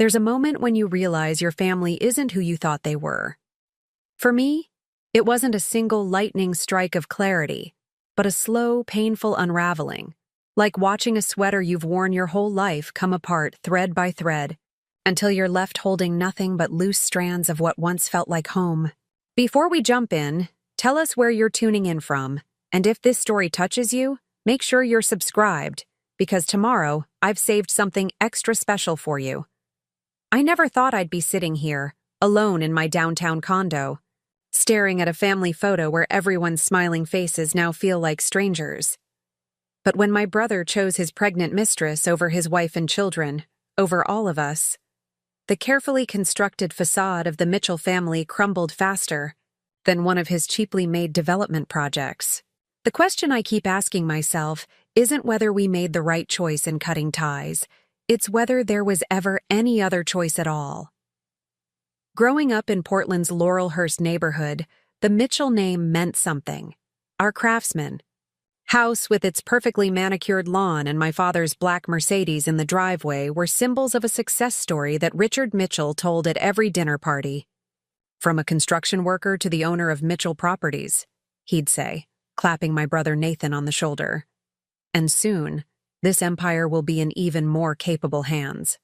There's a moment when you realize your family isn't who you thought they were. For me, it wasn't a single lightning strike of clarity, but a slow, painful unraveling, like watching a sweater you've worn your whole life come apart thread by thread, until you're left holding nothing but loose strands of what once felt like home. Before we jump in, tell us where you're tuning in from, and if this story touches you, make sure you're subscribed, because tomorrow I've saved something extra special for you. I never thought I'd be sitting here, alone in my downtown condo, staring at a family photo where everyone's smiling faces now feel like strangers. But when my brother chose his pregnant mistress over his wife and children, over all of us, the carefully constructed facade of the Mitchell family crumbled faster than one of his cheaply made development projects. The question I keep asking myself isn't whether we made the right choice in cutting ties, it's whether there was ever any other choice at all. Growing up in Portland's Laurelhurst neighborhood, the Mitchell name meant something. Our craftsman. House with its perfectly manicured lawn and my father's black Mercedes in the driveway were symbols of a success story that Richard Mitchell told at every dinner party. From a construction worker to the owner of Mitchell Properties, he'd say, clapping my brother Nathan on the shoulder. And soon, this empire will be in even more capable hands.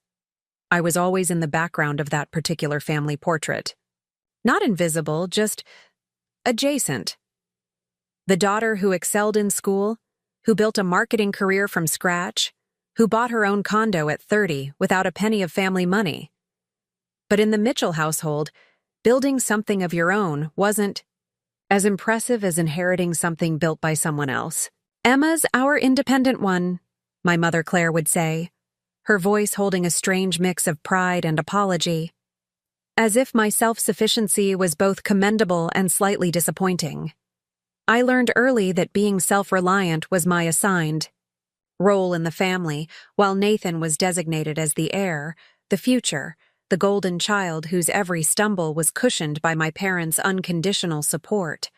I was always in the background of that particular family portrait. Not invisible, just adjacent. The daughter who excelled in school, who built a marketing career from scratch, who bought her own condo at 30 without a penny of family money. But in the Mitchell household, building something of your own wasn't as impressive as inheriting something built by someone else. "Emma's our independent one," my mother Claire would say, her voice holding a strange mix of pride and apology, as if my self-sufficiency was both commendable and slightly disappointing. I learned early that being self-reliant was my assigned role in the family, while Nathan was designated as the heir, the future, the golden child whose every stumble was cushioned by my parents' unconditional support.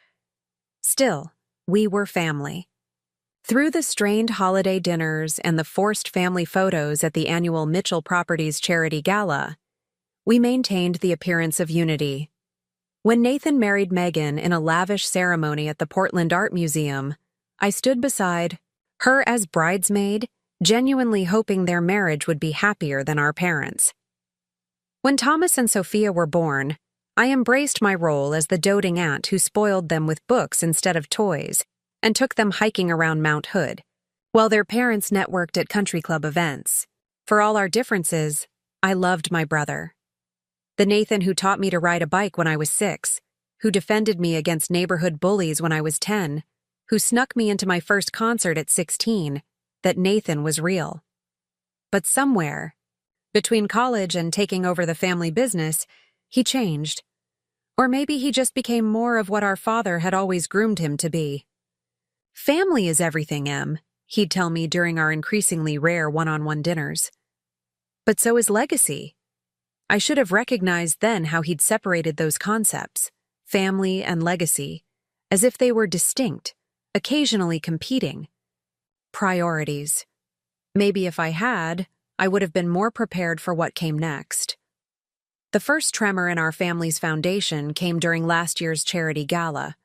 Still, we were family. Through the strained holiday dinners and the forced family photos at the annual Mitchell Properties Charity Gala, we maintained the appearance of unity. When Nathan married Megan in a lavish ceremony at the Portland Art Museum, I stood beside her as bridesmaid, genuinely hoping their marriage would be happier than our parents. When Thomas and Sophia were born, I embraced my role as the doting aunt who spoiled them with books instead of toys and took them hiking around Mount Hood, while their parents networked at country club events. For all our differences, I loved my brother. The Nathan who taught me to ride a bike when I was 6, who defended me against neighborhood bullies when I was 10, who snuck me into my first concert at 16, that Nathan was real. But somewhere, between college and taking over the family business, he changed. Or maybe he just became more of what our father had always groomed him to be. "Family is everything, Em," he'd tell me during our increasingly rare one-on-one dinners. But so is legacy. I should have recognized then how he'd separated those concepts, family and legacy, as if they were distinct, occasionally competing. Priorities. Maybe if I had, I would have been more prepared for what came next. The first tremor in our family's foundation came during last year's charity gala,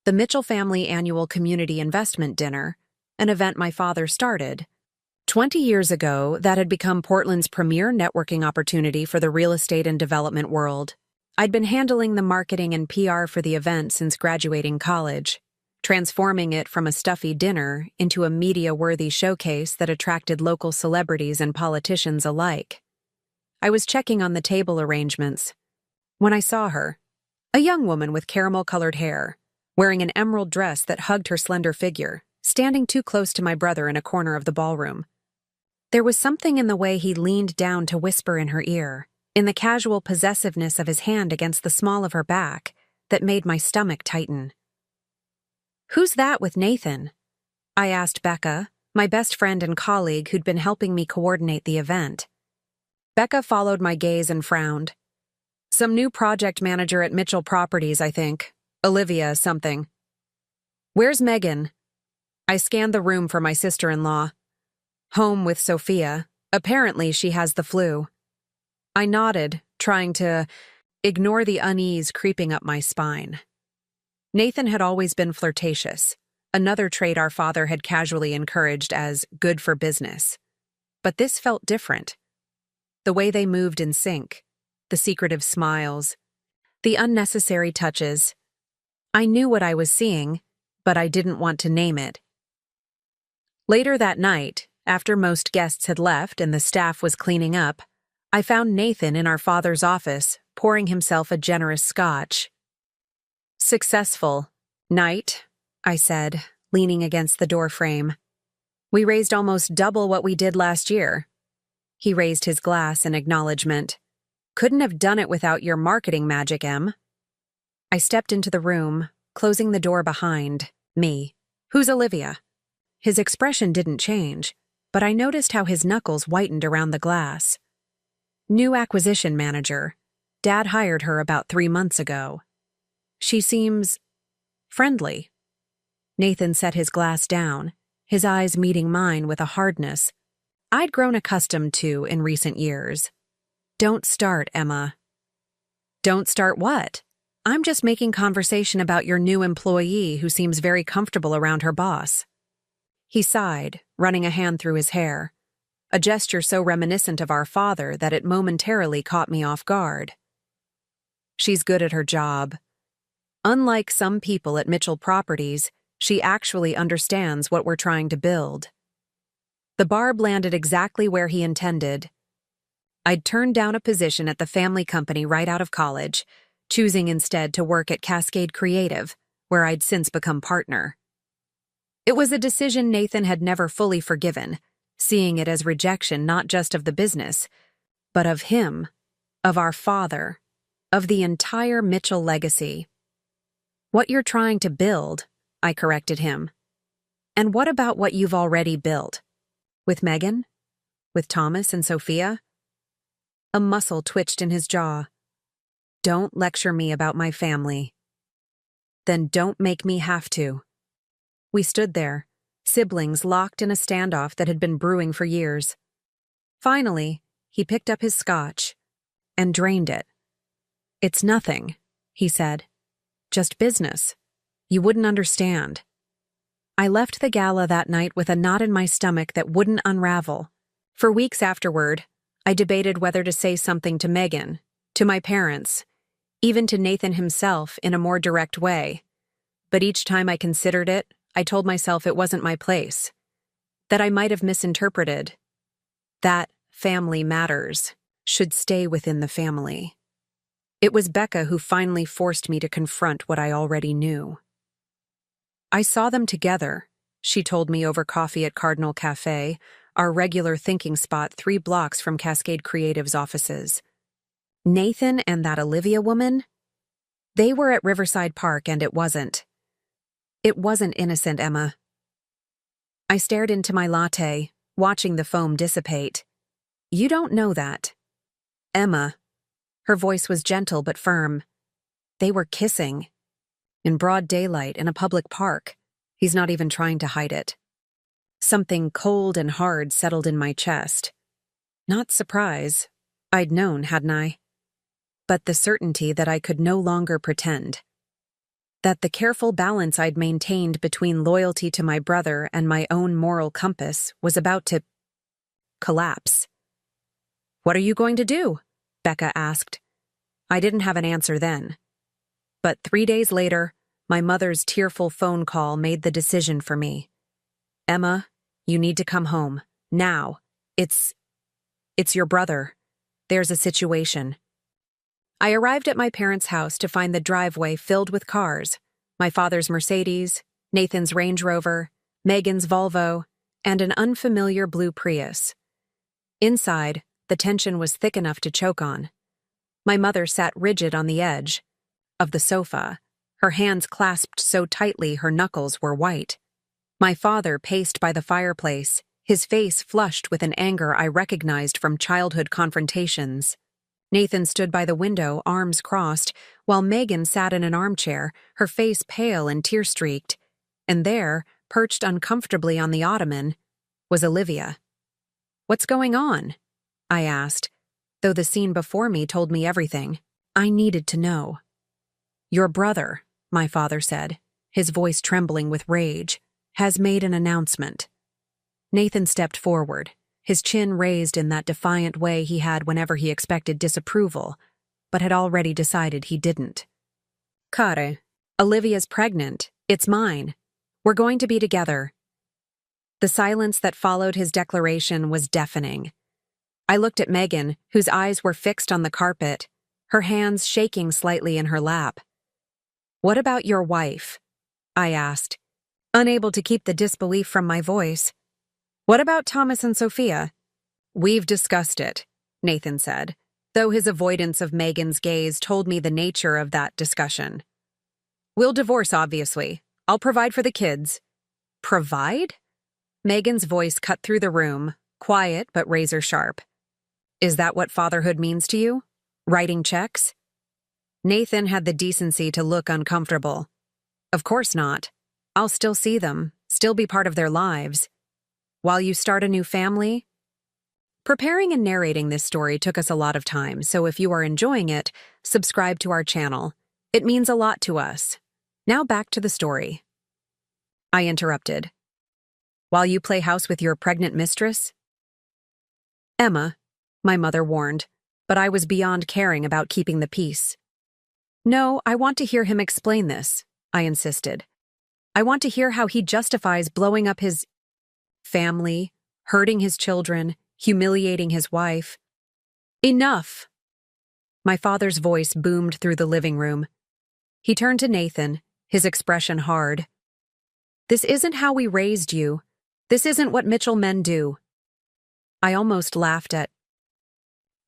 the Mitchell Family Annual Community Investment Dinner, an event my father started. 20 years ago, that had become Portland's premier networking opportunity for the real estate and development world. I'd been handling the marketing and PR for the event since graduating college, transforming it from a stuffy dinner into a media-worthy showcase that attracted local celebrities and politicians alike. I was checking on the table arrangements when I saw her, a young woman with caramel-colored hair, wearing an emerald dress that hugged her slender figure, standing too close to my brother in a corner of the ballroom. There was something in the way he leaned down to whisper in her ear, in the casual possessiveness of his hand against the small of her back, that made my stomach tighten. "Who's that with Nathan?" I asked Becca, my best friend and colleague who'd been helping me coordinate the event. Becca followed my gaze and frowned. "Some new project manager at Mitchell Properties, I think. Olivia something." "Where's Megan?" I scanned the room for my sister-in-law. "Home with Sophia. Apparently she has the flu." I nodded, trying to ignore the unease creeping up my spine. Nathan had always been flirtatious, another trait our father had casually encouraged as good for business. But this felt different. The way they moved in sync, the secretive smiles, the unnecessary touches. I knew what I was seeing, but I didn't want to name it. Later that night, after most guests had left and the staff was cleaning up, I found Nathan in our father's office, pouring himself a generous scotch. "Successful night," I said, leaning against the doorframe. "We raised almost double what we did last year." He raised his glass in acknowledgement. "Couldn't have done it without your marketing magic, Em." I stepped into the room, closing the door behind me. "Who's Olivia?" His expression didn't change, but I noticed how his knuckles whitened around the glass. "New acquisition manager. Dad hired her about 3 months ago. She seems friendly." Nathan set his glass down, his eyes meeting mine with a hardness I'd grown accustomed to in recent years. "Don't start, Emma." "Don't start what?" "I'm just making conversation about your new employee who seems very comfortable around her boss." He sighed, running a hand through his hair, a gesture so reminiscent of our father that it momentarily caught me off guard. "She's good at her job. Unlike some people at Mitchell Properties, she actually understands what we're trying to build." The barb landed exactly where he intended. I'd turned down a position at the family company right out of college, choosing instead to work at Cascade Creative, where I'd since become partner. It was a decision Nathan had never fully forgiven, seeing it as rejection not just of the business, but of him, of our father, of the entire Mitchell legacy. "What you're trying to build," I corrected him. "And what about what you've already built? With Megan? With Thomas and Sophia?" A muscle twitched in his jaw. "Don't lecture me about my family." "Then don't make me have to." We stood there, siblings locked in a standoff that had been brewing for years. Finally, he picked up his scotch and drained it. "It's nothing," he said. "Just business. You wouldn't understand." I left the gala that night with a knot in my stomach that wouldn't unravel. For weeks afterward, I debated whether to say something to Megan, to my parents, even to Nathan himself in a more direct way. But each time I considered it, I told myself it wasn't my place, that I might have misinterpreted, that family matters should stay within the family. It was Becca who finally forced me to confront what I already knew. "I saw them together," she told me over coffee at Cardinal Cafe, our regular thinking spot 3 blocks from Cascade Creative's offices. "Nathan and that Olivia woman? They were at Riverside Park and it wasn't innocent, Emma." I stared into my latte, watching the foam dissipate. "You don't know that." "Emma." Her voice was gentle but firm. "They were kissing. In broad daylight in a public park. He's not even trying to hide it." Something cold and hard settled in my chest. Not surprise. I'd known, hadn't I? But the certainty that I could no longer pretend. That the careful balance I'd maintained between loyalty to my brother and my own moral compass was about to collapse. "What are you going to do?" Becca asked. I didn't have an answer then. But 3 days later, my mother's tearful phone call made the decision for me. "Emma, you need to come home. Now. It's your brother. There's a situation." I arrived at my parents' house to find the driveway filled with cars. My father's Mercedes, Nathan's Range Rover, Megan's Volvo, and an unfamiliar blue Prius. Inside, the tension was thick enough to choke on. My mother sat rigid on the edge of the sofa, her hands clasped so tightly her knuckles were white. My father paced by the fireplace, his face flushed with an anger I recognized from childhood confrontations. Nathan stood by the window, arms crossed, while Megan sat in an armchair, her face pale and tear-streaked. And there, perched uncomfortably on the ottoman, was Olivia. "What's going on?" I asked, though the scene before me told me everything. I needed to know. Your brother, my father said, his voice trembling with rage, has made an announcement. Nathan stepped forward, his chin raised in that defiant way he had whenever he expected disapproval, but had already decided he didn't. Care, Olivia's pregnant. It's mine. We're going to be together. The silence that followed his declaration was deafening. I looked at Megan, whose eyes were fixed on the carpet, her hands shaking slightly in her lap. What about your wife? I asked, unable to keep the disbelief from my voice. What about Thomas and Sophia? We've discussed it, Nathan said, though his avoidance of Megan's gaze told me the nature of that discussion. We'll divorce, obviously. I'll provide for the kids. Provide? Megan's voice cut through the room, quiet but razor sharp. Is that what fatherhood means to you? Writing checks? Nathan had the decency to look uncomfortable. Of course not. I'll still see them, still be part of their lives. While you start a new family? Preparing and narrating this story took us a lot of time, so if you are enjoying it, subscribe to our channel. It means a lot to us. Now back to the story. I interrupted. While you play house with your pregnant mistress? Emma, my mother warned, but I was beyond caring about keeping the peace. No, I want to hear him explain this, I insisted. I want to hear how he justifies blowing up his family, hurting his children, humiliating his wife. Enough! My father's voice boomed through the living room. He turned to Nathan, his expression hard. This isn't how we raised you. This isn't what Mitchell men do. I almost laughed at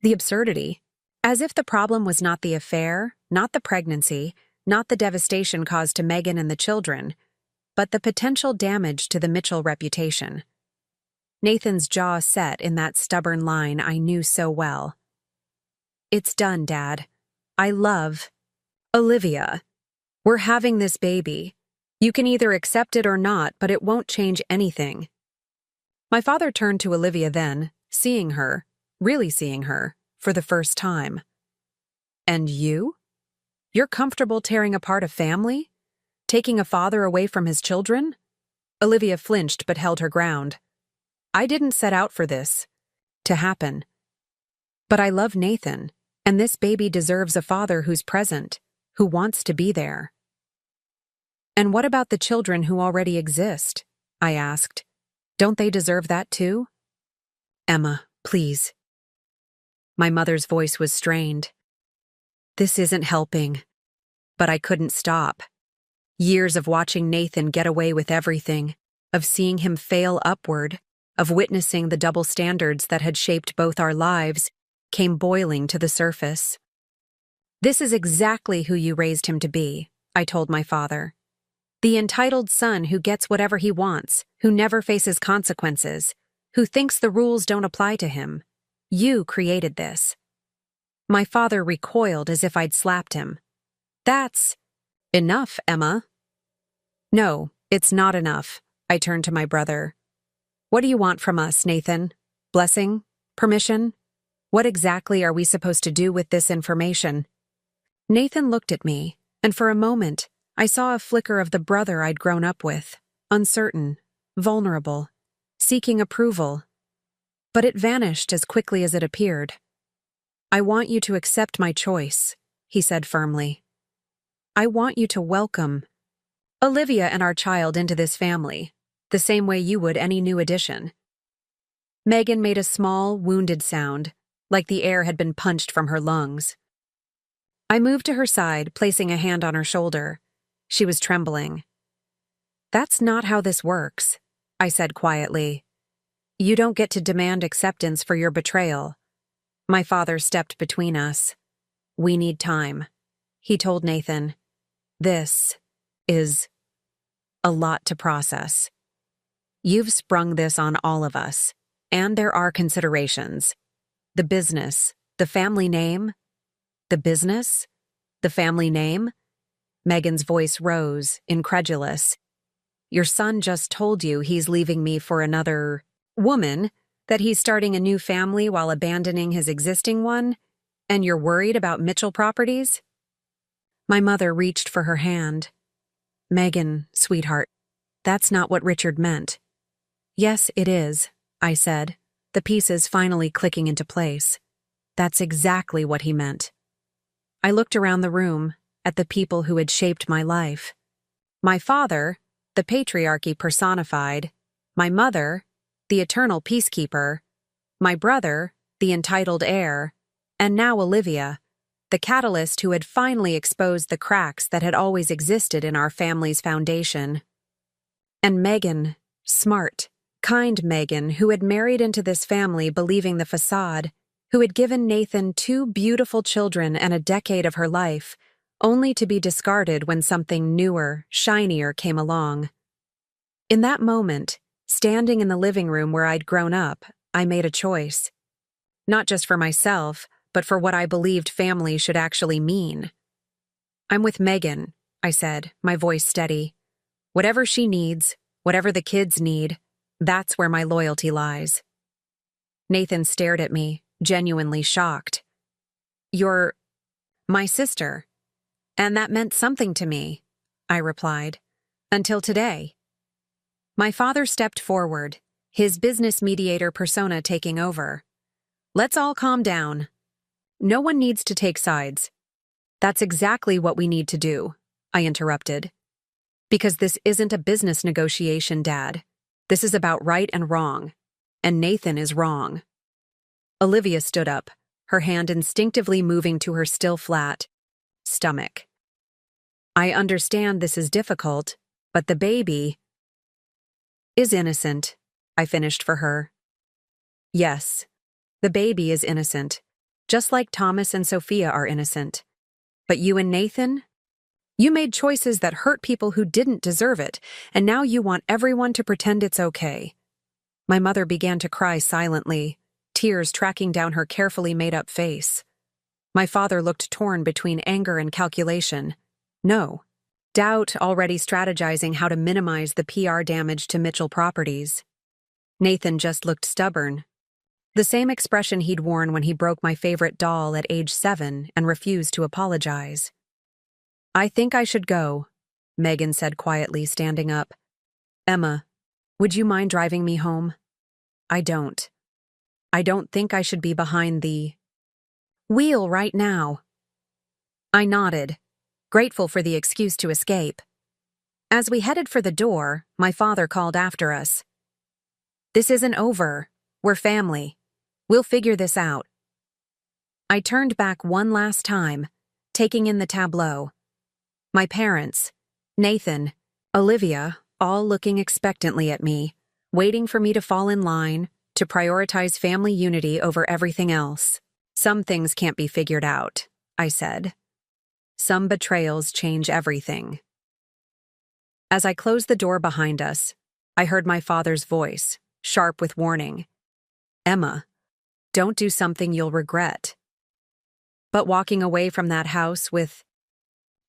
the absurdity, as if the problem was not the affair, not the pregnancy, not the devastation caused to Megan and the children, but the potential damage to the Mitchell reputation. Nathan's jaw set in that stubborn line I knew so well. It's done, Dad. I love Olivia. We're having this baby. You can either accept it or not, but it won't change anything. My father turned to Olivia then, seeing her, really seeing her, for the first time. And you? You're comfortable tearing apart a family? Taking a father away from his children? Olivia flinched but held her ground. I didn't set out for this to happen. But I love Nathan, and this baby deserves a father who's present, who wants to be there. And what about the children who already exist? I asked. Don't they deserve that too? Emma, please. My mother's voice was strained. This isn't helping. But I couldn't stop. Years of watching Nathan get away with everything, of seeing him fail upward, of witnessing the double standards that had shaped both our lives, came boiling to the surface. This is exactly who you raised him to be, I told my father. The entitled son who gets whatever he wants, who never faces consequences, who thinks the rules don't apply to him. You created this. My father recoiled as if I'd slapped him. That's enough, Emma. No, it's not enough. I turned to my brother. What do you want from us, Nathan? Blessing? Permission? What exactly are we supposed to do with this information? Nathan looked at me, and for a moment, I saw a flicker of the brother I'd grown up with, uncertain, vulnerable, seeking approval. But it vanished as quickly as it appeared. I want you to accept my choice, he said firmly. I want you to welcome Olivia and our child into this family, the same way you would any new addition. Megan made a small, wounded sound, like the air had been punched from her lungs. I moved to her side, placing a hand on her shoulder. She was trembling. That's not how this works, I said quietly. You don't get to demand acceptance for your betrayal. My father stepped between us. We need time, he told Nathan. This is a lot to process. You've sprung this on all of us, and there are considerations. The business, the family name. The business? The family name? Megan's voice rose, incredulous. Your son just told you he's leaving me for another woman. That he's starting a new family while abandoning his existing one, and you're worried about Mitchell properties? My mother reached for her hand. Megan, sweetheart, that's not what Richard meant. Yes, it is, I said, the pieces finally clicking into place. That's exactly what he meant. I looked around the room, at the people who had shaped my life. My father, the patriarchy personified, my mother, the eternal peacekeeper, my brother, the entitled heir, and now Olivia, the catalyst who had finally exposed the cracks that had always existed in our family's foundation. And Megan, smart, kind Megan, who had married into this family believing the facade, who had given Nathan 2 beautiful children and a decade of her life, only to be discarded when something newer, shinier came along. In that moment, standing in the living room where I'd grown up, I made a choice. Not just for myself, but for what I believed family should actually mean. I'm with Megan, I said, my voice steady. Whatever she needs, whatever the kids need, that's where my loyalty lies. Nathan stared at me, genuinely shocked. You're my sister. And that meant something to me, I replied. Until today. My father stepped forward, his business mediator persona taking over. Let's all calm down. No one needs to take sides. That's exactly what we need to do, I interrupted. Because this isn't a business negotiation, Dad. This is about right and wrong. And Nathan is wrong. Olivia stood up, her hand instinctively moving to her still flat stomach. I understand this is difficult, but the baby is innocent, I finished for her. Yes, the baby is innocent, just like Thomas and Sophia are innocent. But you and Nathan? You made choices that hurt people who didn't deserve it, and now you want everyone to pretend it's okay. My mother began to cry silently, tears tracking down her carefully made-up face. My father looked torn between anger and calculation. No. Doubt, already strategizing how to minimize the PR damage to Mitchell properties. Nathan just looked stubborn. The same expression he'd worn when he broke my favorite doll at age 7 and refused to apologize. I think I should go, Megan said quietly, standing up. Emma, would you mind driving me home? I don't. I don't think I should be behind the wheel right now. I nodded, grateful for the excuse to escape. As we headed for the door, my father called after us. This isn't over. We're family. We'll figure this out. I turned back one last time, taking in the tableau. My parents, Nathan, Olivia, all looking expectantly at me, waiting for me to fall in line, to prioritize family unity over everything else. Some things can't be figured out, I said. Some betrayals change everything. As I closed the door behind us, I heard my father's voice, sharp with warning. Emma, don't do something you'll regret. But walking away from that house with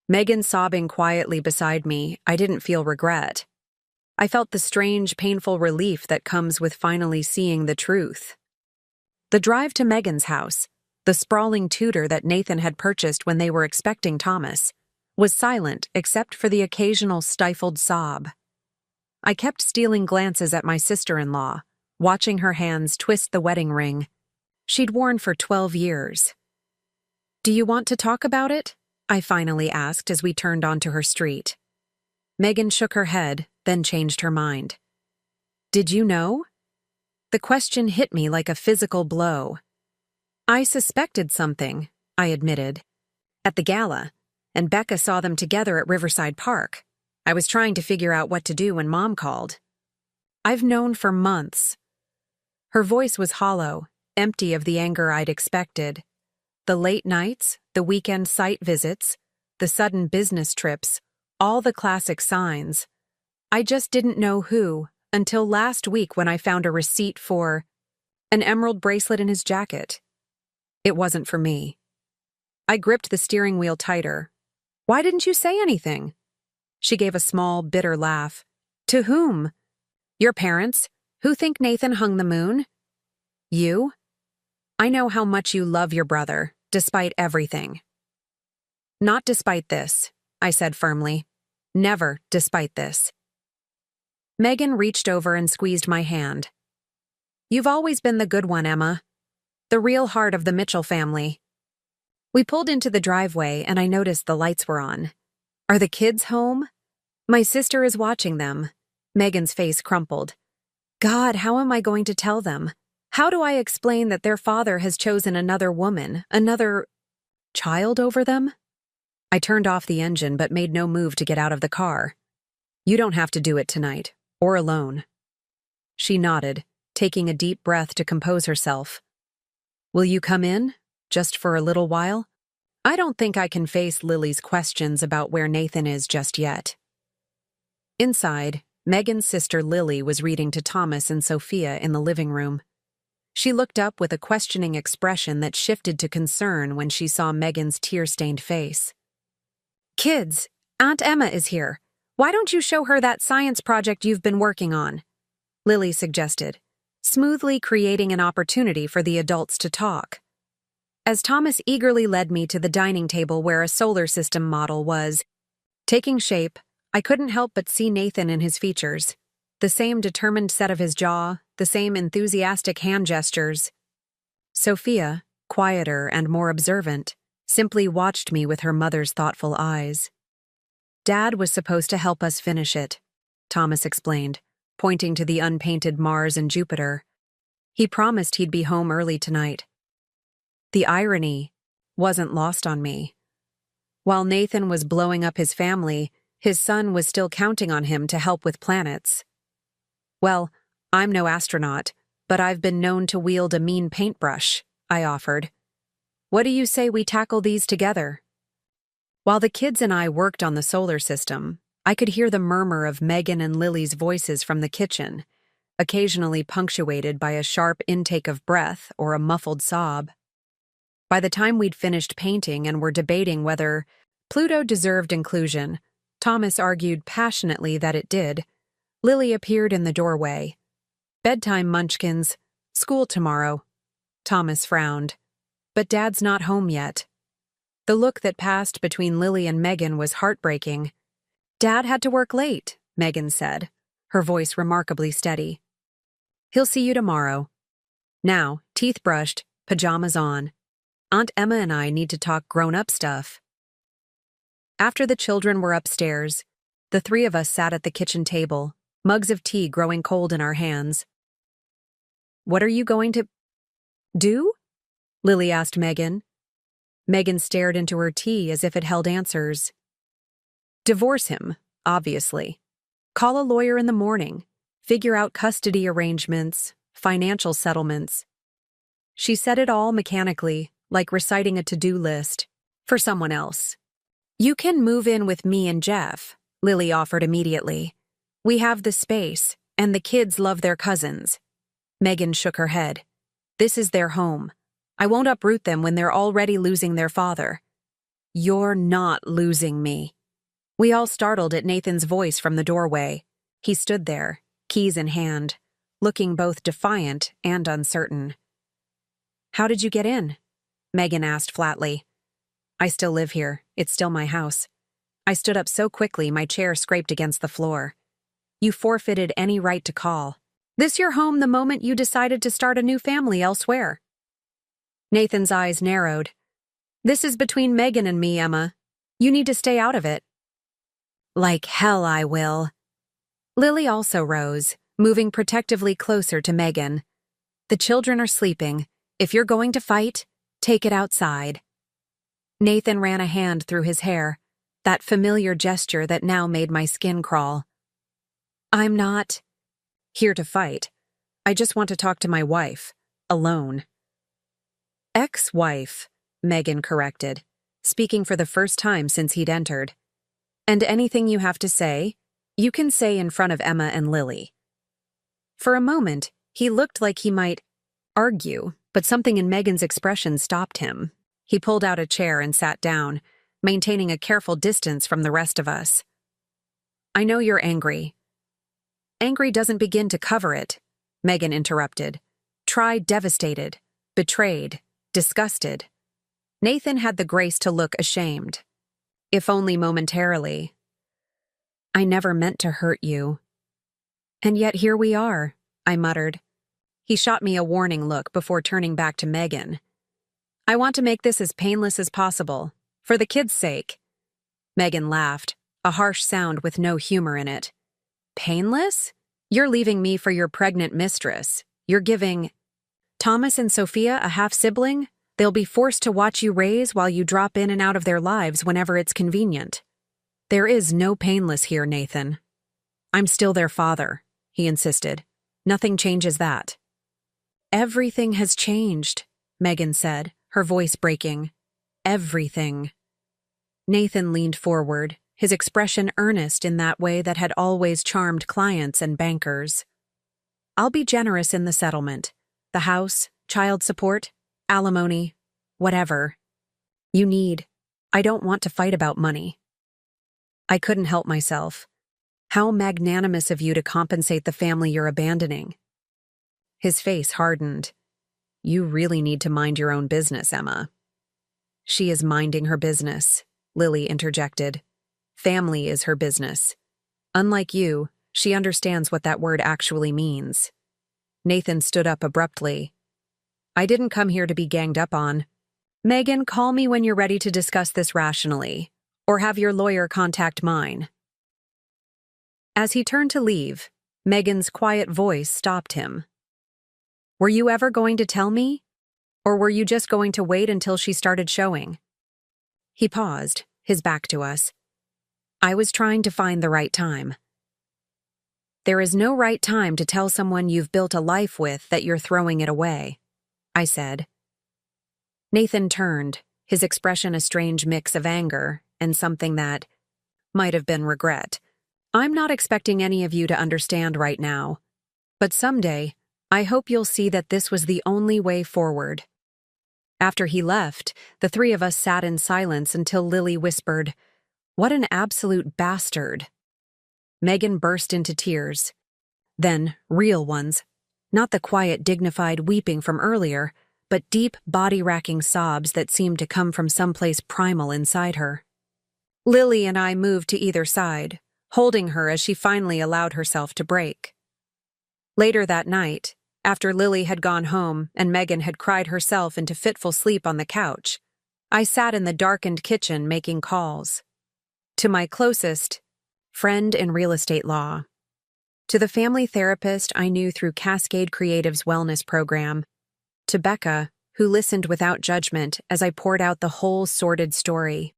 Megan sobbing quietly beside me, I didn't feel regret. I felt the strange, painful relief that comes with finally seeing the truth. The drive to Megan's house, the sprawling Tudor that Nathan had purchased when they were expecting Thomas, was silent except for the occasional stifled sob. I kept stealing glances at my sister-in-law, watching her hands twist the wedding ring she'd worn for 12 years. Do you want to talk about it? I finally asked as we turned onto her street. Megan shook her head, then changed her mind. Did you know? The question hit me like a physical blow. I suspected something, I admitted. At the gala, and Becca saw them together at Riverside Park. I was trying to figure out what to do when Mom called. I've known for months. Her voice was hollow, empty of the anger I'd expected. The late nights, the weekend site visits, the sudden business trips, all the classic signs. I just didn't know who until last week when I found a receipt for an emerald bracelet in his jacket. It wasn't for me. I gripped the steering wheel tighter. Why didn't you say anything? She gave a small, bitter laugh. To whom? Your parents, who think Nathan hung the moon? You? I know how much you love your brother, despite everything. Not despite this, I said firmly. Never despite this. Megan reached over and squeezed my hand. You've always been the good one, Emma. The real heart of the Mitchell family. We pulled into the driveway and I noticed the lights were on. Are the kids home? My sister is watching them. Megan's face crumpled. God, how am I going to tell them? How do I explain that their father has chosen another woman, another child over them? I turned off the engine but made no move to get out of the car. You don't have to do it tonight, or alone. She nodded, taking a deep breath to compose herself. Will you come in, just for a little while? I don't think I can face Lily's questions about where Nathan is just yet. Inside, Megan's sister Lily was reading to Thomas and Sophia in the living room. She looked up with a questioning expression that shifted to concern when she saw Megan's tear-stained face. Kids, Aunt Emma is here. Why don't you show her that science project you've been working on? Lily suggested, smoothly creating an opportunity for the adults to talk. As Thomas eagerly led me to the dining table where a solar system model was taking shape, I couldn't help but see Nathan in his features. The same determined set of his jaw, the same enthusiastic hand gestures. Sophia, quieter and more observant, simply watched me with her mother's thoughtful eyes. Dad was supposed to help us finish it, Thomas explained, pointing to the unpainted Mars and Jupiter. He promised he'd be home early tonight. The irony wasn't lost on me. While Nathan was blowing up his family, his son was still counting on him to help with planets. Well, I'm no astronaut, but I've been known to wield a mean paintbrush, I offered. What do you say we tackle these together? While the kids and I worked on the solar system, I could hear the murmur of Megan and Lily's voices from the kitchen, occasionally punctuated by a sharp intake of breath or a muffled sob. By the time we'd finished painting and were debating whether Pluto deserved inclusion, Thomas argued passionately that it did. Lily appeared in the doorway. Bedtime, munchkins. School tomorrow. Thomas frowned. But Dad's not home yet. The look that passed between Lily and Megan was heartbreaking. Dad had to work late, Megan said, her voice remarkably steady. He'll see you tomorrow. Now, teeth brushed, pajamas on. Aunt Emma and I need to talk grown-up stuff. After the children were upstairs, the three of us sat at the kitchen table, mugs of tea growing cold in our hands. What are you going to do? Lily asked Megan. Megan stared into her tea as if it held answers. Divorce him, obviously. Call a lawyer in the morning. Figure out custody arrangements, financial settlements. She said it all mechanically, like reciting a to-do list, for someone else. You can move in with me and Jeff, Lily offered immediately. We have the space, and the kids love their cousins. Megan shook her head. This is their home. I won't uproot them when they're already losing their father. You're not losing me. We all startled at Nathan's voice from the doorway. He stood there, keys in hand, looking both defiant and uncertain. How did you get in? Megan asked flatly. I still live here. It's still my house. I stood up so quickly my chair scraped against the floor. You forfeited any right to call. This your home the moment you decided to start a new family elsewhere. Nathan's eyes narrowed. This is between Megan and me, Emma. You need to stay out of it. Like hell I will. Lily also rose, moving protectively closer to Megan. The children are sleeping. If you're going to fight, take it outside. Nathan ran a hand through his hair, that familiar gesture that now made my skin crawl. I'm not here to fight. I just want to talk to my wife, alone. Ex-wife, Megan corrected, speaking for the first time since he'd entered. And anything you have to say, you can say in front of Emma and Lily. For a moment, he looked like he might argue, but something in Megan's expression stopped him. He pulled out a chair and sat down, maintaining a careful distance from the rest of us. I know you're angry. Angry doesn't begin to cover it, Megan interrupted, Try devastated, betrayed, disgusted. Nathan had the grace to look ashamed, if only momentarily. I never meant to hurt you. And yet here we are, I muttered. He shot me a warning look before turning back to Megan. I want to make this as painless as possible, for the kids' sake. Megan laughed, a harsh sound with no humor in it. Painless? You're leaving me for your pregnant mistress. You're giving Thomas and Sophia a half-sibling? They'll be forced to watch you raise while you drop in and out of their lives whenever it's convenient. There is no painless here, Nathan. I'm still their father, he insisted. Nothing changes that. Everything has changed, Megan said, her voice breaking. Everything. Nathan leaned forward, his expression earnest in that way that had always charmed clients and bankers. I'll be generous in the settlement. The house, child support, alimony, whatever. You need. I don't want to fight about money. I couldn't help myself. How magnanimous of you to compensate the family you're abandoning. His face hardened. You really need to mind your own business, Emma. She is minding her business, Lily interjected. Family is her business. Unlike you, she understands what that word actually means. Nathan stood up abruptly. I didn't come here to be ganged up on. Megan, call me when you're ready to discuss this rationally, or have your lawyer contact mine. As he turned to leave, Megan's quiet voice stopped him. Were you ever going to tell me? Or were you just going to wait until she started showing? He paused, his back to us. I was trying to find the right time. There is no right time to tell someone you've built a life with that you're throwing it away, I said. Nathan turned, his expression a strange mix of anger and something that might have been regret. I'm not expecting any of you to understand right now, but someday, I hope you'll see that this was the only way forward. After he left, the three of us sat in silence until Lily whispered, What an absolute bastard. Megan burst into tears. Then, real ones. Not the quiet, dignified weeping from earlier, but deep, body-racking sobs that seemed to come from someplace primal inside her. Lily and I moved to either side, holding her as she finally allowed herself to break. Later that night, after Lily had gone home and Megan had cried herself into fitful sleep on the couch, I sat in the darkened kitchen making calls. To my closest friend in real estate law. To the family therapist I knew through Cascade Creative's wellness program. To Becca, who listened without judgment as I poured out the whole sordid story.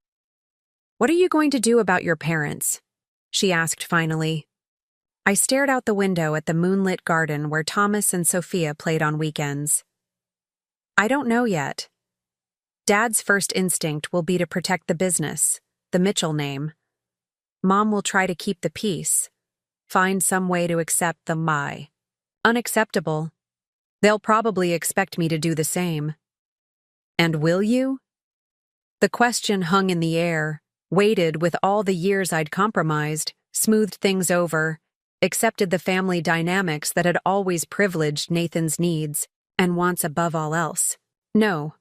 What are you going to do about your parents? She asked finally. I stared out the window at the moonlit garden where Thomas and Sophia played on weekends. I don't know yet. Dad's first instinct will be to protect the business, the Mitchell name. Mom will try to keep the peace, find some way to accept the my. Unacceptable. They'll probably expect me to do the same. And will you? The question hung in the air, weighted with all the years I'd compromised, smoothed things over, accepted the family dynamics that had always privileged Nathan's needs and wants above all else. No,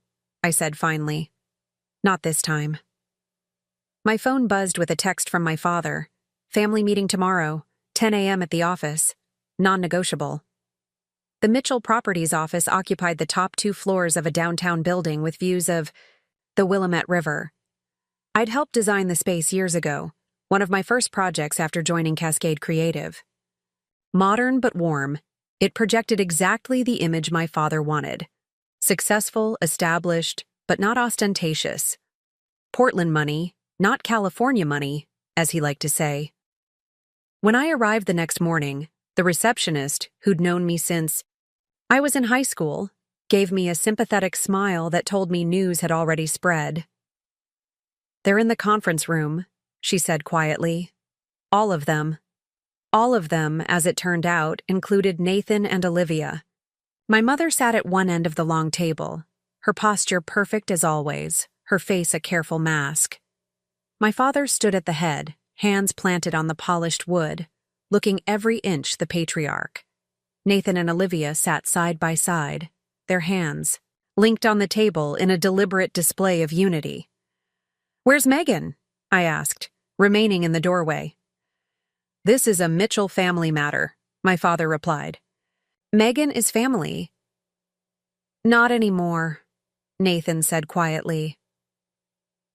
I said finally. Not this time. My phone buzzed with a text from my father. Family meeting tomorrow, 10 a.m. at the office. Non-negotiable. The Mitchell Properties office occupied the top 2 floors of a downtown building with views of the Willamette River. I'd helped design the space years ago, one of my first projects after joining Cascade Creative. Modern but warm, it projected exactly the image my father wanted. Successful, established, but not ostentatious. Portland money, not California money, as he liked to say. When I arrived the next morning, the receptionist, who'd known me since I was in high school, gave me a sympathetic smile that told me news had already spread. They're in the conference room, she said quietly. All of them. All of them, as it turned out, included Nathan and Olivia. My mother sat at one end of the long table, her posture perfect as always, her face a careful mask. My father stood at the head, hands planted on the polished wood, looking every inch the patriarch. Nathan and Olivia sat side by side, their hands linked on the table in a deliberate display of unity. "Where's Megan?" I asked, remaining in the doorway. "This is a Mitchell family matter," my father replied. "Megan is family." "Not anymore," Nathan said quietly.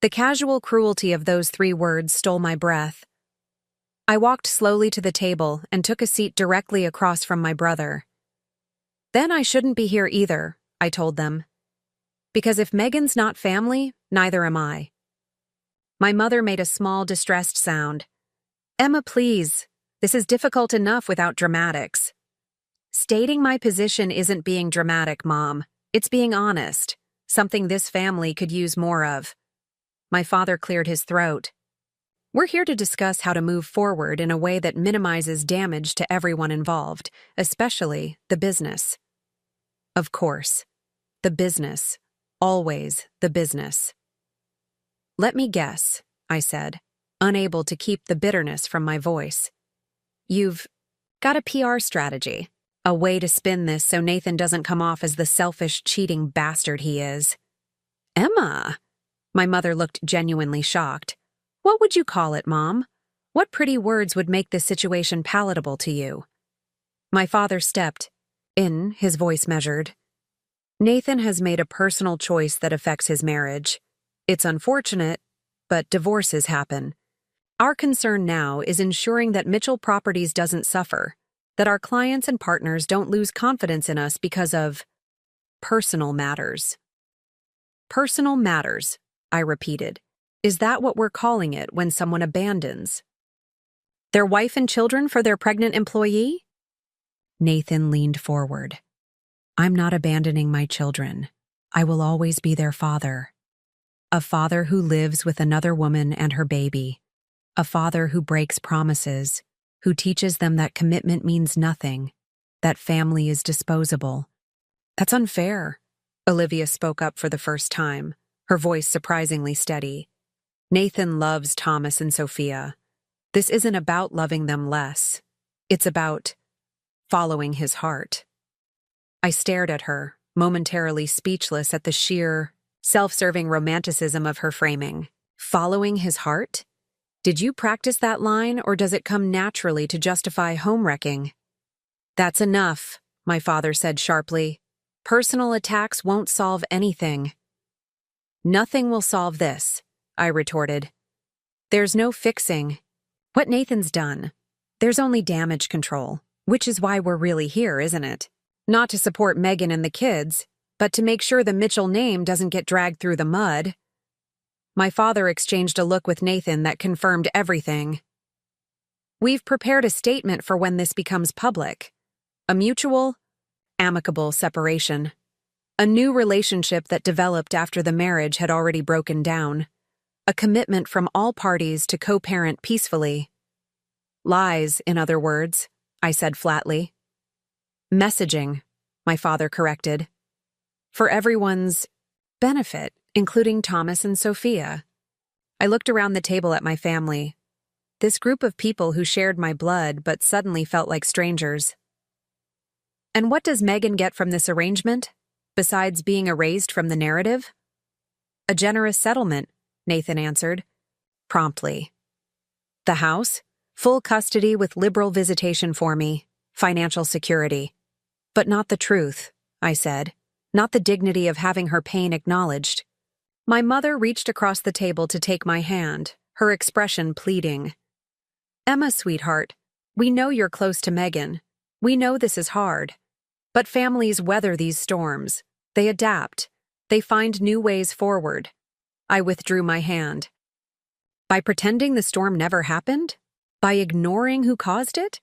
The casual cruelty of those 3 words stole my breath. I walked slowly to the table and took a seat directly across from my brother. "Then I shouldn't be here either," I told them. "Because if Megan's not family, neither am I." My mother made a small, distressed sound. "Emma, please. This is difficult enough without dramatics." "Stating my position isn't being dramatic, Mom. It's being honest. Something this family could use more of." My father cleared his throat. "We're here to discuss how to move forward in a way that minimizes damage to everyone involved, especially the business." Of course. The business. Always the business. "Let me guess," I said, unable to keep the bitterness from my voice. "You've got a PR strategy, a way to spin this so Nathan doesn't come off as the selfish, cheating bastard he is." "Emma!" My mother looked genuinely shocked. "What would you call it, Mom? What pretty words would make this situation palatable to you?" My father stepped in, his voice measured. "Nathan has made a personal choice that affects his marriage. It's unfortunate, but divorces happen. Our concern now is ensuring that Mitchell Properties doesn't suffer, that our clients and partners don't lose confidence in us because of personal matters." "Personal matters," I repeated. "Is that what we're calling it when someone abandons their wife and children for their pregnant employee?" Nathan leaned forward. "I'm not abandoning my children. I will always be their father. A father who lives with another woman and her baby. A father who breaks promises, who teaches them that commitment means nothing, that family is disposable." "That's unfair," Olivia spoke up for the first time, her voice surprisingly steady. "Nathan loves Thomas and Sophia. This isn't about loving them less. It's about following his heart." I stared at her, momentarily speechless at the sheer, self-serving romanticism of her framing. "Following his heart? Did you practice that line, or does it come naturally to justify home-wrecking?" "That's enough," my father said sharply. "Personal attacks won't solve anything." "Nothing will solve this," I retorted. "There's no fixing what Nathan's done. There's only damage control, which is why we're really here, isn't it? Not to support Megan and the kids, but to make sure the Mitchell name doesn't get dragged through the mud." My father exchanged a look with Nathan that confirmed everything. "We've prepared a statement for when this becomes public. A mutual, amicable separation. A new relationship that developed after the marriage had already broken down. A commitment from all parties to co-parent peacefully." "Lies, in other words," I said flatly. "Messaging," my father corrected. "For everyone's benefit, including Thomas and Sophia." I looked around the table at my family. This group of people who shared my blood but suddenly felt like strangers. "And what does Megan get from this arrangement, besides being erased from the narrative?" "A generous settlement," Nathan answered, promptly. "The house? Full custody with liberal visitation for me. Financial security. But not the truth," I said. "Not the dignity of having her pain acknowledged." My mother reached across the table to take my hand, her expression pleading. "Emma, sweetheart, we know you're close to Megan. We know this is hard. But families weather these storms. They adapt. They find new ways forward." I withdrew my hand. "By pretending the storm never happened? By ignoring who caused it?"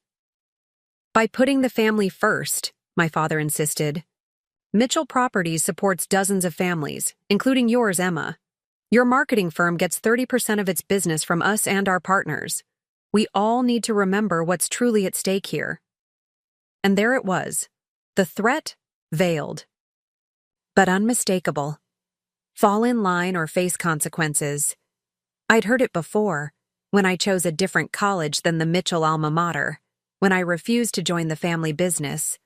"By putting the family first," my father insisted. "Mitchell Properties supports dozens of families, including yours, Emma. Your marketing firm gets 30% of its business from us and our partners. We all need to remember what's truly at stake here." And there it was, the threat veiled, but unmistakable. Fall in line or face consequences. I'd heard it before, when I chose a different college than the Mitchell alma mater, when I refused to join the family business,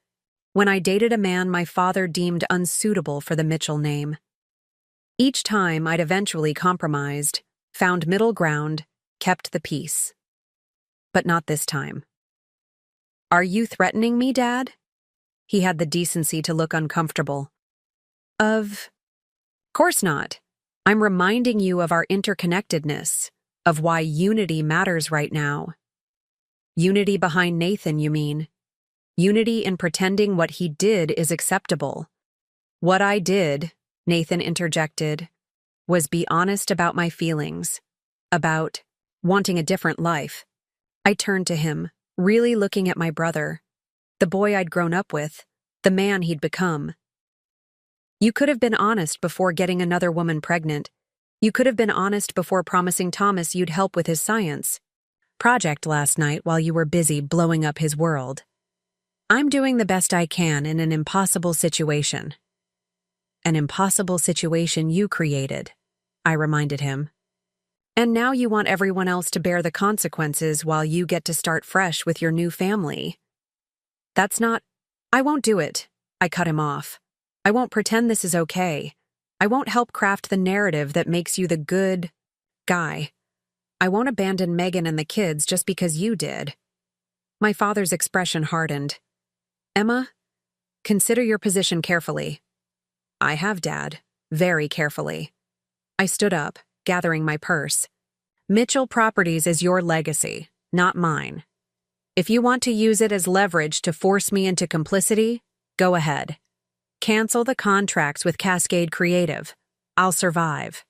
when I dated a man my father deemed unsuitable for the Mitchell name. Each time I'd eventually compromised, found middle ground, kept the peace. But not this time. Are you threatening me, Dad? He had the decency to look uncomfortable. Of course not. I'm reminding you of our interconnectedness, of why unity matters right now. Unity behind Nathan, you mean? Unity in pretending what he did is acceptable. What I did, Nathan interjected, was be honest about my feelings, about wanting a different life. I turned to him, really looking at my brother, the boy I'd grown up with, the man he'd become. You could have been honest before getting another woman pregnant. You could have been honest before promising Thomas you'd help with his science project last night while you were busy blowing up his world. I'm doing the best I can in an impossible situation. An impossible situation you created, I reminded him. And now you want everyone else to bear the consequences while you get to start fresh with your new family. I won't do it, I cut him off. I won't pretend this is okay. I won't help craft the narrative that makes you the good guy. I won't abandon Megan and the kids just because you did. My father's expression hardened. Emma, consider your position carefully. I have, Dad, very carefully. I stood up, gathering my purse. Mitchell Properties is your legacy, not mine. If you want to use it as leverage to force me into complicity, go ahead. Cancel the contracts with Cascade Creative. I'll survive.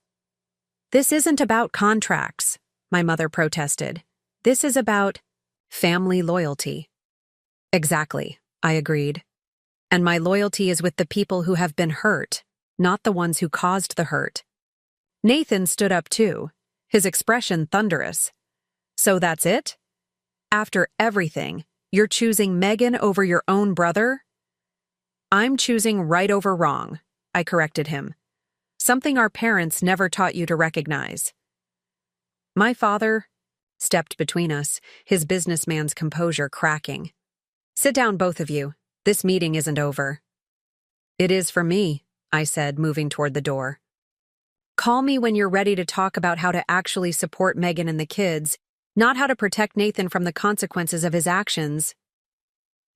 This isn't about contracts, my mother protested. This is about family loyalty. Exactly, I agreed. And my loyalty is with the people who have been hurt, not the ones who caused the hurt. Nathan stood up too, his expression thunderous. So that's it? After everything, you're choosing Megan over your own brother? I'm choosing right over wrong, I corrected him. Something our parents never taught you to recognize. My father stepped between us, his businessman's composure cracking. Sit down, both of you. This meeting isn't over. It is for me, I said, moving toward the door. Call me when you're ready to talk about how to actually support Megan and the kids, not how to protect Nathan from the consequences of his actions.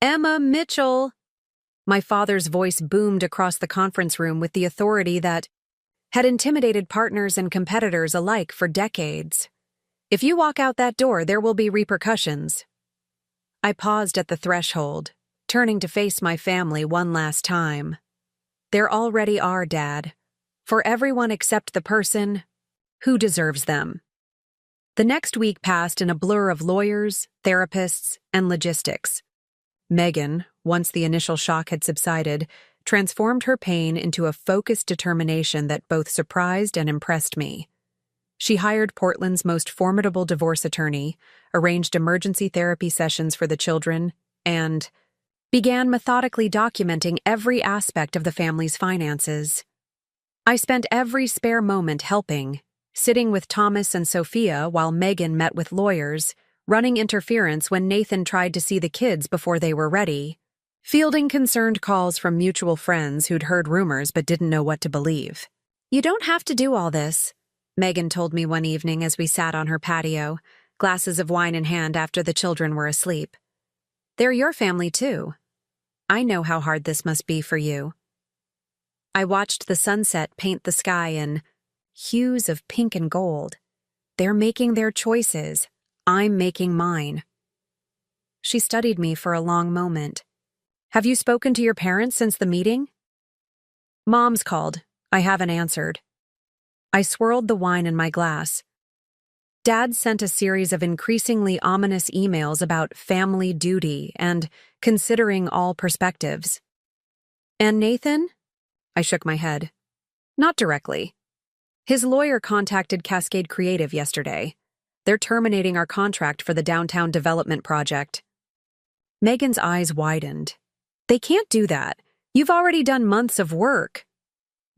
Emma Mitchell! My father's voice boomed across the conference room with the authority that had intimidated partners and competitors alike for decades. If you walk out that door, there will be repercussions. I paused at the threshold, turning to face my family one last time. There already are, Dad. For everyone except the person who deserves them. The next week passed in a blur of lawyers, therapists, and logistics. Megan, once the initial shock had subsided, transformed her pain into a focused determination that both surprised and impressed me. She hired Portland's most formidable divorce attorney, arranged emergency therapy sessions for the children, and began methodically documenting every aspect of the family's finances. I spent every spare moment helping, sitting with Thomas and Sophia while Megan met with lawyers, running interference when Nathan tried to see the kids before they were ready, fielding concerned calls from mutual friends who'd heard rumors but didn't know what to believe. You don't have to do all this, Megan told me one evening as we sat on her patio, glasses of wine in hand after the children were asleep. They're your family too. I know how hard this must be for you. I watched the sunset paint the sky in hues of pink and gold. They're making their choices. I'm making mine. She studied me for a long moment. Have you spoken to your parents since the meeting? Mom's called. I haven't answered. I swirled the wine in my glass. Dad sent a series of increasingly ominous emails about family duty and considering all perspectives. And Nathan? I shook my head. Not directly. His lawyer contacted Cascade Creative yesterday. They're terminating our contract for the downtown development project. Megan's eyes widened. They can't do that. You've already done months of work.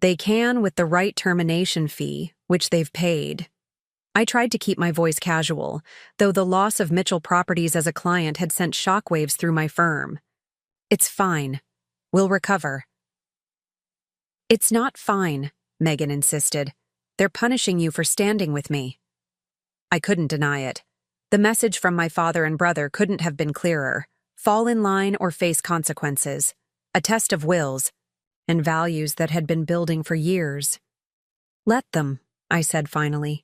They can with the right termination fee, which they've paid. I tried to keep my voice casual, though the loss of Mitchell Properties as a client had sent shockwaves through my firm. It's fine. We'll recover. It's not fine, Megan insisted. They're punishing you for standing with me. I couldn't deny it. The message from my father and brother couldn't have been clearer. Fall in line or face consequences. A test of wills and values that had been building for years. Let them, I said finally.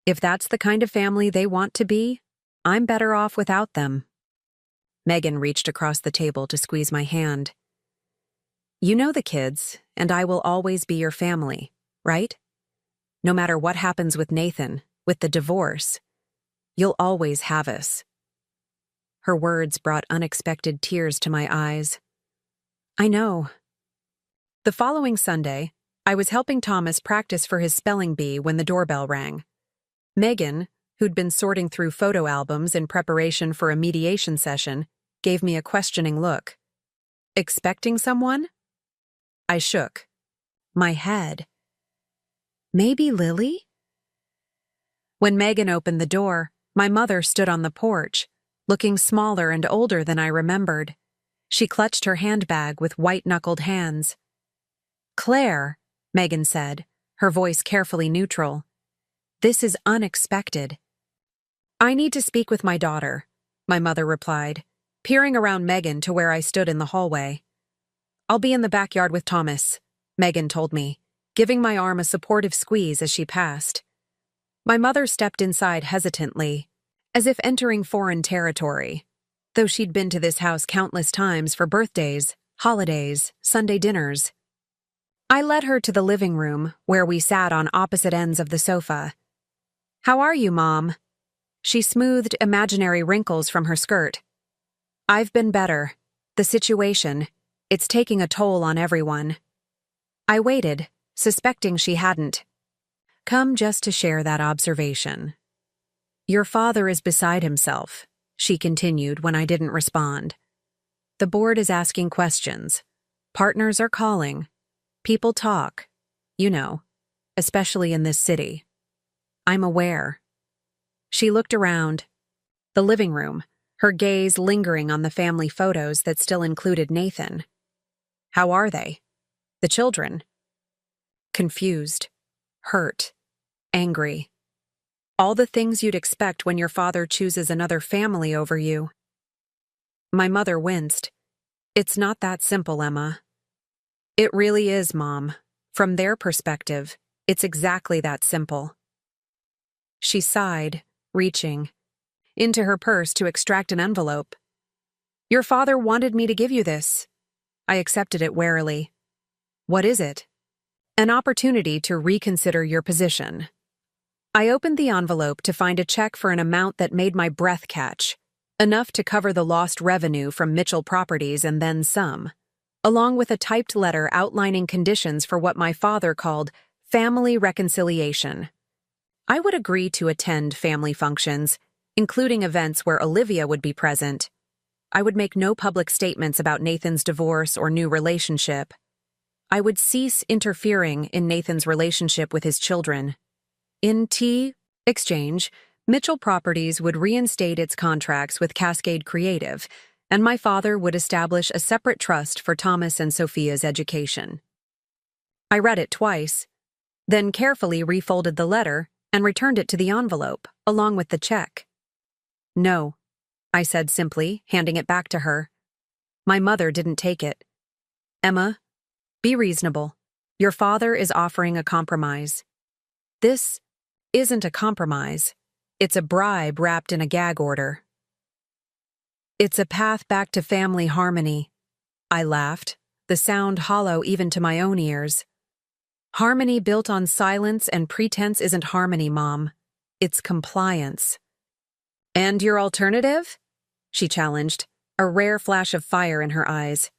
If that's the kind of family they want to be, I'm better off without them. Megan reached across the table to squeeze my hand. You know the kids, and I will always be your family, right? No matter what happens with Nathan, with the divorce, you'll always have us. Her words brought unexpected tears to my eyes. I know. The following Sunday, I was helping Thomas practice for his spelling bee when the doorbell rang. Megan, who'd been sorting through photo albums in preparation for a mediation session, gave me a questioning look. Expecting someone? I shook. My head. Maybe Lily? When Megan opened the door, my mother stood on the porch, looking smaller and older than I remembered. She clutched her handbag with white-knuckled hands. Claire, Megan said, her voice carefully neutral. This is unexpected. I need to speak with my daughter, my mother replied, peering around Megan to where I stood in the hallway. I'll be in the backyard with Thomas, Megan told me, giving my arm a supportive squeeze as she passed. My mother stepped inside hesitantly, as if entering foreign territory, though she'd been to this house countless times for birthdays, holidays, Sunday dinners. I led her to the living room, where we sat on opposite ends of the sofa. How are you, Mom? She smoothed imaginary wrinkles from her skirt. I've been better. The situation, it's taking a toll on everyone. I waited, suspecting she hadn't. Come just to share that observation. Your father is beside himself, she continued when I didn't respond. The board is asking questions. Partners are calling. People talk, you know, especially in this city. I'm aware. She looked around. The living room, her gaze lingering on the family photos that still included Nathan. How are they? The children? Confused, hurt, angry. All the things you'd expect when your father chooses another family over you. My mother winced. It's not that simple, Emma. It really is, Mom. From their perspective, it's exactly that simple. She sighed, reaching into her purse to extract an envelope. Your father wanted me to give you this. I accepted it warily. What is it? An opportunity to reconsider your position. I opened the envelope to find a check for an amount that made my breath catch, enough to cover the lost revenue from Mitchell Properties and then some, along with a typed letter outlining conditions for what my father called family reconciliation. I would agree to attend family functions, including events where Olivia would be present. I would make no public statements about Nathan's divorce or new relationship. I would cease interfering in Nathan's relationship with his children. In exchange, Mitchell Properties would reinstate its contracts with Cascade Creative, and my father would establish a separate trust for Thomas and Sophia's education. I read it twice, then carefully refolded the letter and returned it to the envelope, along with the check. No, I said simply, handing it back to her. My mother didn't take it. Emma, be reasonable. Your father is offering a compromise. This isn't a compromise. It's a bribe wrapped in a gag order. It's a path back to family harmony. I laughed, the sound hollow even to my own ears. Harmony built on silence and pretense isn't harmony, Mom. It's compliance. And your alternative? She challenged, a rare flash of fire in her eyes.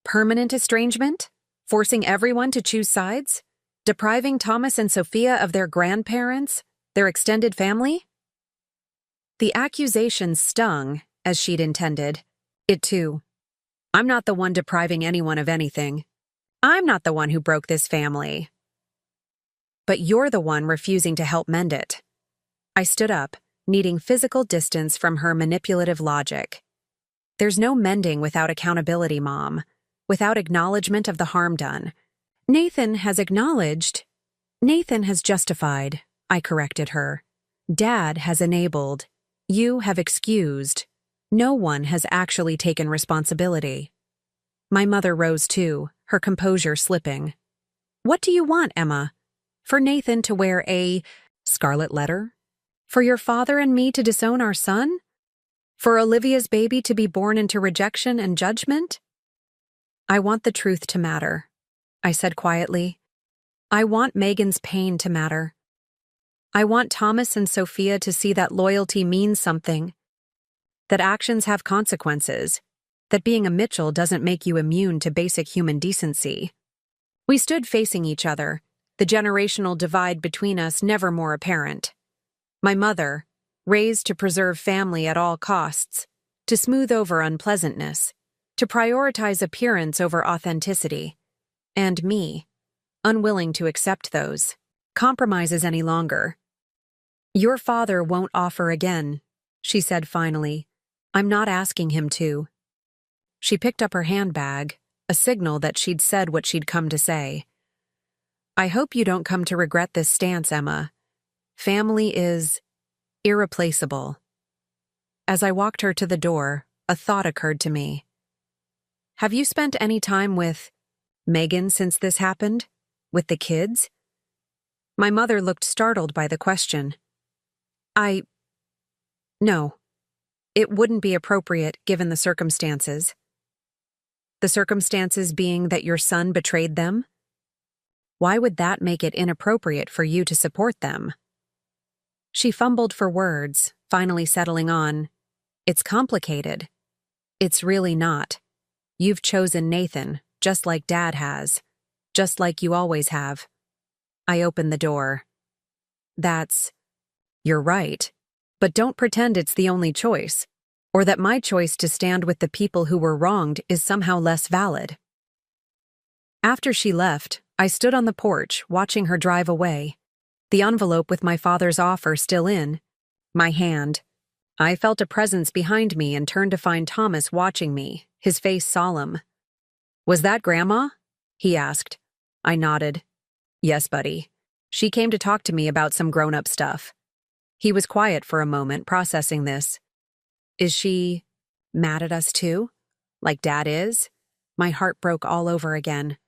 Permanent estrangement? Forcing everyone to choose sides? Depriving Thomas and Sophia of their grandparents, their extended family? The accusation stung, as she'd intended. It too. I'm not the one depriving anyone of anything. I'm not the one who broke this family. But you're the one refusing to help mend it. I stood up, needing physical distance from her manipulative logic. There's no mending without accountability, Mom. without acknowledgement of the harm done. Nathan has acknowledged. Nathan has justified, I corrected her. Dad has enabled. You have excused. No one has actually taken responsibility. My mother rose too, her composure slipping. What do you want, Emma? For Nathan to wear a scarlet letter? For your father and me to disown our son? For Olivia's baby to be born into rejection and judgment? I want the truth to matter, I said quietly. I want Megan's pain to matter. I want Thomas and Sophia to see that loyalty means something, that actions have consequences, that being a Mitchell doesn't make you immune to basic human decency. We stood facing each other, the generational divide between us never more apparent. My mother, raised to preserve family at all costs, to smooth over unpleasantness, to prioritize appearance over authenticity, and me, unwilling to accept those compromises any longer. Your father won't offer again, she said finally. I'm not asking him to. She picked up her handbag, a signal that she'd said what she'd come to say. I hope you don't come to regret this stance, Emma. Family is irreplaceable. As I walked her to the door, a thought occurred to me. Have you spent any time with Megan since this happened? With the kids? My mother looked startled by the question. No. It wouldn't be appropriate given the circumstances. The circumstances being that your son betrayed them? Why would that make it inappropriate for you to support them? She fumbled for words, finally settling on, It's complicated. It's really not. You've chosen Nathan, just like Dad has. Just like you always have. I opened the door. You're right. But don't pretend it's the only choice, or that my choice to stand with the people who were wronged is somehow less valid. After she left, I stood on the porch, watching her drive away, the envelope with my father's offer still in my hand. I felt a presence behind me and turned to find Thomas watching me, his face solemn. Was that Grandma? He asked. I nodded. Yes, buddy. She came to talk to me about some grown-up stuff. He was quiet for a moment, processing this. Is she mad at us too? Like Dad is? My heart broke all over again.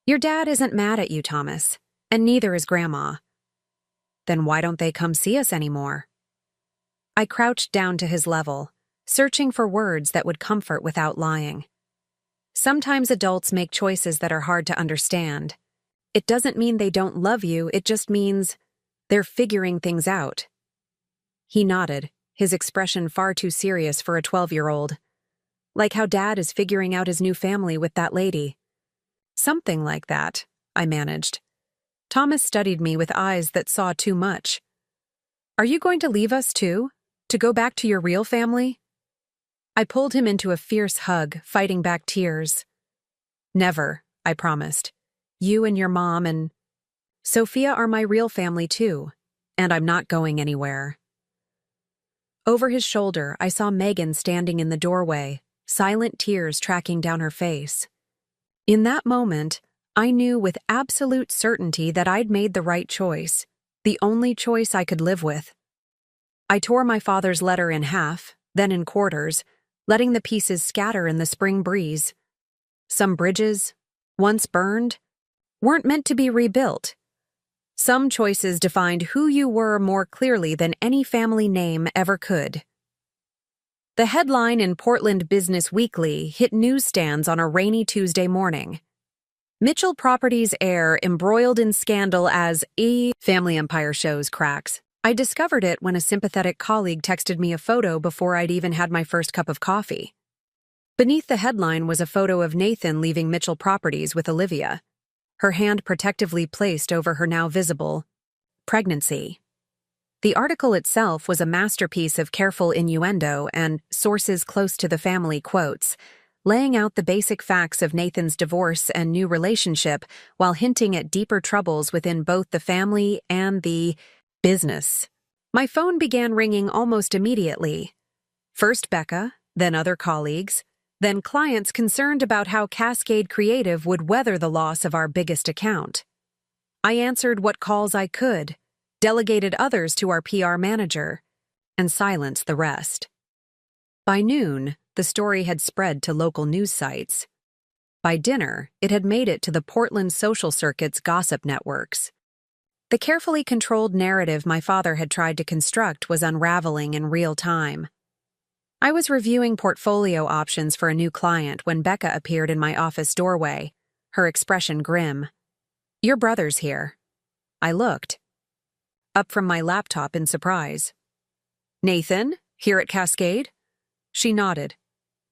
Your dad isn't mad at you, Thomas, and neither is Grandma. Then why don't they come see us anymore? I crouched down to his level, searching for words that would comfort without lying. Sometimes adults make choices that are hard to understand. It doesn't mean they don't love you, it just means they're figuring things out. He nodded, his expression far too serious for a 12-year-old. Like how Dad is figuring out his new family with that lady. Something like that, I managed. Thomas studied me with eyes that saw too much. Are you going to leave us too? To go back to your real family? I pulled him into a fierce hug, fighting back tears. Never, I promised. You and your mom and Sophia are my real family too, and I'm not going anywhere. Over his shoulder, I saw Megan standing in the doorway, silent tears tracking down her face. In that moment, I knew with absolute certainty that I'd made the right choice, the only choice I could live with. I tore my father's letter in half, then in quarters, letting the pieces scatter in the spring breeze. Some bridges, once burned, weren't meant to be rebuilt. Some choices defined who you were more clearly than any family name ever could. The headline in Portland Business Weekly hit newsstands on a rainy Tuesday morning. Mitchell Properties heir embroiled in scandal as family empire shows cracks. I discovered it when a sympathetic colleague texted me a photo before I'd even had my first cup of coffee. Beneath the headline was a photo of Nathan leaving Mitchell Properties with Olivia, her hand protectively placed over her now visible pregnancy. The article itself was a masterpiece of careful innuendo and sources close to the family quotes, laying out the basic facts of Nathan's divorce and new relationship while hinting at deeper troubles within both the family and the business. My phone began ringing almost immediately. First Becca, then other colleagues, Then clients concerned about how Cascade Creative would weather the loss of our biggest account. I answered what calls I could, delegated others to our PR manager, and silenced the rest. By noon, the story had spread to local news sites. By dinner, it had made it to the Portland social circuit's gossip networks. The carefully controlled narrative my father had tried to construct was unraveling in real time. I was reviewing portfolio options for a new client when Becca appeared in my office doorway, her expression grim. "Your brother's here." I looked up from my laptop in surprise. "Nathan, here at Cascade?" She nodded.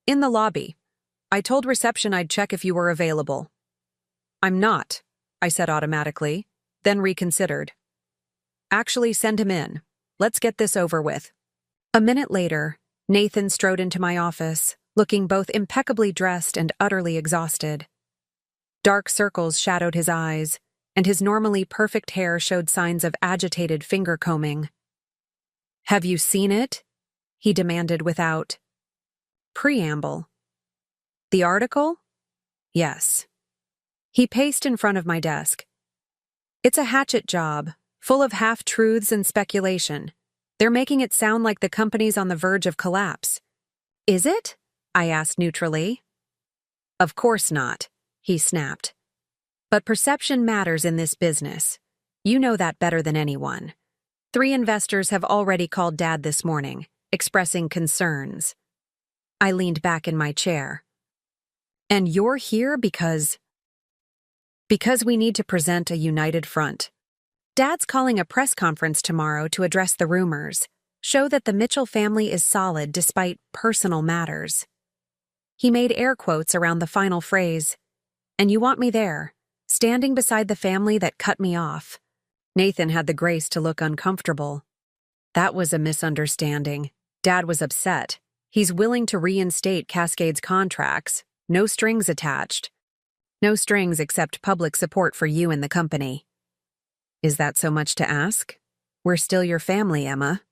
"In the lobby. I told reception I'd check if you were available." "I'm not," I said automatically, then reconsidered. "Actually, send him in. Let's get this over with." A minute later, Nathan strode into my office, looking both impeccably dressed and utterly exhausted. Dark circles shadowed his eyes, and his normally perfect hair showed signs of agitated finger combing. "Have you seen it?" he demanded without preamble. "The article?" "Yes." He paced in front of my desk. "It's a hatchet job, full of half-truths and speculation. They're making it sound like the company's on the verge of collapse." "Is it?" I asked neutrally. "Of course not," he snapped. "But perception matters in this business. You know that better than anyone. 3 investors have already called Dad this morning, expressing concerns." I leaned back in my chair. "And you're here because we need to present a united front. Dad's calling a press conference tomorrow to address the rumors, show that the Mitchell family is solid despite personal matters." He made air quotes around the final phrase. "And you want me there, standing beside the family that cut me off." Nathan had the grace to look uncomfortable. "That was a misunderstanding. Dad was upset. He's willing to reinstate Cascade's contracts. No strings attached. No strings except public support for you and the company." "Is that so much to ask? We're still your family, Emma."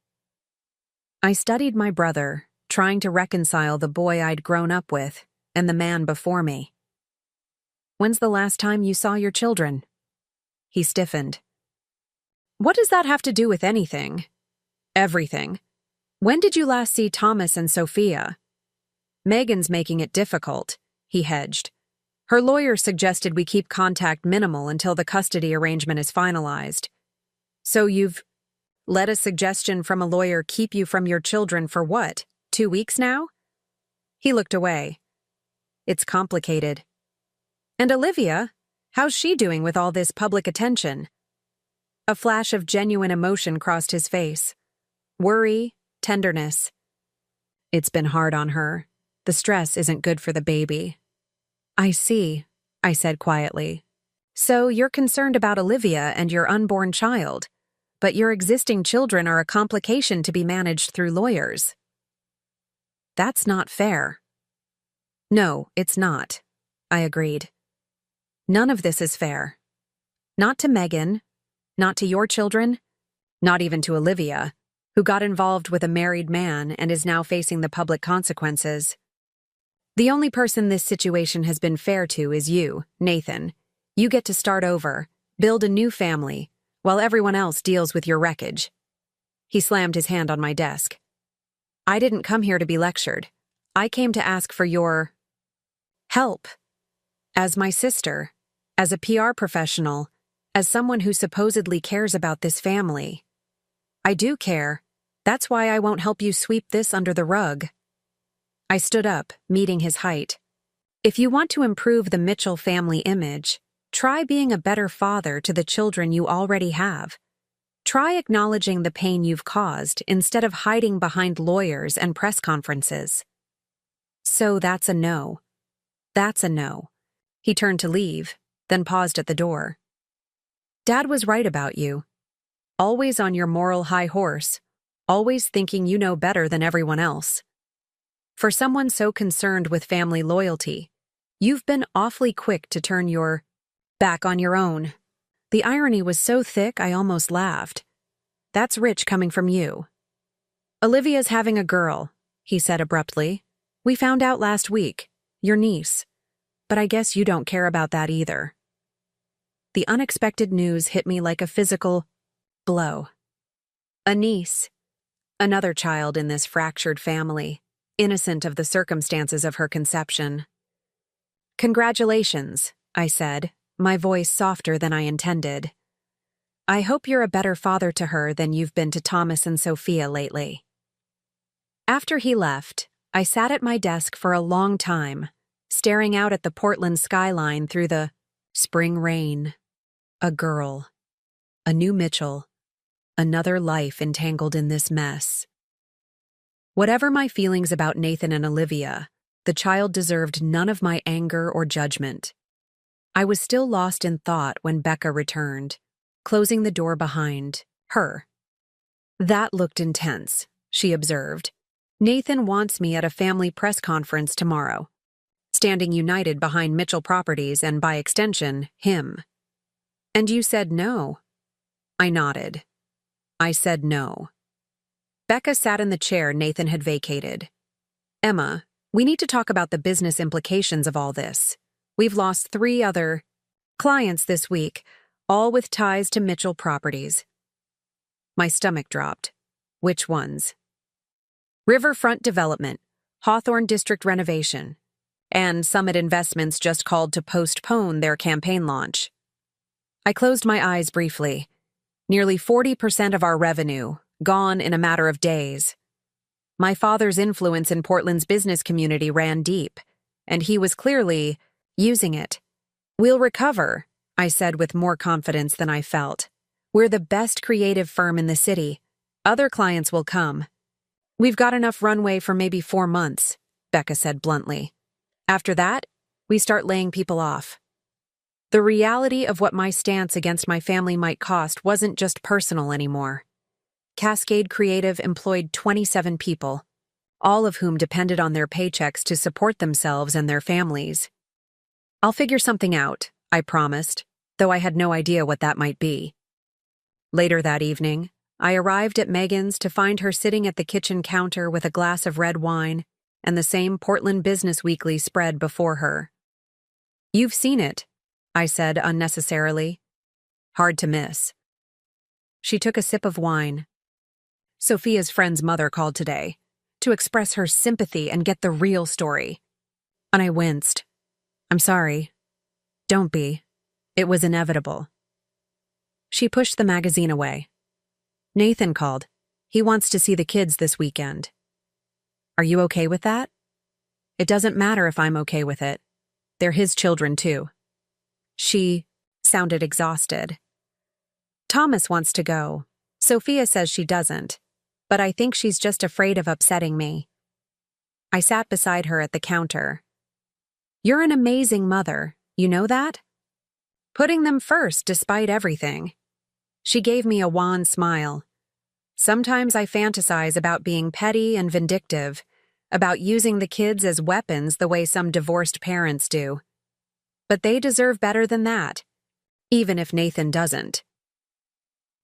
I studied my brother, trying to reconcile the boy I'd grown up with and the man before me. "When's the last time you saw your children?" He stiffened. "What does that have to do with anything?" "Everything. When did you last see Thomas and Sophia?" "Megan's making it difficult," he hedged. "Her lawyer suggested we keep contact minimal until the custody arrangement is finalized." "So you've let a suggestion from a lawyer keep you from your children for what, 2 weeks now?" He looked away. "It's complicated." "And Olivia? How's she doing with all this public attention?" A flash of genuine emotion crossed his face. Worry, tenderness. "It's been hard on her. The stress isn't good for the baby." "I see," I said quietly. "So you're concerned about Olivia and your unborn child, but your existing children are a complication to be managed through lawyers." "That's not fair." "No, it's not," I agreed. "None of this is fair. Not to Megan, not to your children, not even to Olivia, who got involved with a married man and is now facing the public consequences. The only person this situation has been fair to is you, Nathan. You get to start over, build a new family, while everyone else deals with your wreckage." He slammed his hand on my desk. "I didn't come here to be lectured. I came to ask for your help. As my sister, as a PR professional, as someone who supposedly cares about this family. I do care. That's why I won't help you sweep this under the rug." I stood up, meeting his height. "If you want to improve the Mitchell family image, try being a better father to the children you already have. Try acknowledging the pain you've caused instead of hiding behind lawyers and press conferences." "So that's a no." "That's a no." He turned to leave, then paused at the door. "Dad was right about you. Always on your moral high horse, always thinking you know better than everyone else. For someone so concerned with family loyalty, you've been awfully quick to turn your back on your own." The irony was so thick I almost laughed. "That's rich coming from you." "Olivia's having a girl," he said abruptly. We found out last week. Your niece. But I guess you don't care about that either. The unexpected news hit me like a physical blow. A niece. Another child in this fractured family, innocent of the circumstances of her conception. Congratulations, I said, my voice softer than I intended. I hope you're a better father to her than you've been to Thomas and Sophia lately. After he left, I sat at my desk for a long time, staring out at the Portland skyline through the spring rain. A girl. A new Mitchell. Another life entangled in this mess. Whatever my feelings about Nathan and Olivia, the child deserved none of my anger or judgment. I was still lost in thought when Becca returned, closing the door behind her. That looked intense, she observed. Nathan wants me at a family press conference tomorrow, standing united behind Mitchell Properties and, by extension, him. And you said no. I nodded. I said no. Becca sat in the chair Nathan had vacated. Emma, we need to talk about the business implications of all this. We've lost 3 other clients this week, all with ties to Mitchell Properties. My stomach dropped. Which ones? Riverfront Development, Hawthorne District Renovation, and Summit Investments just called to postpone their campaign launch. I closed my eyes briefly. Nearly 40% of our revenue, gone in a matter of days. My father's influence in Portland's business community ran deep, and he was clearly using it. We'll recover, I said with more confidence than I felt. We're the best creative firm in the city. Other clients will come. We've got enough runway for maybe 4 months, Becca said bluntly. After that, we start laying people off. The reality of what my stance against my family might cost wasn't just personal anymore. Cascade Creative employed 27 people, all of whom depended on their paychecks to support themselves and their families. I'll figure something out, I promised, though I had no idea what that might be. Later that evening, I arrived at Megan's to find her sitting at the kitchen counter with a glass of red wine and the same Portland Business Weekly spread before her. You've seen it, I said unnecessarily. Hard to miss. She took a sip of wine. Sophia's friend's mother called today to express her sympathy and get the real story. And I winced. I'm sorry. Don't be. It was inevitable. She pushed the magazine away. Nathan called. He wants to see the kids this weekend. Are you okay with that? It doesn't matter if I'm okay with it. They're his children, too. She sounded exhausted. Thomas wants to go. Sophia says she doesn't, but I think she's just afraid of upsetting me. I sat beside her at the counter. You're an amazing mother, you know that? Putting them first despite everything. She gave me a wan smile. Sometimes I fantasize about being petty and vindictive, about using the kids as weapons the way some divorced parents do. But they deserve better than that, even if Nathan doesn't.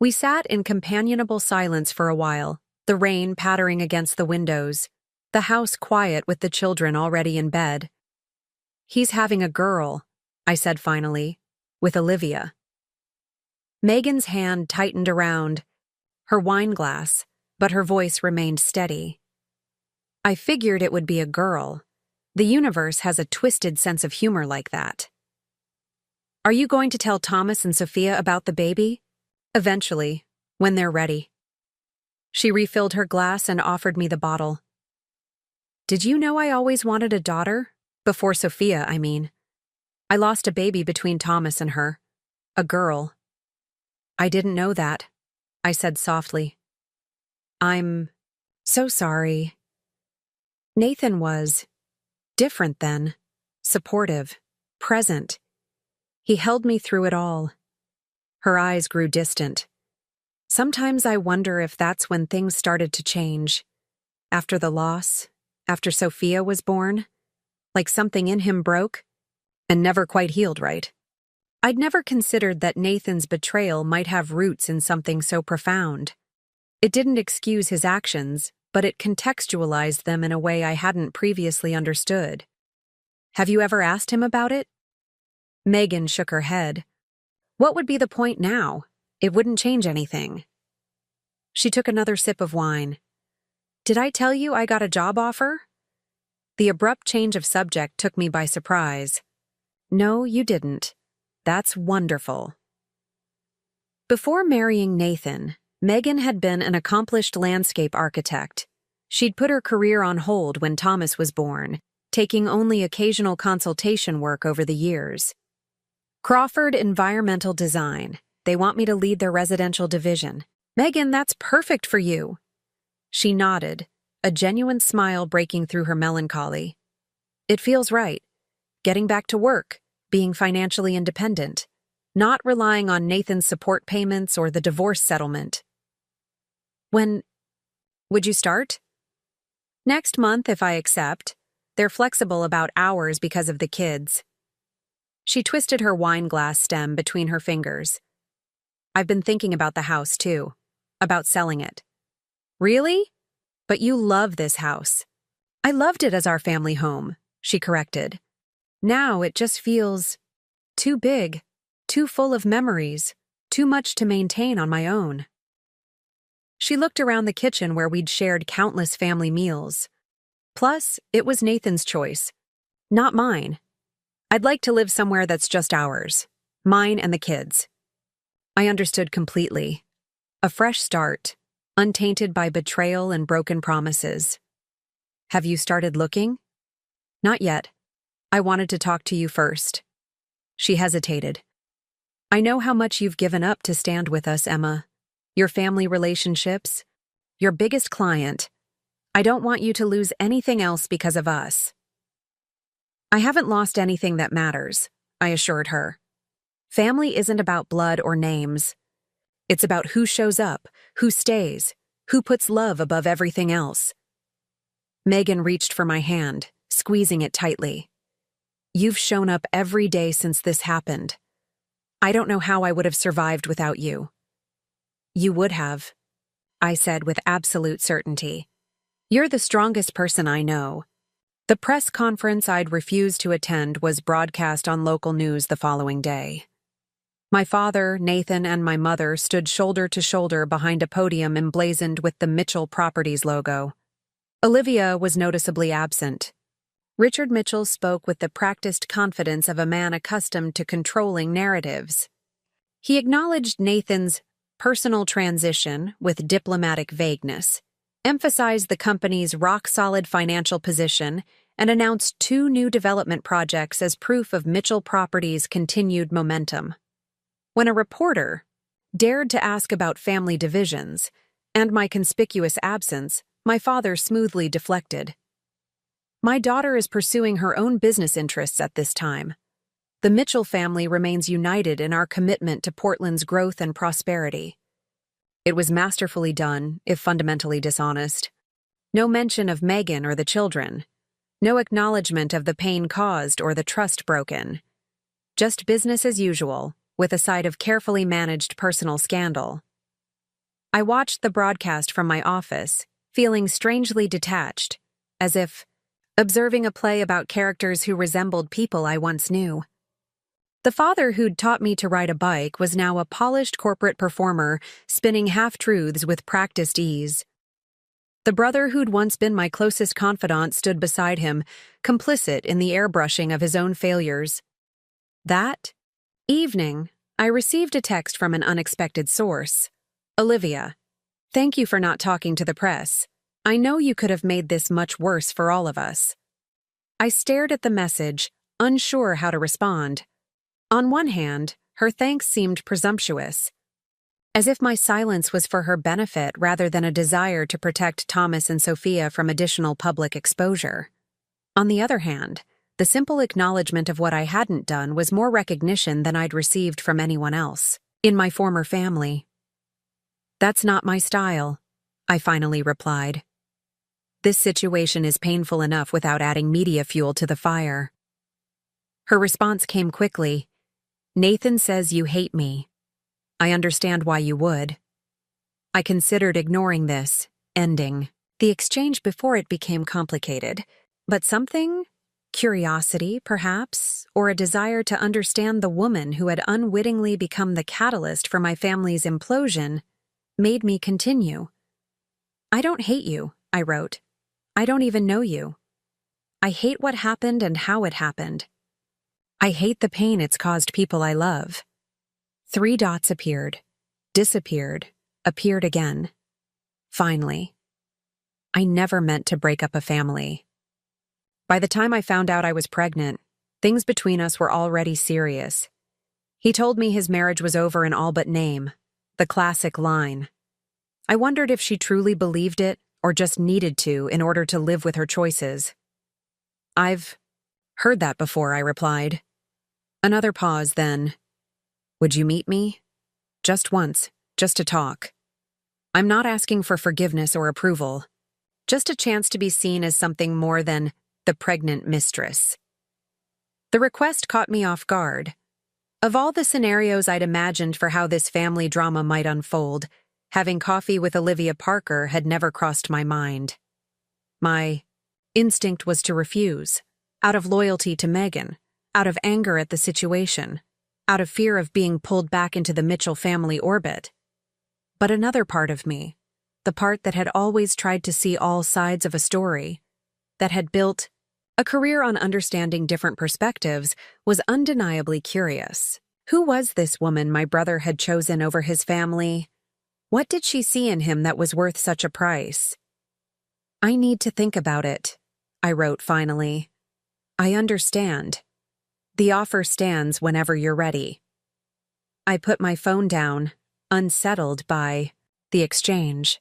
We sat in companionable silence for a while, the rain pattering against the windows, the house quiet with the children already in bed. He's having a girl, I said finally, with Olivia. Megan's hand tightened around her wine glass, but her voice remained steady. I figured it would be a girl. The universe has a twisted sense of humor like that. Are you going to tell Thomas and Sophia about the baby? Eventually, when they're ready. She refilled her glass and offered me the bottle. Did you know I always wanted a daughter? Before Sophia, I mean. I lost a baby between Thomas and her. A girl. I didn't know that, I said softly. I'm so sorry. Nathan was different then, supportive, present. He held me through it all. Her eyes grew distant. Sometimes I wonder if that's when things started to change. After the loss, after Sophia was born, like something in him broke and never quite healed right. I'd never considered that Nathan's betrayal might have roots in something so profound. It didn't excuse his actions, but it contextualized them in a way I hadn't previously understood. Have you ever asked him about it? Megan shook her head. What would be the point now? It wouldn't change anything. She took another sip of wine. Did I tell you I got a job offer? The abrupt change of subject took me by surprise. No, you didn't. That's wonderful. Before marrying Nathan, Megan had been an accomplished landscape architect. She'd put her career on hold when Thomas was born, taking only occasional consultation work over the years. Crawford Environmental Design. They want me to lead their residential division. Megan, that's perfect for you. She nodded, a genuine smile breaking through her melancholy. It feels right. Getting back to work, being financially independent, not relying on Nathan's support payments or the divorce settlement. When would you start? Next month, if I accept. They're flexible about hours because of the kids. She twisted her wine glass stem between her fingers. I've been thinking about the house, too. About selling it. Really? But you love this house. I loved it as our family home, she corrected. Now it just feels too big, too full of memories, too much to maintain on my own. She looked around the kitchen where we'd shared countless family meals. Plus, it was Nathan's choice, not mine. I'd like to live somewhere that's just ours, mine and the kids. I understood completely. A fresh start, untainted by betrayal and broken promises. Have you started looking? Not yet. I wanted to talk to you first. She hesitated. I know how much you've given up to stand with us, Emma. Your family relationships, your biggest client. I don't want you to lose anything else because of us. I haven't lost anything that matters, I assured her. Family isn't about blood or names. It's about who shows up, who stays, who puts love above everything else. Megan reached for my hand, squeezing it tightly. You've shown up every day since this happened. I don't know how I would have survived without you. You would have, I said with absolute certainty. You're the strongest person I know. The press conference I'd refused to attend was broadcast on local news the following day. My father, Nathan, and my mother stood shoulder to shoulder behind a podium emblazoned with the Mitchell Properties logo. Olivia was noticeably absent. Richard Mitchell spoke with the practiced confidence of a man accustomed to controlling narratives. He acknowledged Nathan's personal transition with diplomatic vagueness, emphasized the company's rock-solid financial position, and announced 2 new development projects as proof of Mitchell Properties' continued momentum. When a reporter dared to ask about family divisions and my conspicuous absence, my father smoothly deflected. My daughter is pursuing her own business interests at this time. The Mitchell family remains united in our commitment to Portland's growth and prosperity. It was masterfully done, if fundamentally dishonest. No mention of Megan or the children. No acknowledgement of the pain caused or the trust broken. Just business as usual, with a side of carefully managed personal scandal. I watched the broadcast from my office, feeling strangely detached, as if observing a play about characters who resembled people I once knew. The father who'd taught me to ride a bike was now a polished corporate performer, spinning half-truths with practiced ease. The brother who'd once been my closest confidant stood beside him, complicit in the airbrushing of his own failures. That evening, I received a text from an unexpected source. Olivia, thank you for not talking to the press. I know you could have made this much worse for all of us. I stared at the message, unsure how to respond. On one hand, her thanks seemed presumptuous, as if my silence was for her benefit rather than a desire to protect Thomas and Sophia from additional public exposure. On the other hand, the simple acknowledgement of what I hadn't done was more recognition than I'd received from anyone else, in my former family. That's not my style, I finally replied. This situation is painful enough without adding media fuel to the fire. Her response came quickly. Nathan says you hate me. I understand why you would. I considered ignoring this, ending. the exchange before it became complicated, but something, curiosity perhaps, or a desire to understand the woman who had unwittingly become the catalyst for my family's implosion, made me continue. I don't hate you, I wrote. I don't even know you. I hate what happened and how it happened. I hate the pain it's caused people I love. 3 dots appeared, disappeared, appeared again. Finally. I never meant to break up a family. By the time I found out I was pregnant, things between us were already serious. He told me his marriage was over in all but name, the classic line. I wondered if she truly believed it or just needed to in order to live with her choices. I've heard that before, I replied. Another pause, then. Would you meet me? Just once, just to talk. I'm not asking for forgiveness or approval. Just a chance to be seen as something more than the pregnant mistress. The request caught me off guard. Of all the scenarios I'd imagined for how this family drama might unfold, having coffee with Olivia Parker had never crossed my mind. My instinct was to refuse, out of loyalty to Megan, out of anger at the situation, out of fear of being pulled back into the Mitchell family orbit. But another part of me, the part that had always tried to see all sides of a story, that had built a career on understanding different perspectives, was undeniably curious. Who was this woman my brother had chosen over his family? What did she see in him that was worth such a price? I need to think about it, I wrote finally. I understand. The offer stands whenever you're ready. I put my phone down, unsettled by the exchange.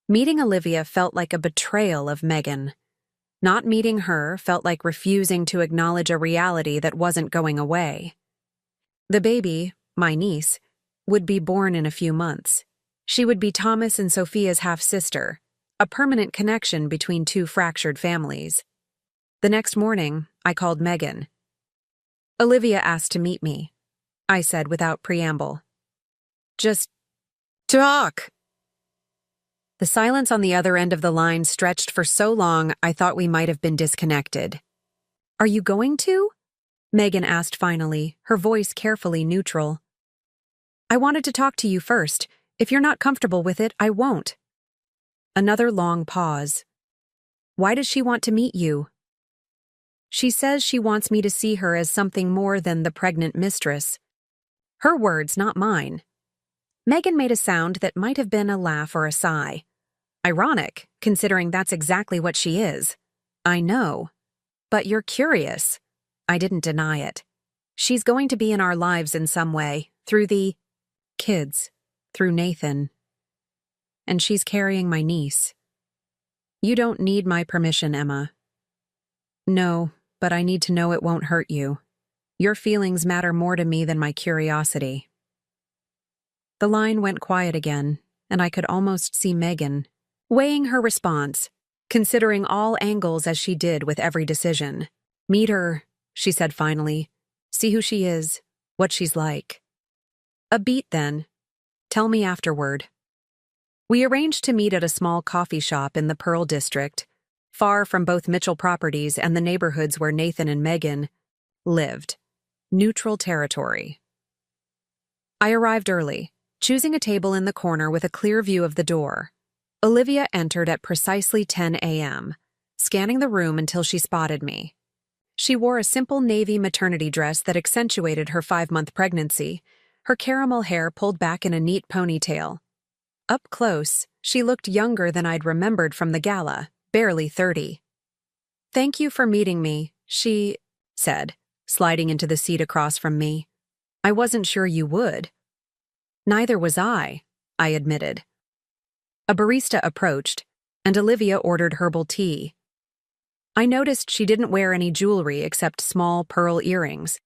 Meeting Olivia felt like a betrayal of Megan. Not meeting her felt like refusing to acknowledge a reality that wasn't going away. The baby, my niece, would be born in a few months. She would be Thomas and Sophia's half-sister, a permanent connection between 2 fractured families. The next morning, I called Megan. Olivia asked to meet me, I said without preamble. Just talk. The silence on the other end of the line stretched for so long I thought we might have been disconnected. Are you going to? Megan asked finally, her voice carefully neutral. I wanted to talk to you first. If you're not comfortable with it, I won't. Another long pause. Why does she want to meet you? She says she wants me to see her as something more than the pregnant mistress. Her words, not mine. Megan made a sound that might have been a laugh or a sigh. Ironic, considering that's exactly what she is. I know. But you're curious. I didn't deny it. She's going to be in our lives in some way, through the kids, through Nathan. And she's carrying my niece. You don't need my permission, Emma. No, but I need to know it won't hurt you. Your feelings matter more to me than my curiosity. The line went quiet again, and I could almost see Megan, weighing her response, considering all angles as she did with every decision. Meet her, she said finally. See who she is, what she's like. A beat then. Tell me afterward. We arranged to meet at a small coffee shop in the Pearl District, far from both Mitchell properties and the neighborhoods where Nathan and Megan lived. Neutral territory. I arrived early, choosing a table in the corner with a clear view of the door. Olivia entered at precisely 10 a.m., scanning the room until she spotted me. She wore a simple navy maternity dress that accentuated her 5-month pregnancy, her caramel hair pulled back in a neat ponytail. Up close, she looked younger than I'd remembered from the gala, barely 30. Thank you for meeting me, she said, sliding into the seat across from me. I wasn't sure you would. Neither was I admitted. A barista approached, and Olivia ordered herbal tea. I noticed she didn't wear any jewelry except small pearl earrings.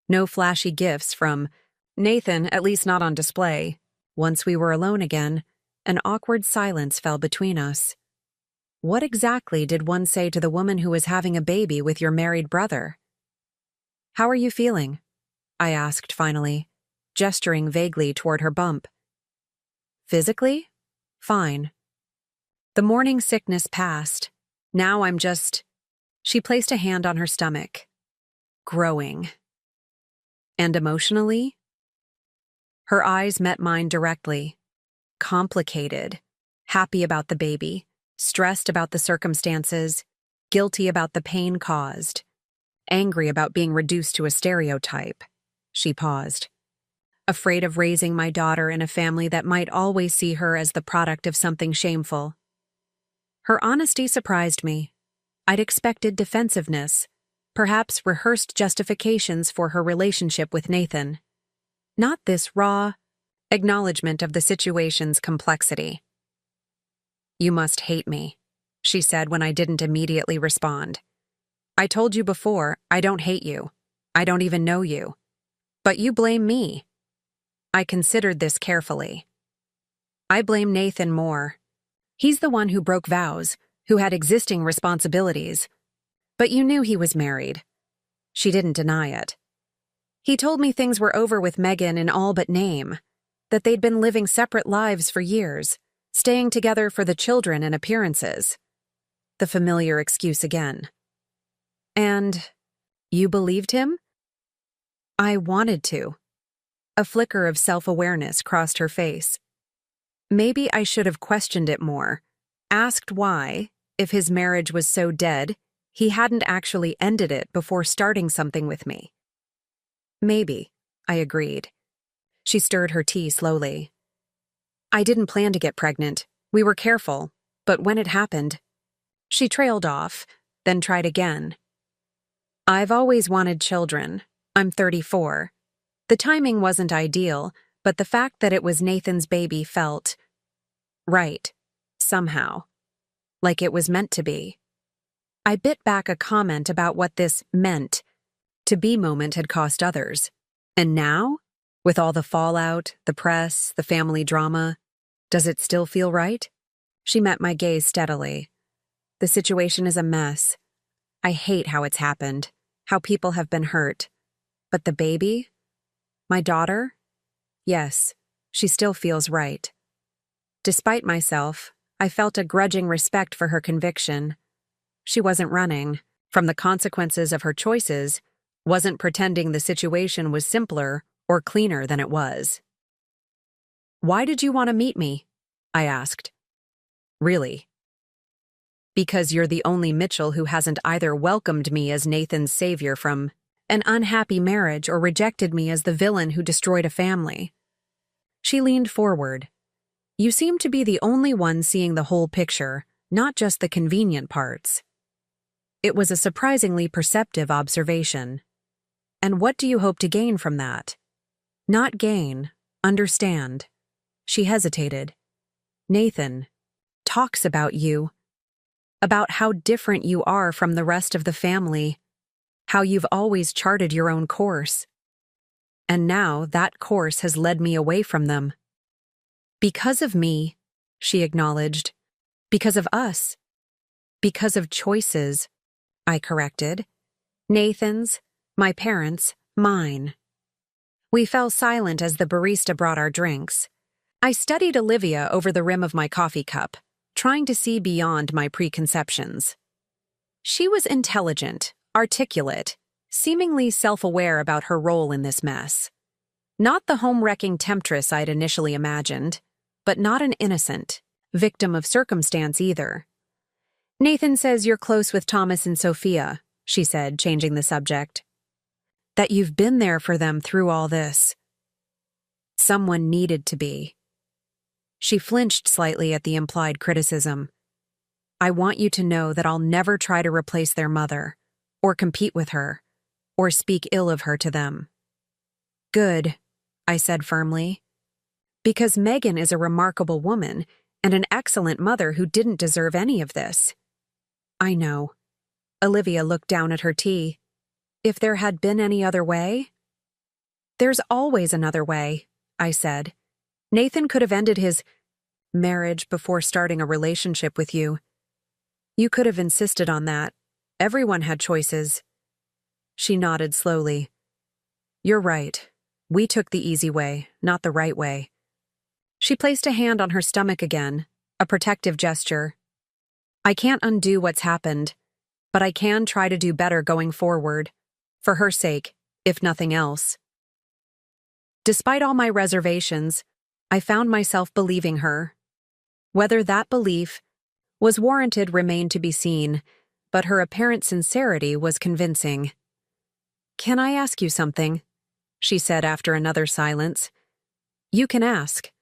No flashy gifts from Nathan, at least not on display. Once we were alone again, an awkward silence fell between us. What exactly did one say to the woman who was having a baby with your married brother? How are you feeling? I asked finally, gesturing vaguely toward her bump. Physically? Fine. The morning sickness passed. Now I'm just... She placed a hand on her stomach. Growing. And emotionally? Her eyes met mine directly. Complicated. Happy about the baby. Stressed about the circumstances. Guilty about the pain caused. Angry about being reduced to a stereotype. She paused. Afraid of raising my daughter in a family that might always see her as the product of something shameful. Her honesty surprised me. I'd expected defensiveness, perhaps rehearsed justifications for her relationship with Nathan. Not this raw acknowledgement of the situation's complexity. "You must hate me," she said when I didn't immediately respond. "I told you before, I don't hate you. I don't even know you. But you blame me." I considered this carefully. I blame Nathan more. He's the one who broke vows, who had existing responsibilities. But you knew he was married. She didn't deny it. He told me things were over with Megan in all but name, that they'd been living separate lives for years, staying together for the children and appearances. The familiar excuse again. And you believed him? I wanted to. A flicker of self-awareness crossed her face. Maybe I should have questioned it more, asked why, if his marriage was so dead, he hadn't actually ended it before starting something with me. Maybe, I agreed. She stirred her tea slowly. I didn't plan to get pregnant. We were careful, but when it happened... She trailed off, then tried again. I've always wanted children. I'm 34. The timing wasn't ideal, but the fact that it was Nathan's baby felt right, somehow, like it was meant to be. I bit back a comment about what this meant. To be moment had cost others. And now, with all the fallout, the press, the family drama, does it still feel right? She met my gaze steadily. The situation is a mess. I hate how it's happened, how people have been hurt. But the baby? My daughter? Yes, she still feels right. Despite myself, I felt a grudging respect for her conviction. She wasn't running from the consequences of her choices, wasn't pretending the situation was simpler or cleaner than it was. "Why did you want to meet me?" I asked. "Really?" "Because you're the only Mitchell who hasn't either welcomed me as Nathan's savior from an unhappy marriage or rejected me as the villain who destroyed a family." She leaned forward. "You seem to be the only one seeing the whole picture, not just the convenient parts." It was a surprisingly perceptive observation. "And what do you hope to gain from that?" "Not gain, understand." She hesitated. "Nathan talks about you. About how different you are from the rest of the family. How you've always charted your own course. And now that course has led me away from them." "Because of me," she acknowledged. "Because of us. Because of choices," I corrected. "Nathan's, my parents', mine." We fell silent as the barista brought our drinks. I studied Olivia over the rim of my coffee cup, trying to see beyond my preconceptions. She was intelligent, articulate, seemingly self-aware about her role in this mess. Not the home-wrecking temptress I'd initially imagined, but not an innocent, victim of circumstance either. "Nathan says you're close with Thomas and Sophia," she said, changing the subject. "That you've been there for them through all this. Someone needed to be." She flinched slightly at the implied criticism. "I want you to know that I'll never try to replace their mother, or compete with her, or speak ill of her to them." "Good," I said firmly. "Because Megan is a remarkable woman and an excellent mother who didn't deserve any of this." "I know." Olivia looked down at her tea. "If there had been any other way?" "There's always another way," I said. "Nathan could have ended his marriage before starting a relationship with you. You could have insisted on that. Everyone had choices." She nodded slowly. "You're right. We took the easy way, not the right way." She placed a hand on her stomach again, a protective gesture, I can't undo what's happened, but I can try to do better going forward, for her sake, if nothing else. Despite all my reservations, I found myself believing her. Whether that belief was warranted remained to be seen, but her apparent sincerity was convincing. "Can I ask you something?" she said after another silence. "You can ask."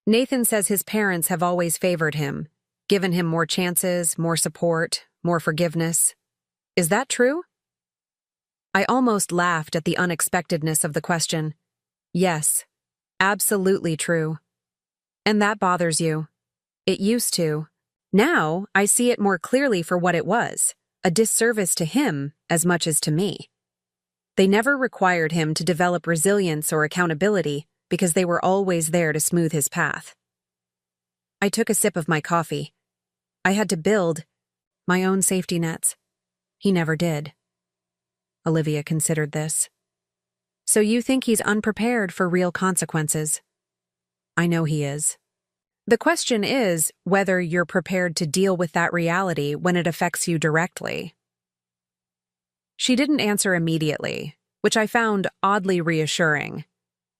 "Nathan says his parents have always favored him, given him more chances, more support, more forgiveness. Is that true?" I almost laughed at the unexpectedness of the question. "Yes, absolutely true." "And that bothers you." "It used to. Now I see it more clearly for what it was, a disservice to him as much as to me. They never required him to develop resilience or accountability because they were always there to smooth his path." I took a sip of my coffee. I had to build my own safety nets. He never did. Olivia considered this. "So you think he's unprepared for real consequences?" "I know he is. The question is whether you're prepared to deal with that reality when it affects you directly." She didn't answer immediately, which I found oddly reassuring.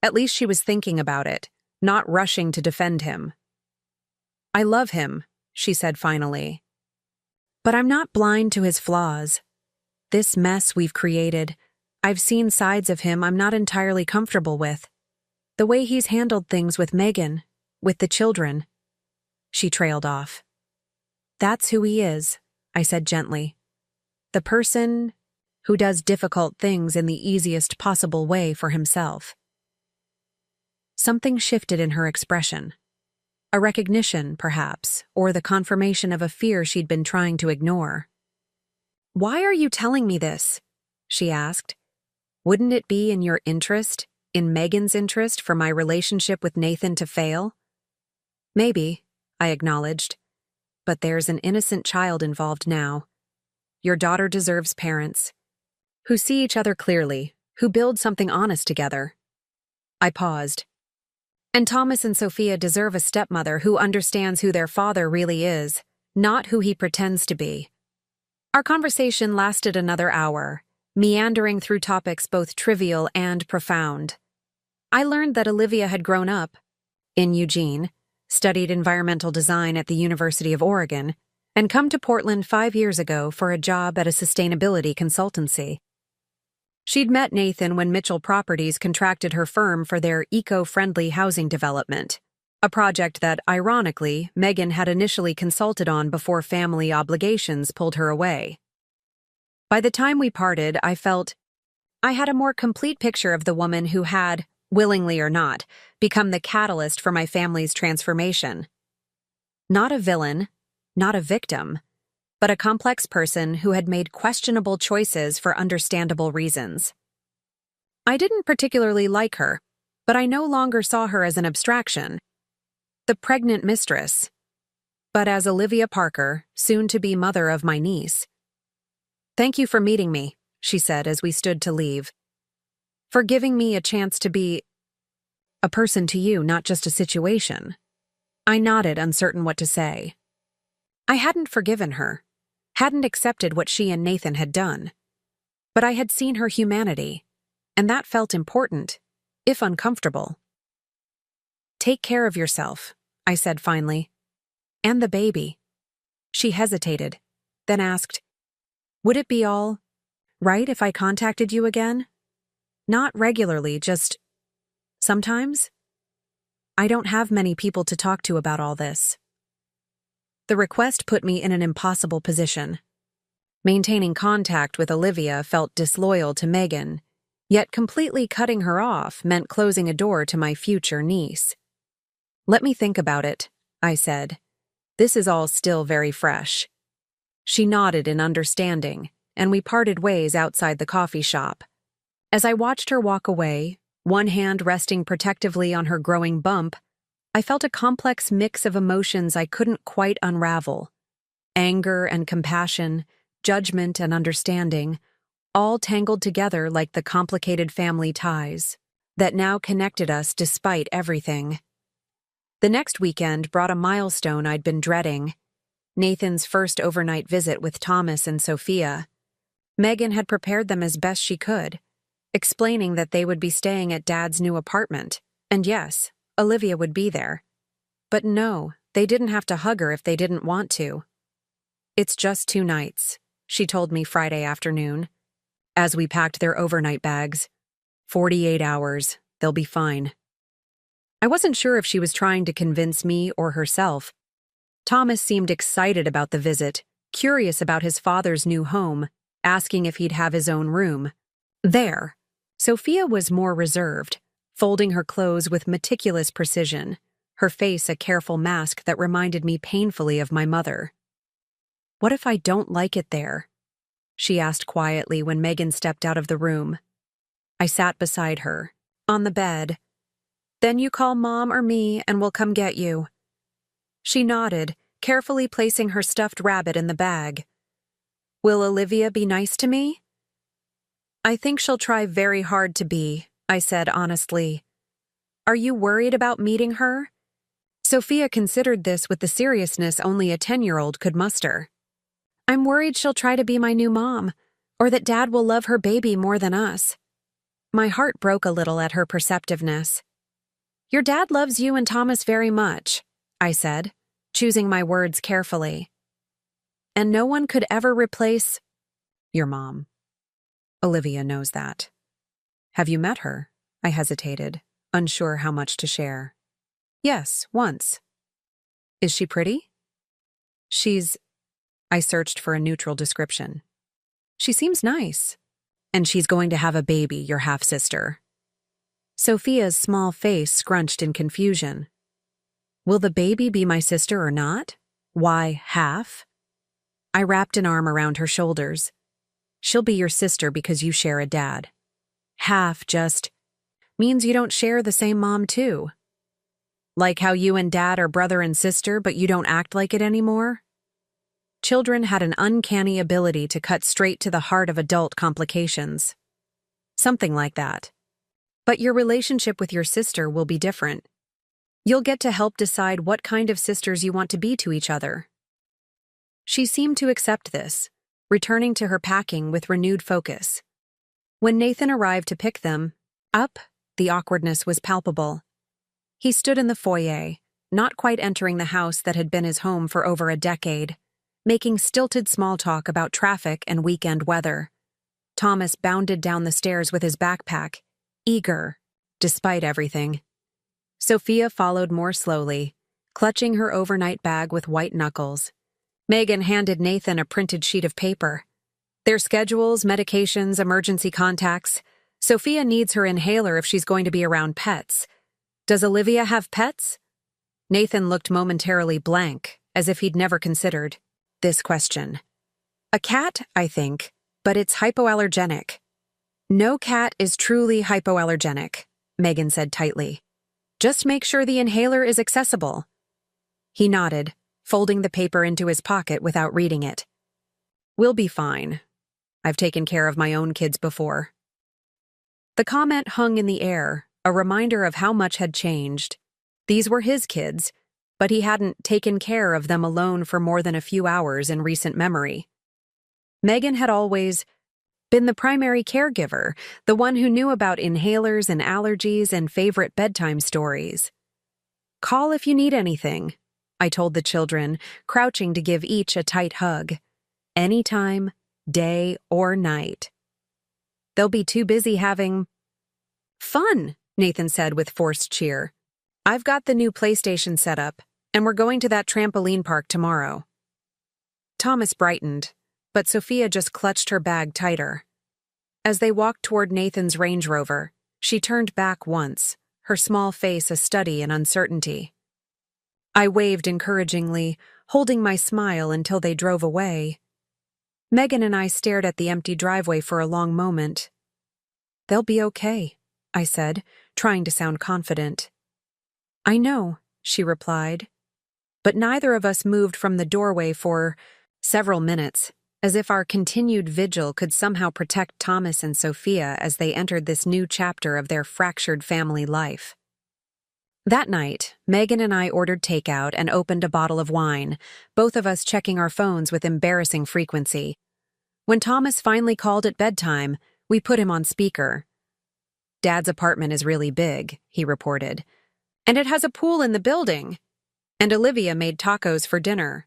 At least she was thinking about it, not rushing to defend him. "I love him," she said finally. "But I'm not blind to his flaws. This mess we've created, I've seen sides of him I'm not entirely comfortable with. The way he's handled things with Megan, with the children." She trailed off. "That's who he is," I said gently. "The person who does difficult things in the easiest possible way for himself." Something shifted in her expression. A recognition, perhaps, or the confirmation of a fear she'd been trying to ignore. "Why are you telling me this?" she asked. "Wouldn't it be in your interest, in Megan's interest, for my relationship with Nathan to fail?" "Maybe," I acknowledged. "But there's an innocent child involved now. Your daughter deserves parents who see each other clearly, who build something honest together." I paused. "And Thomas and Sophia deserve a stepmother who understands who their father really is, not who he pretends to be." Our conversation lasted another hour, meandering through topics both trivial and profound. I learned that Olivia had grown up in Eugene, studied environmental design at the University of Oregon, and come to Portland 5 years ago for a job at a sustainability consultancy. She'd met Nathan when Mitchell Properties contracted her firm for their eco-friendly housing development, a project that, ironically, Megan had initially consulted on before family obligations pulled her away. By the time we parted, I felt I had a more complete picture of the woman who had, willingly or not, become the catalyst for my family's transformation. Not a villain, not a victim, but a complex person who had made questionable choices for understandable reasons. I didn't particularly like her, but I no longer saw her as an abstraction. The pregnant mistress, but as Olivia Parker, soon-to-be mother of my niece. "Thank you for meeting me," she said as we stood to leave. "For giving me a chance to be a person to you, not just a situation." I nodded, uncertain what to say. I hadn't forgiven her, hadn't accepted what she and Nathan had done. But I had seen her humanity, and that felt important, if uncomfortable. "Take care of yourself," I said finally. "And the baby." She hesitated, then asked, "Would it be all right if I contacted you again? Not regularly, just sometimes? I don't have many people to talk to about all this." The request put me in an impossible position. Maintaining contact with Olivia felt disloyal to Megan, yet completely cutting her off meant closing a door to my future niece. "Let me think about it," I said. "This is all still very fresh." She nodded in understanding, and we parted ways outside the coffee shop. As I watched her walk away, one hand resting protectively on her growing bump, I felt a complex mix of emotions I couldn't quite unravel. Anger and compassion, judgment and understanding, all tangled together like the complicated family ties that now connected us despite everything. The next weekend brought a milestone I'd been dreading. Nathan's first overnight visit with Thomas and Sophia. Megan had prepared them as best she could, explaining that they would be staying at Dad's new apartment, and yes, Olivia would be there. But no, they didn't have to hug her if they didn't want to. "It's just 2 nights," she told me Friday afternoon, as we packed their overnight bags. 48 hours, they'll be fine. I wasn't sure if she was trying to convince me or herself. Thomas seemed excited about the visit, curious about his father's new home, asking if he'd have his own room. There, Sophia was more reserved, folding her clothes with meticulous precision, her face a careful mask that reminded me painfully of my mother. "What if I don't like it there?" she asked quietly when Megan stepped out of the room. I sat beside her, on the bed. "Then you call Mom or me and we'll come get you." She nodded, carefully placing her stuffed rabbit in the bag. "Will Olivia be nice to me?" "I think she'll try very hard to be," I said honestly. "Are you worried about meeting her?" Sophia considered this with the seriousness only a 10-year-old could muster. "I'm worried she'll try to be my new mom, or that Dad will love her baby more than us." My heart broke a little at her perceptiveness. "Your dad loves you and Thomas very much," I said, choosing my words carefully. "And no one could ever replace your mom. Olivia knows that." "Have you met her?" I hesitated, unsure how much to share. "Yes, once." "Is she pretty?" I searched for a neutral description. "She seems nice. And she's going to have a baby, your half-sister." Sophia's small face scrunched in confusion. "Will the baby be my sister or not? Why, half?" I wrapped an arm around her shoulders. "She'll be your sister because you share a dad. Half just means you don't share the same mom too. Like how you and Dad are brother and sister, but you don't act like it anymore?" Children had an uncanny ability to cut straight to the heart of adult complications. Something like that. But your relationship with your sister will be different. You'll get to help decide what kind of sisters you want to be to each other. She seemed to accept this, returning to her packing with renewed focus. When Nathan arrived to pick them up, the awkwardness was palpable. He stood in the foyer, not quite entering the house that had been his home for over a decade, making stilted small talk about traffic and weekend weather. Thomas bounded down the stairs with his backpack, eager, despite everything. Sophia followed more slowly, clutching her overnight bag with white knuckles. Megan handed Nathan a printed sheet of paper. Their schedules, medications, emergency contacts. Sophia needs her inhaler if she's going to be around pets. Does Olivia have pets? Nathan looked momentarily blank, as if he'd never considered this question. "A cat, I think, but it's hypoallergenic." "No cat is truly hypoallergenic," Megan said tightly. "Just make sure the inhaler is accessible." He nodded, folding the paper into his pocket without reading it. "We'll be fine. I've taken care of my own kids before." The comment hung in the air, a reminder of how much had changed. These were his kids, but he hadn't taken care of them alone for more than a few hours in recent memory. Megan had always been the primary caregiver, the one who knew about inhalers and allergies and favorite bedtime stories. "Call if you need anything," I told the children, crouching to give each a tight hug. "Anytime, day or night." "They'll be too busy having fun," Nathan said with forced cheer. "I've got the new PlayStation set up, and we're going to that trampoline park tomorrow." Thomas brightened, but Sophia just clutched her bag tighter. As they walked toward Nathan's Range Rover, she turned back once, her small face a study in uncertainty. I waved encouragingly, holding my smile until they drove away. Megan and I stared at the empty driveway for a long moment. "They'll be okay," I said, trying to sound confident. "I know," she replied. But neither of us moved from the doorway for several minutes, as if our continued vigil could somehow protect Thomas and Sophia as they entered this new chapter of their fractured family life. That night, Megan and I ordered takeout and opened a bottle of wine, both of us checking our phones with embarrassing frequency. When Thomas finally called at bedtime, we put him on speaker. "Dad's apartment is really big," he reported. "And it has a pool in the building. And Olivia made tacos for dinner."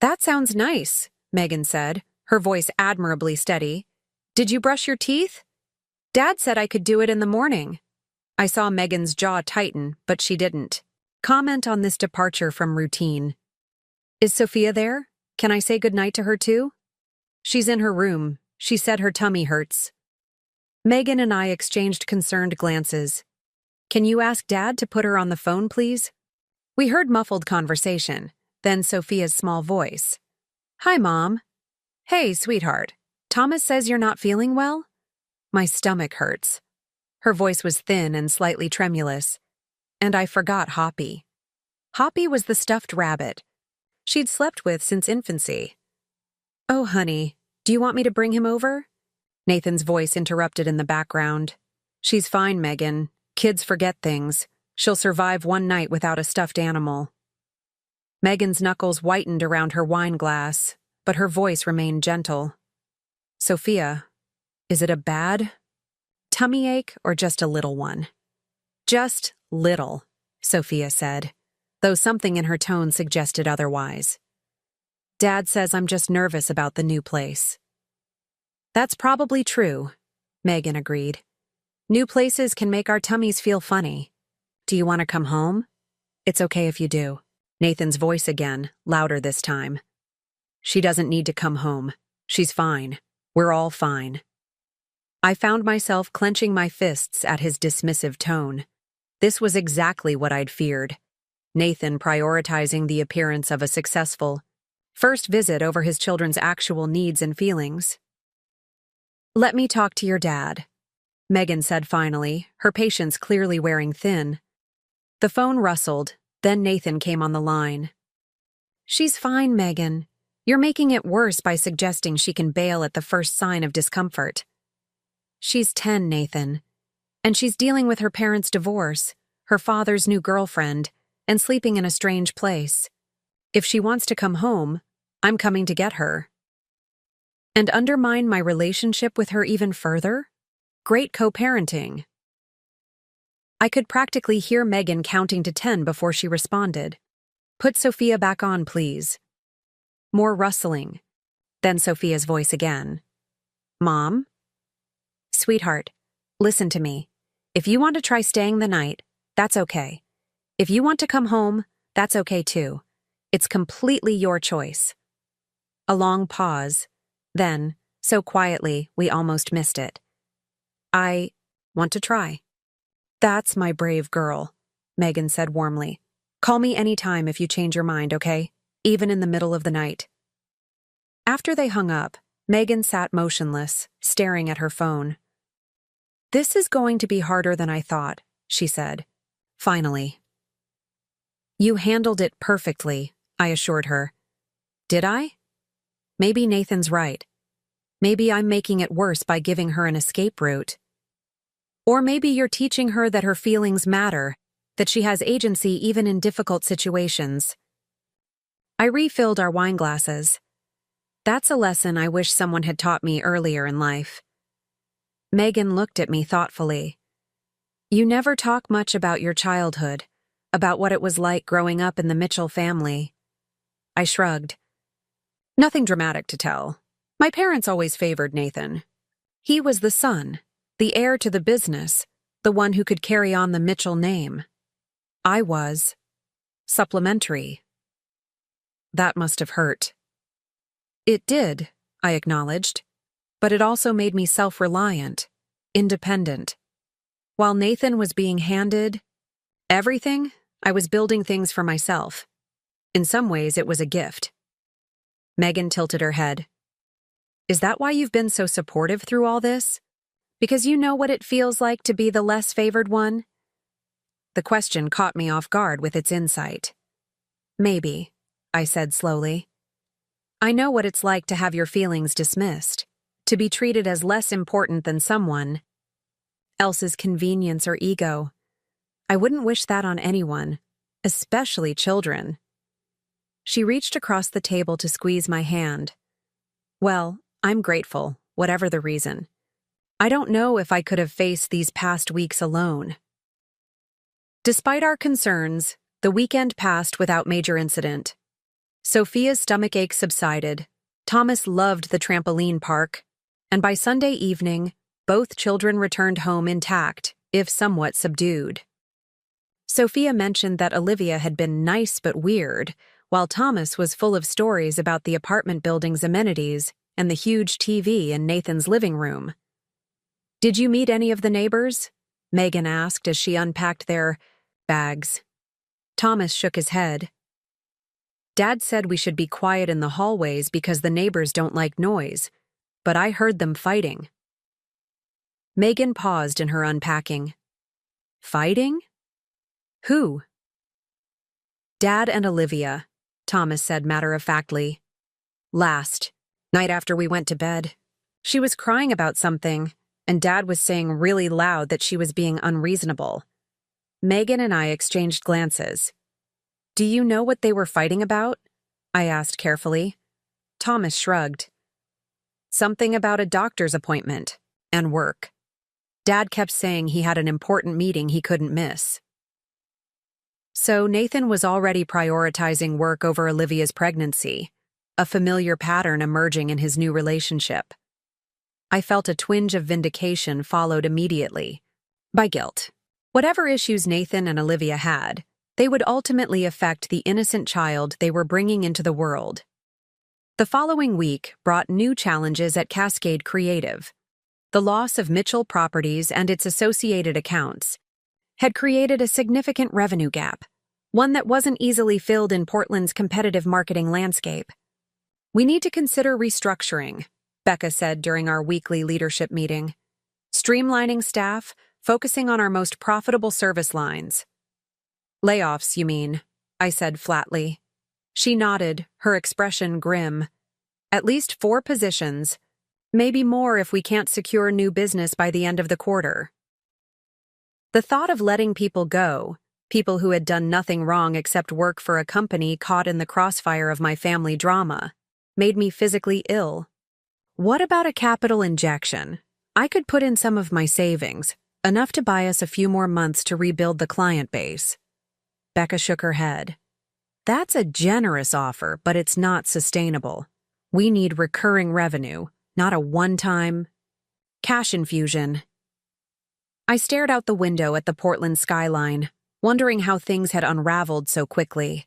"That sounds nice," Megan said, her voice admirably steady. "Did you brush your teeth?" "Dad said I could do it in the morning." I saw Megan's jaw tighten, but she didn't. Comment on this departure from routine. "Is Sophia there? Can I say goodnight to her too?" "She's in her room. She said her tummy hurts." Megan and I exchanged concerned glances. "Can you ask Dad to put her on the phone, please?" We heard muffled conversation, then Sophia's small voice. "Hi, Mom." "Hey, sweetheart. Thomas says you're not feeling well?" My stomach hurts. Her voice was thin and slightly tremulous. And I forgot Hoppy. Hoppy was the stuffed rabbit she'd slept with since infancy. "Oh, honey, do you want me to bring him over?" Nathan's voice interrupted in the background. "She's fine, Megan. Kids forget things. She'll survive one night without a stuffed animal." Megan's knuckles whitened around her wine glass, but her voice remained gentle. "Sophia, is it a bad tummy ache or just a little one?" "Just little," Sophia said, though something in her tone suggested otherwise. "Dad says I'm just nervous about the new place." "That's probably true," Megan agreed. "New places can make our tummies feel funny. Do you want to come home?" "It's okay if you do." Nathan's voice again, louder this time. "She doesn't need to come home. She's fine. We're all fine." I found myself clenching my fists at his dismissive tone. This was exactly what I'd feared. Nathan prioritizing the appearance of a successful first visit over his children's actual needs and feelings. "Let me talk to your dad," Megan said finally, her patience clearly wearing thin. The phone rustled, then Nathan came on the line. "She's fine, Megan. You're making it worse by suggesting she can bail at the first sign of discomfort." "She's 10, Nathan. And she's dealing with her parents' divorce, her father's new girlfriend, and sleeping in a strange place. If she wants to come home, I'm coming to get her." And undermine my relationship with her even further? Great co-parenting. I could practically hear Megan counting to 10 before she responded. "Put Sophia back on, please." More rustling. Then Sophia's voice again. "Mom?" "Sweetheart, listen to me. If you want to try staying the night, that's okay. If you want to come home, that's okay too. It's completely your choice." A long pause. Then, so quietly, we almost missed it. "I want to try." "That's my brave girl," Megan said warmly. "Call me anytime if you change your mind, okay? Even in the middle of the night." After they hung up, Megan sat motionless, staring at her phone. "This is going to be harder than I thought," she said. Finally. "You handled it perfectly," I assured her. "Did I? Maybe Nathan's right. Maybe I'm making it worse by giving her an escape route. Or maybe you're teaching her that her feelings matter, that she has agency even in difficult situations." I refilled our wine glasses. That's a lesson I wish someone had taught me earlier in life. Megan looked at me thoughtfully. "You never talk much about your childhood, about what it was like growing up in the Mitchell family." I shrugged. "Nothing dramatic to tell. My parents always favored Nathan. He was the son, the heir to the business, the one who could carry on the Mitchell name. I was supplementary." That must have hurt. "It did," I acknowledged, "but it also made me self-reliant, independent. While Nathan was being handed everything, I was building things for myself. In some ways, it was a gift." Megan tilted her head. "Is that why you've been so supportive through all this? Because you know what it feels like to be the less favored one?" The question caught me off guard with its insight. "Maybe," I said slowly. "I know what it's like to have your feelings dismissed, to be treated as less important than someone else's convenience or ego. I wouldn't wish that on anyone, especially children. She reached across the table to squeeze my hand. Well, I'm grateful, whatever the reason. I don't know if I could have faced these past weeks alone. Despite our concerns, the weekend passed without major incident. Sophia's stomachache subsided, Thomas loved the trampoline park, and by Sunday evening, both children returned home intact, if somewhat subdued. Sophia mentioned that Olivia had been nice but weird, while Thomas was full of stories about the apartment building's amenities and the huge TV in Nathan's living room. "Did you meet any of the neighbors?" Megan asked as she unpacked their bags. Thomas shook his head. "Dad said we should be quiet in the hallways because the neighbors don't like noise, but I heard them fighting." Megan paused in her unpacking. "Fighting? Who?" "Dad and Olivia," Thomas said matter-of-factly. "Last night after we went to bed, she was crying about something, and Dad was saying really loud that she was being unreasonable." Megan and I exchanged glances. "Do you know what they were fighting about?" I asked carefully. Thomas shrugged. "Something about a doctor's appointment and work. Dad kept saying he had an important meeting he couldn't miss." So Nathan was already prioritizing work over Olivia's pregnancy, a familiar pattern emerging in his new relationship. I felt a twinge of vindication followed immediately by guilt. Whatever issues Nathan and Olivia had, they would ultimately affect the innocent child they were bringing into the world. The following week brought new challenges at Cascade Creative. The loss of Mitchell Properties and its associated accounts had created a significant revenue gap, one that wasn't easily filled in Portland's competitive marketing landscape. "We need to consider restructuring," Becca said during our weekly leadership meeting. "Streamlining staff, focusing on our most profitable service lines." "Layoffs, you mean?" I said flatly. She nodded, her expression grim. "At least 4 positions, maybe more if we can't secure new business by the end of the quarter." The thought of letting people go, people who had done nothing wrong except work for a company caught in the crossfire of my family drama, made me physically ill. What about a capital injection? I could put in some of my savings, enough to buy us a few more months to rebuild the client base. Becca shook her head. "That's a generous offer, but it's not sustainable. We need recurring revenue, not a one-time cash infusion." I stared out the window at the Portland skyline, wondering how things had unraveled so quickly.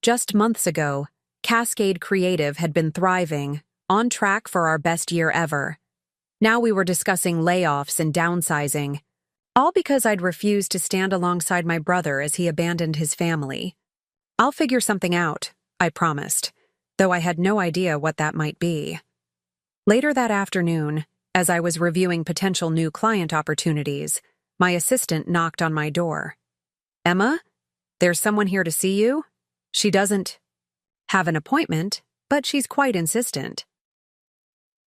Just months ago, Cascade Creative had been thriving, on track for our best year ever. Now we were discussing layoffs and downsizing, all because I'd refused to stand alongside my brother as he abandoned his family. "I'll figure something out," I promised, though I had no idea what that might be. Later that afternoon, as I was reviewing potential new client opportunities, my assistant knocked on my door. "Emma, there's someone here to see you. She doesn't have an appointment, but she's quite insistent."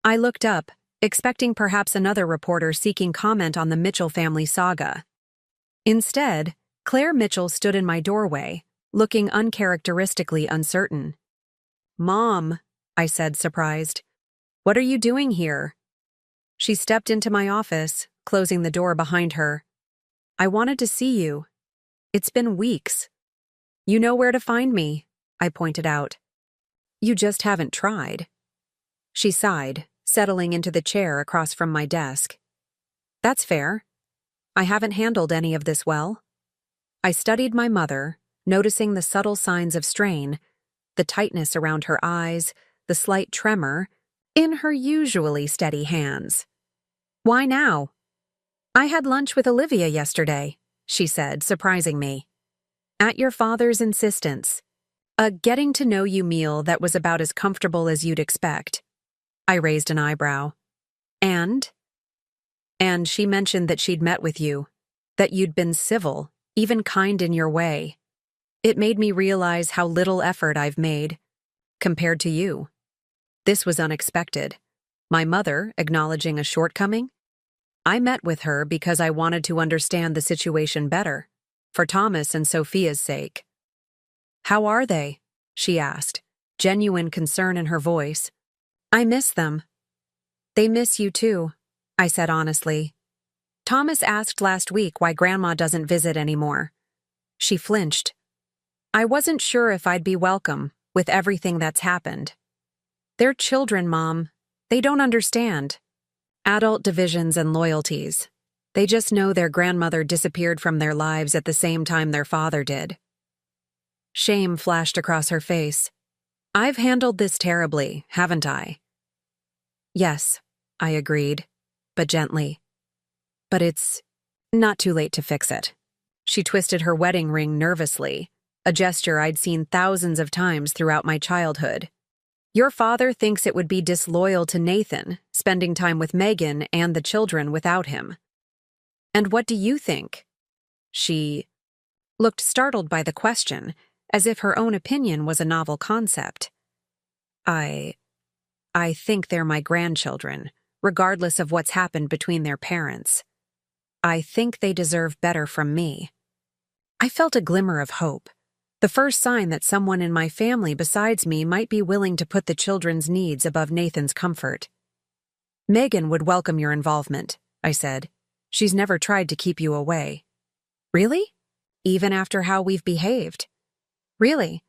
I looked up, expecting perhaps another reporter seeking comment on the Mitchell family saga. Instead, Claire Mitchell stood in my doorway, looking uncharacteristically uncertain. "Mom," I said, surprised. "What are you doing here?" She stepped into my office, closing the door behind her. "I wanted to see you. It's been weeks." "You know where to find me," I pointed out. "You just haven't tried." She sighed, settling into the chair across from my desk. "That's fair. I haven't handled any of this well." I studied my mother, noticing the subtle signs of strain, the tightness around her eyes, the slight tremor, in her usually steady hands. "Why now?" "I had lunch with Olivia yesterday," she said, surprising me. "At your father's insistence. A getting-to-know-you meal that was about as comfortable as you'd expect." I raised an eyebrow. And she mentioned that she'd met with you, that you'd been civil, even kind in your way. It made me realize how little effort I've made, compared to you. This was unexpected. My mother acknowledging a shortcoming? I met with her because I wanted to understand the situation better, for Thomas and Sophia's sake. "How are they?" she asked, genuine concern in her voice. "I miss them." "They miss you too," I said honestly. "Thomas asked last week why Grandma doesn't visit anymore." She flinched. "I wasn't sure if I'd be welcome, with everything that's happened." "They're children, Mom. They don't understand. Adult divisions and loyalties. They just know their grandmother disappeared from their lives at the same time their father did." Shame flashed across her face. "I've handled this terribly, haven't I?" "Yes," I agreed, but gently. "But it's not too late to fix it." She twisted her wedding ring nervously, a gesture I'd seen thousands of times throughout my childhood. "Your father thinks it would be disloyal to Nathan, spending time with Megan and the children without him." "And what do you think?" She looked startled by the question, as if her own opinion was a novel concept. I think they're my grandchildren, regardless of what's happened between their parents. I think they deserve better from me." I felt a glimmer of hope, the first sign that someone in my family besides me might be willing to put the children's needs above Nathan's comfort. "Megan would welcome your involvement," I said. "She's never tried to keep you away." "Really? Even after how we've behaved?" "Really.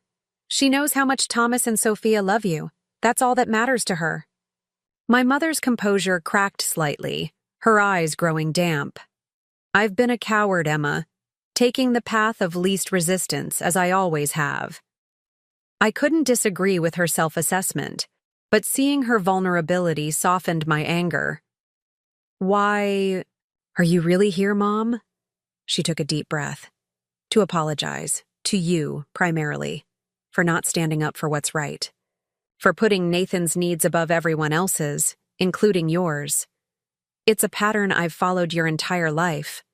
She knows how much Thomas and Sophia love you. That's all that matters to her." My mother's composure cracked slightly, her eyes growing damp. "I've been a coward, Emma, taking the path of least resistance, as I always have." I couldn't disagree with her self-assessment, but seeing her vulnerability softened my anger. "Why, are you really here, Mom?" She took a deep breath. "To apologize, to you, primarily, for not standing up for what's right. For putting Nathan's needs above everyone else's, including yours. It's a pattern I've followed your entire life,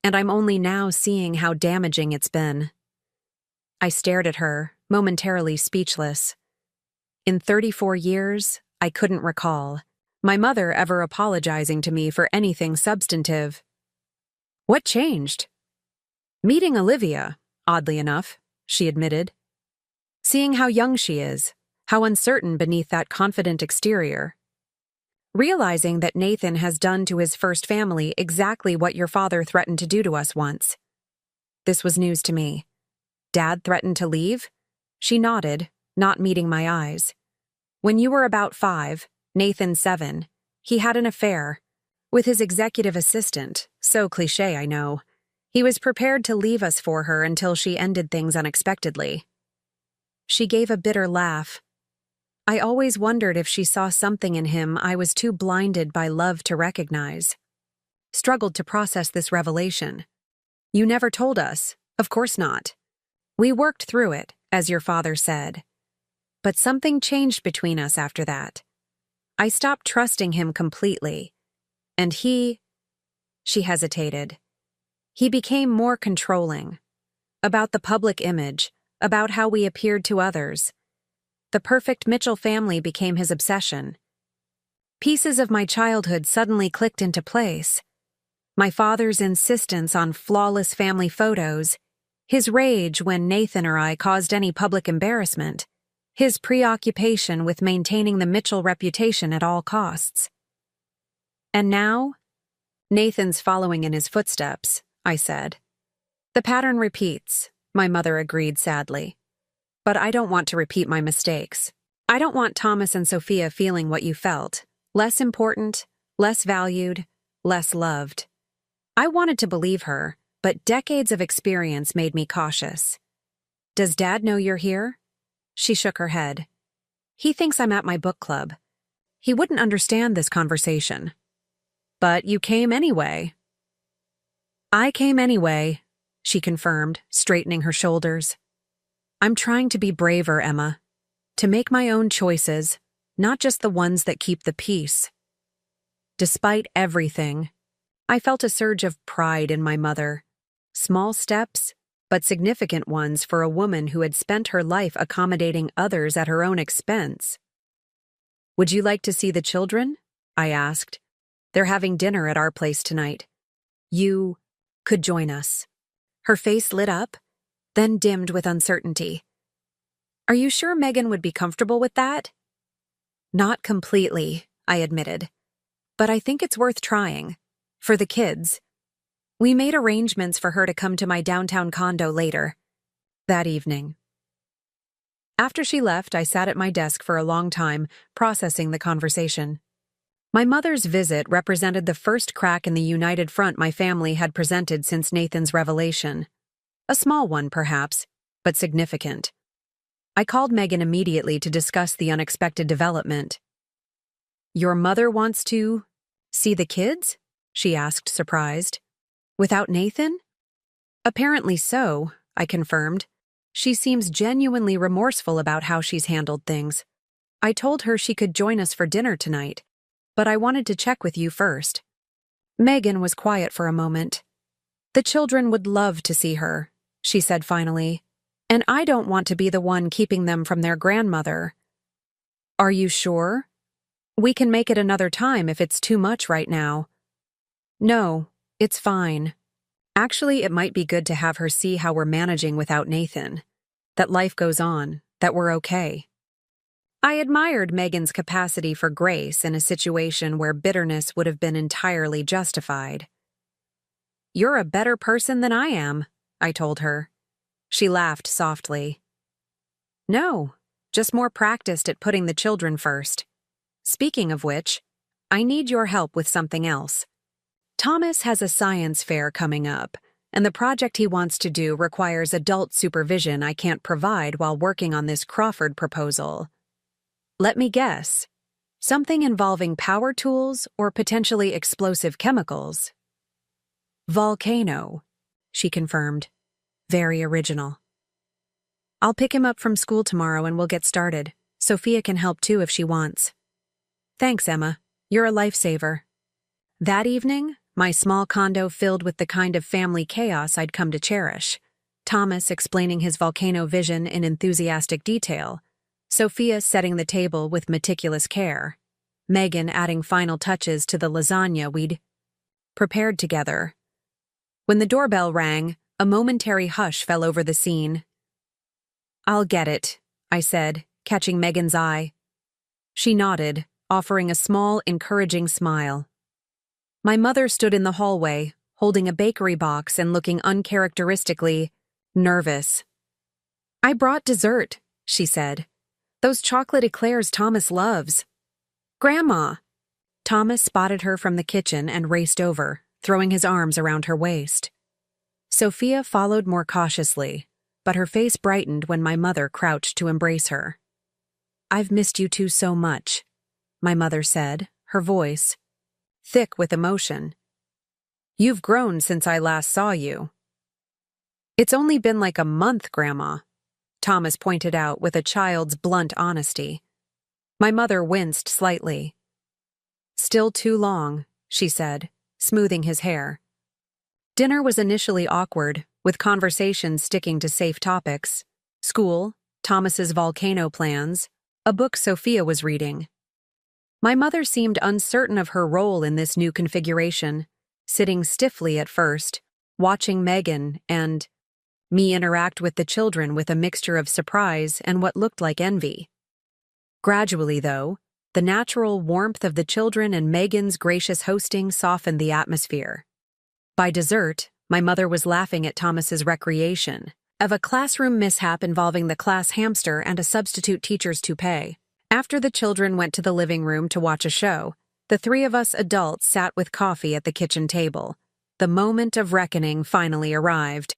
and I'm only now seeing how damaging it's been." I stared at her, momentarily speechless. In 34 years, I couldn't recall my mother ever apologizing to me for anything substantive. "What changed?" "Meeting Olivia, oddly enough," she admitted. "Seeing how young she is, how uncertain beneath that confident exterior. Realizing that Nathan has done to his first family exactly what your father threatened to do to us once." This was news to me. "Dad threatened to leave?" She nodded, not meeting my eyes. "When you were about 5, Nathan 7, he had an affair with his executive assistant, so cliché, I know. He was prepared to leave us for her until she ended things unexpectedly." She gave a bitter laugh. I always wondered if she saw something in him I was too blinded by love to recognize. Struggled to process this revelation. "You never told us. Of course not. We worked through it, as your father said. But something changed between us after that. I stopped trusting him completely. And she hesitated. He became more controlling. About the public image, about how we appeared to others. The perfect Mitchell family became his obsession. Pieces of my childhood suddenly clicked into place. My father's insistence on flawless family photos, his rage when Nathan or I caused any public embarrassment, his preoccupation with maintaining the Mitchell reputation at all costs. And now, Nathan's following in his footsteps, I said. "The pattern repeats," my mother agreed sadly. "But I don't want to repeat my mistakes. I don't want Thomas and Sophia feeling what you felt. Less important, less valued, less loved." I wanted to believe her, but decades of experience made me cautious. "Does Dad know you're here?" She shook her head. "He thinks I'm at my book club. He wouldn't understand this conversation." "But you came anyway." "I came anyway," she confirmed, straightening her shoulders. "I'm trying to be braver, Emma. To make my own choices, not just the ones that keep the peace." Despite everything, I felt a surge of pride in my mother. Small steps, but significant ones for a woman who had spent her life accommodating others at her own expense. "Would you like to see the children?" I asked, They're having dinner at our place tonight. You could join us." Her face lit up, then dimmed with uncertainty. "Are you sure Megan would be comfortable with that?" "Not completely," I admitted. "But I think it's worth trying. For the kids." We made arrangements for her to come to my downtown condo later that evening. After she left, I sat at my desk for a long time, processing the conversation. My mother's visit represented the first crack in the united front my family had presented since Nathan's revelation. A small one, perhaps, but significant. I called Megan immediately to discuss the unexpected development. "Your mother wants to see the kids?" she asked, surprised. "Without Nathan?" "Apparently so," I confirmed. "She seems genuinely remorseful about how she's handled things. I told her she could join us for dinner tonight, but I wanted to check with you first." Megan was quiet for a moment. "The children would love to see her," she said finally, "and I don't want to be the one keeping them from their grandmother." "Are you sure? We can make it another time if it's too much right now." "No, it's fine. Actually, it might be good to have her see how we're managing without Nathan. That life goes on, that we're okay." I admired Megan's capacity for grace in a situation where bitterness would have been entirely justified. "You're a better person than I am," I told her. She laughed softly. "No, just more practiced at putting the children first. Speaking of which, I need your help with something else. Thomas has a science fair coming up, and the project he wants to do requires adult supervision I can't provide while working on this Crawford proposal. Let me guess. Something involving power tools or potentially explosive chemicals." "Volcano," she confirmed. "Very original." "I'll pick him up from school tomorrow and we'll get started. Sophia can help too if she wants." "Thanks, Emma. You're a lifesaver." That evening, my small condo filled with the kind of family chaos I'd come to cherish. Thomas explaining his volcano vision in enthusiastic detail, Sophia setting the table with meticulous care, Megan adding final touches to the lasagna we'd prepared together. When the doorbell rang, a momentary hush fell over the scene. "I'll get it," I said, catching Megan's eye. She nodded, offering a small, encouraging smile. My mother stood in the hallway, holding a bakery box and looking uncharacteristically nervous. "I brought dessert," she said. "Those chocolate eclairs Thomas loves." "Grandma!" Thomas spotted her from the kitchen and raced over, throwing his arms around her waist. Sophia followed more cautiously, but her face brightened when my mother crouched to embrace her. "I've missed you two so much," my mother said, her voice thick with emotion. "You've grown since I last saw you." "It's only been like a month, Grandma," Thomas pointed out with a child's blunt honesty. My mother winced slightly. "Still too long," she said, smoothing his hair. Dinner was initially awkward, with conversations sticking to safe topics: school, Thomas's volcano plans, a book Sophia was reading. My mother seemed uncertain of her role in this new configuration, sitting stiffly at first, watching Megan and me interact with the children with a mixture of surprise and what looked like envy. Gradually, though, the natural warmth of the children and Megan's gracious hosting softened the atmosphere. By dessert, my mother was laughing at Thomas's recreation, of a classroom mishap involving the class hamster and a substitute teacher's toupee. After the children went to the living room to watch a show, the three of us adults sat with coffee at the kitchen table. The moment of reckoning finally arrived.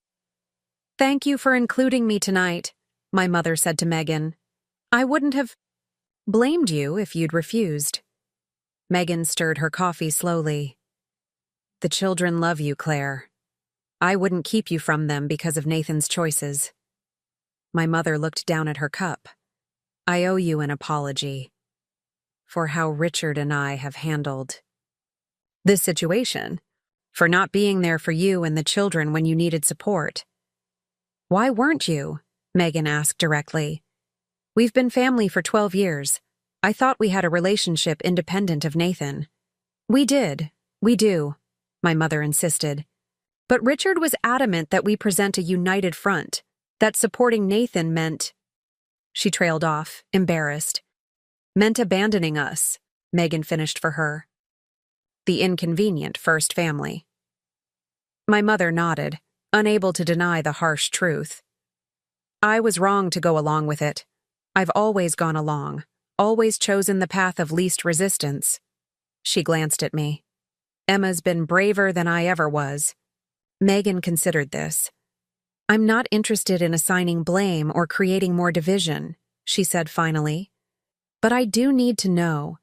"Thank you for including me tonight," my mother said to Megan. "I wouldn't have blamed you if you'd refused." Megan stirred her coffee slowly. "The children love you, Claire. I wouldn't keep you from them because of Nathan's choices." My mother looked down at her cup. "I owe you an apology for how Richard and I have handled this situation, for not being there for you and the children when you needed support." "Why weren't you?" Megan asked directly. "We've been family for 12 years. I thought we had a relationship independent of Nathan. We did. We do, my mother insisted. But Richard was adamant that we present a united front, that supporting Nathan meant— She trailed off, embarrassed. Meant abandoning us, Megan finished for her. The inconvenient first family. My mother nodded, unable to deny the harsh truth. I was wrong to go along with it. I've always gone along, always chosen the path of least resistance. She glanced at me. Emma's been braver than I ever was. Megan considered this. I'm not interested in assigning blame or creating more division, she said finally. But I do need to know,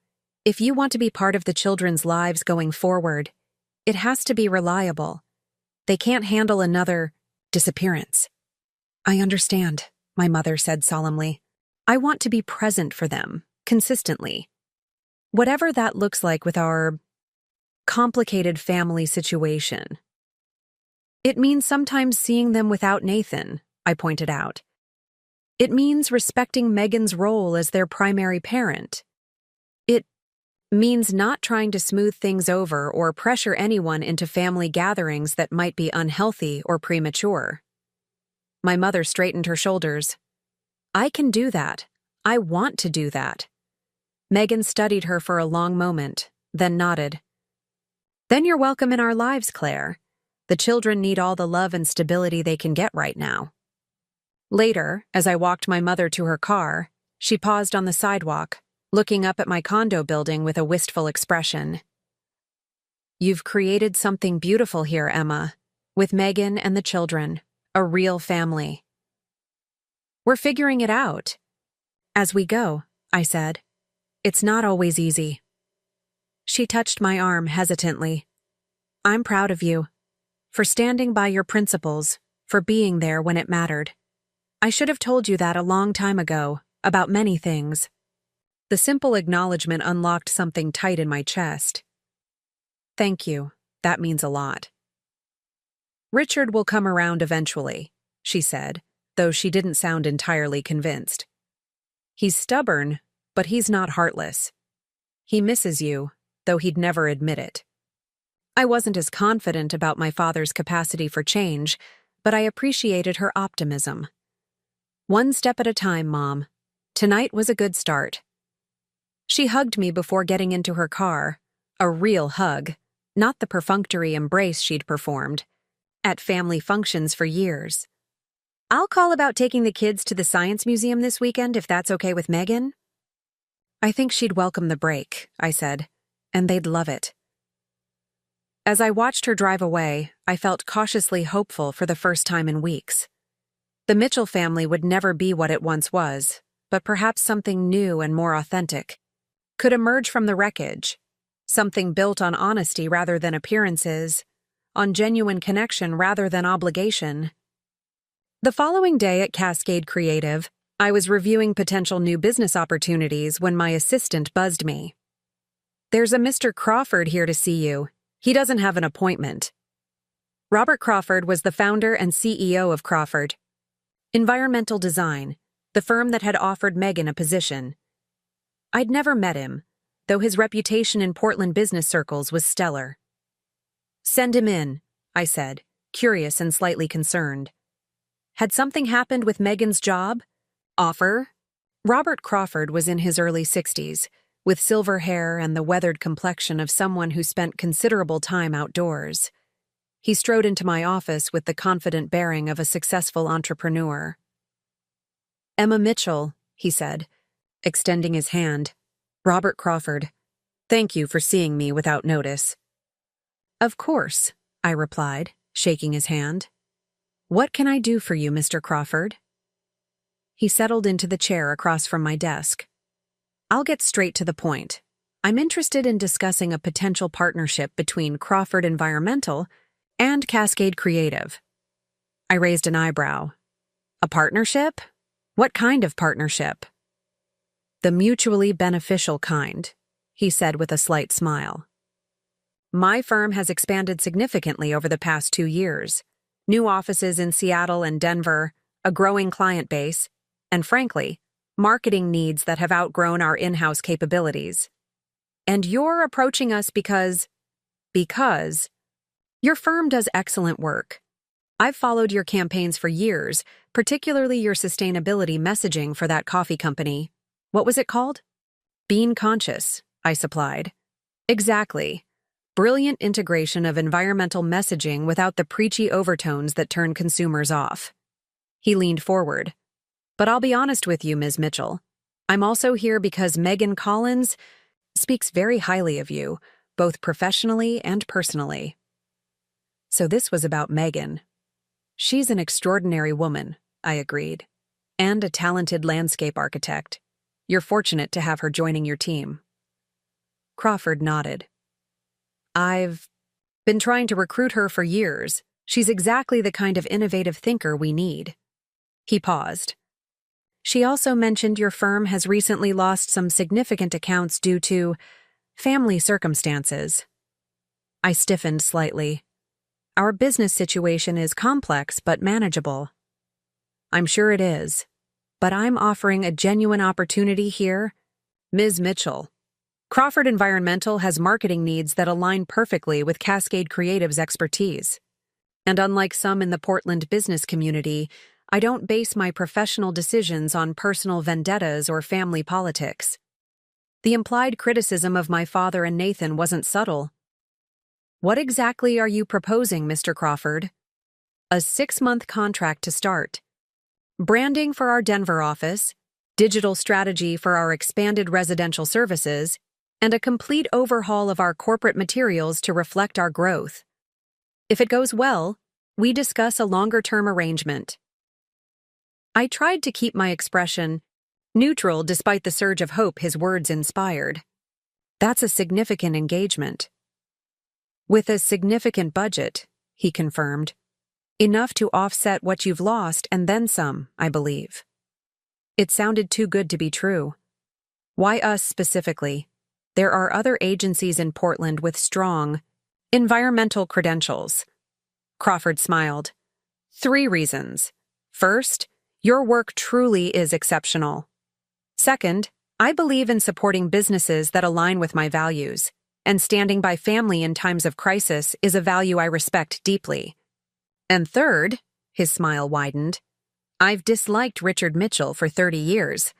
if you want to be part of the children's lives going forward, it has to be reliable. They can't handle another disappearance. I understand, my mother said solemnly. I want to be present for them, consistently. Whatever that looks like with our complicated family situation. It means sometimes seeing them without Nathan, I pointed out. It means respecting Megan's role as their primary parent. It means not trying to smooth things over or pressure anyone into family gatherings that might be unhealthy or premature. My mother straightened her shoulders. I can do that. I want to do that. Megan studied her for a long moment, then nodded. Then you're welcome in our lives, Claire. The children need all the love and stability they can get right now. Later, as I walked my mother to her car, she paused on the sidewalk, looking up at my condo building with a wistful expression. You've created something beautiful here, Emma, with Megan and the children, a real family. We're figuring it out. As we go, I said. It's not always easy. She touched my arm hesitantly. I'm proud of you. For standing by your principles, for being there when it mattered. I should have told you that a long time ago, about many things. The simple acknowledgement unlocked something tight in my chest. Thank you. That means a lot. Richard will come around eventually, she said, though she didn't sound entirely convinced. He's stubborn, but he's not heartless. He misses you, though he'd never admit it. I wasn't as confident about my father's capacity for change, but I appreciated her optimism. One step at a time, Mom. Tonight was a good start. She hugged me before getting into her car, a real hug, not the perfunctory embrace she'd performed at family functions for years. I'll call about taking the kids to the Science Museum this weekend if that's okay with Megan. I think she'd welcome the break, I said, and they'd love it. As I watched her drive away, I felt cautiously hopeful for the first time in weeks. The Mitchell family would never be what it once was, but perhaps something new and more authentic could emerge from the wreckage, something built on honesty rather than appearances, on genuine connection rather than obligation. The following day at Cascade Creative, I was reviewing potential new business opportunities when my assistant buzzed me. There's a Mr. Crawford here to see you. He doesn't have an appointment. Robert Crawford was the founder and CEO of Crawford Environmental Design, the firm that had offered Megan a position. I'd never met him, though his reputation in Portland business circles was stellar. Send him in, I said, curious and slightly concerned. Had something happened with Megan's job? Offer? Robert Crawford was in his early 60s, with silver hair and the weathered complexion of someone who spent considerable time outdoors. He strode into my office with the confident bearing of a successful entrepreneur. Emma Mitchell, he said, extending his hand. Robert Crawford. Thank you for seeing me without notice. Of course, I replied, shaking his hand. What can I do for you, Mr. Crawford? He settled into the chair across from my desk. I'll get straight to the point. I'm interested in discussing a potential partnership between Crawford Environmental and Cascade Creative. I raised an eyebrow. A partnership? What kind of partnership? The mutually beneficial kind, he said with a slight smile. My firm has expanded significantly over the past 2 years. New offices in Seattle and Denver, a growing client base, and frankly, marketing needs that have outgrown our in-house capabilities. And you're approaching us because your firm does excellent work. I've followed your campaigns for years, particularly your sustainability messaging for that coffee company. What was it called? Bean Conscious, I supplied. Exactly. Brilliant integration of environmental messaging without the preachy overtones that turn consumers off. He leaned forward. But I'll be honest with you, Ms. Mitchell. I'm also here because Megan Collins speaks very highly of you, both professionally and personally. So this was about Megan. She's an extraordinary woman, I agreed, and a talented landscape architect. You're fortunate to have her joining your team. Crawford nodded. I've been trying to recruit her for years. She's exactly the kind of innovative thinker we need. He paused. She also mentioned your firm has recently lost some significant accounts due to family circumstances. I stiffened slightly. Our business situation is complex but manageable. I'm sure it is, but I'm offering a genuine opportunity here. Ms. Mitchell, Crawford Environmental has marketing needs that align perfectly with Cascade Creative's expertise. And unlike some in the Portland business community, I don't base my professional decisions on personal vendettas or family politics. The implied criticism of my father and Nathan wasn't subtle. What exactly are you proposing, Mr. Crawford? A 6-month contract to start. Branding for our Denver office, digital strategy for our expanded residential services, and a complete overhaul of our corporate materials to reflect our growth. If it goes well, we discuss a longer-term arrangement. I tried to keep my expression neutral despite the surge of hope his words inspired. That's a significant engagement. With a significant budget, he confirmed. Enough to offset what you've lost and then some, I believe. It sounded too good to be true. Why us specifically? There are other agencies in Portland with strong environmental credentials. Crawford smiled. 3 reasons. First, your work truly is exceptional. Second, I believe in supporting businesses that align with my values, and standing by family in times of crisis is a value I respect deeply. And third, his smile widened, I've disliked Richard Mitchell for 30 years,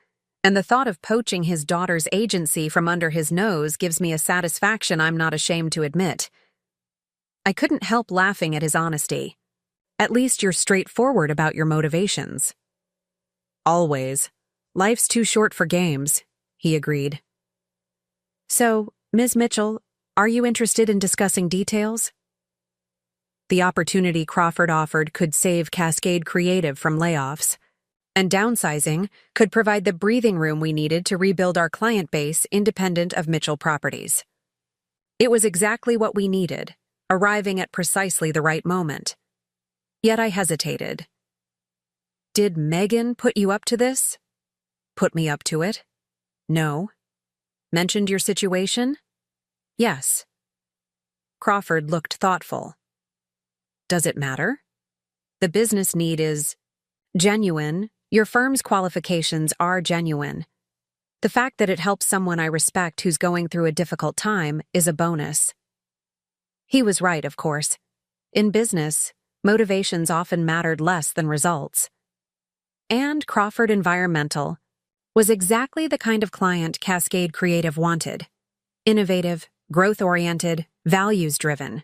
and the thought of poaching his daughter's agency from under his nose gives me a satisfaction I'm not ashamed to admit. I couldn't help laughing at his honesty. At least you're straightforward about your motivations. Always. Life's too short for games, he agreed. So, Ms. Mitchell, are you interested in discussing details? The opportunity Crawford offered could save Cascade Creative from layoffs, and downsizing could provide the breathing room we needed to rebuild our client base independent of Mitchell Properties. It was exactly what we needed, arriving at precisely the right moment. Yet I hesitated. Did Megan put you up to this? Put me up to it? No. Mentioned your situation? Yes. Crawford looked thoughtful. Does it matter? The business need is genuine. Your firm's qualifications are genuine. The fact that it helps someone I respect who's going through a difficult time is a bonus. He was right, of course. In business, motivations often mattered less than results. And Crawford Environmental was exactly the kind of client Cascade Creative wanted. Innovative, growth-oriented, values-driven.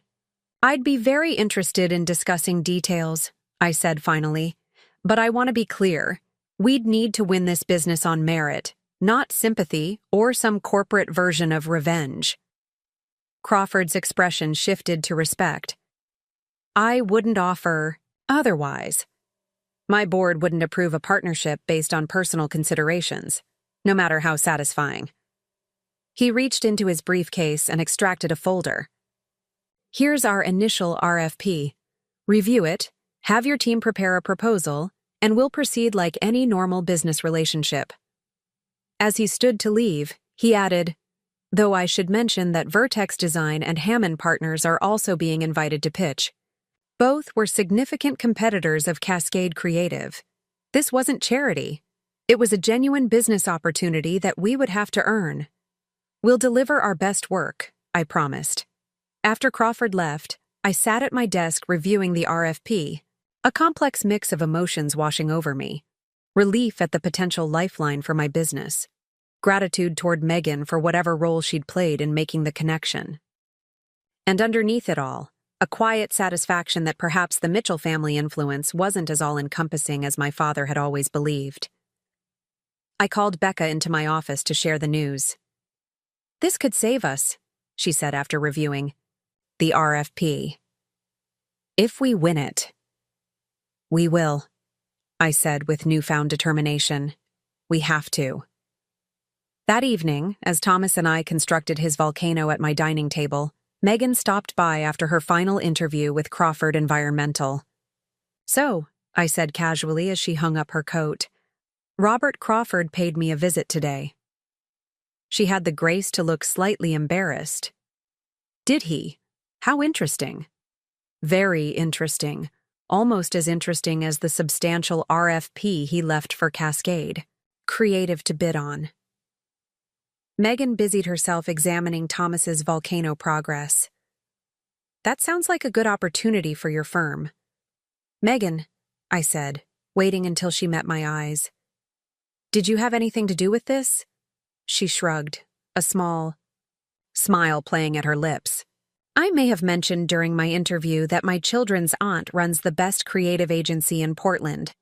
I'd be very interested in discussing details, I said finally, but I want to be clear. We'd need to win this business on merit, not sympathy or some corporate version of revenge. Crawford's expression shifted to respect. I wouldn't offer otherwise. My board wouldn't approve a partnership based on personal considerations, no matter how satisfying. He reached into his briefcase and extracted a folder. Here's our initial RFP. Review it, have your team prepare a proposal, and we'll proceed like any normal business relationship. As he stood to leave, he added, though I should mention that Vertex Design and Hammond Partners are also being invited to pitch. Both were significant competitors of Cascade Creative. This wasn't charity. It was a genuine business opportunity that we would have to earn. We'll deliver our best work, I promised. After Crawford left, I sat at my desk reviewing the RFP, a complex mix of emotions washing over me. Relief at the potential lifeline for my business. Gratitude toward Megan for whatever role she'd played in making the connection. And underneath it all, a quiet satisfaction that perhaps the Mitchell family influence wasn't as all-encompassing as my father had always believed. I called Becca into my office to share the news. "This could save us," she said after reviewing the RFP. "If we win it." "We will," I said with newfound determination. "We have to." That evening, as Thomas and I constructed his volcano at my dining table, Megan stopped by after her final interview with Crawford Environmental. "So," I said casually as she hung up her coat, "Robert Crawford paid me a visit today." She had the grace to look slightly embarrassed. "Did he? How interesting." "Very interesting. Almost as interesting as the substantial RFP he left for Cascade. Creative to bid on." Megan busied herself examining Thomas's volcano progress. "That sounds like a good opportunity for your firm." "Megan," I said, waiting until she met my eyes, "did you have anything to do with this?" She shrugged, a small smile playing at her lips. "I may have mentioned during my interview that my children's aunt runs the best creative agency in Portland,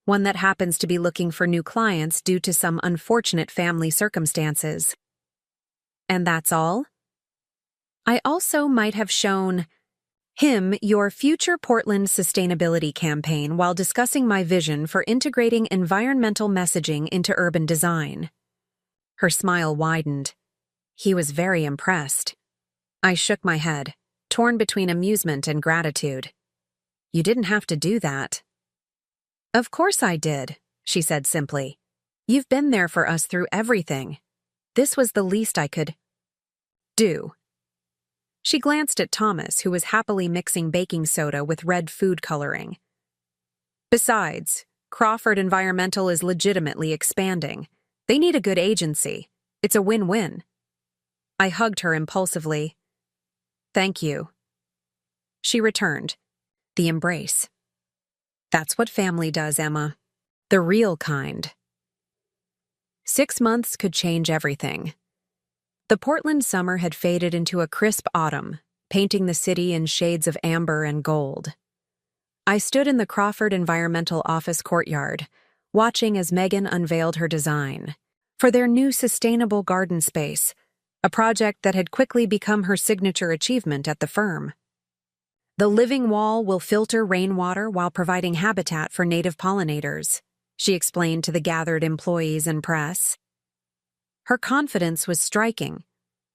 one that happens to be looking for new clients due to some unfortunate family circumstances." "And that's all?" "I also might have shown him your future Portland sustainability campaign while discussing my vision for integrating environmental messaging into urban design." Her smile widened. He was very impressed. I shook my head, torn between amusement and gratitude. "You didn't have to do that." "Of course I did," she said simply. "You've been there for us through everything. This was the least I could do." She glanced at Thomas, who was happily mixing baking soda with red food coloring. "Besides, Crawford Environmental is legitimately expanding. They need a good agency. It's a win-win." I hugged her impulsively. "Thank you." She returned, the embrace. "That's what family does, Emma. The real kind." 6 months could change everything. The Portland summer had faded into a crisp autumn, painting the city in shades of amber and gold. I stood in the Crawford Environmental office courtyard, watching as Megan unveiled her design for their new sustainable garden space, a project that had quickly become her signature achievement at the firm. "The living wall will filter rainwater while providing habitat for native pollinators," she explained to the gathered employees and press. Her confidence was striking.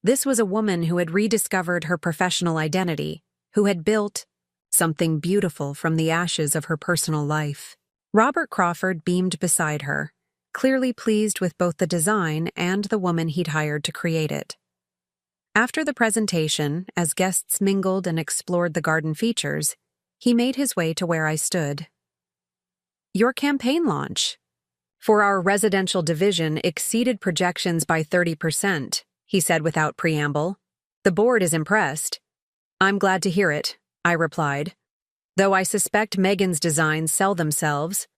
This was a woman who had rediscovered her professional identity, who had built something beautiful from the ashes of her personal life. Robert Crawford beamed beside her, clearly pleased with both the design and the woman he'd hired to create it. After the presentation, as guests mingled and explored the garden features, he made his way to where I stood. "Your campaign launch for our residential division exceeded projections by 30%, he said without preamble. "The board is impressed." "I'm glad to hear it," I replied. "Though I suspect Megan's designs sell themselves."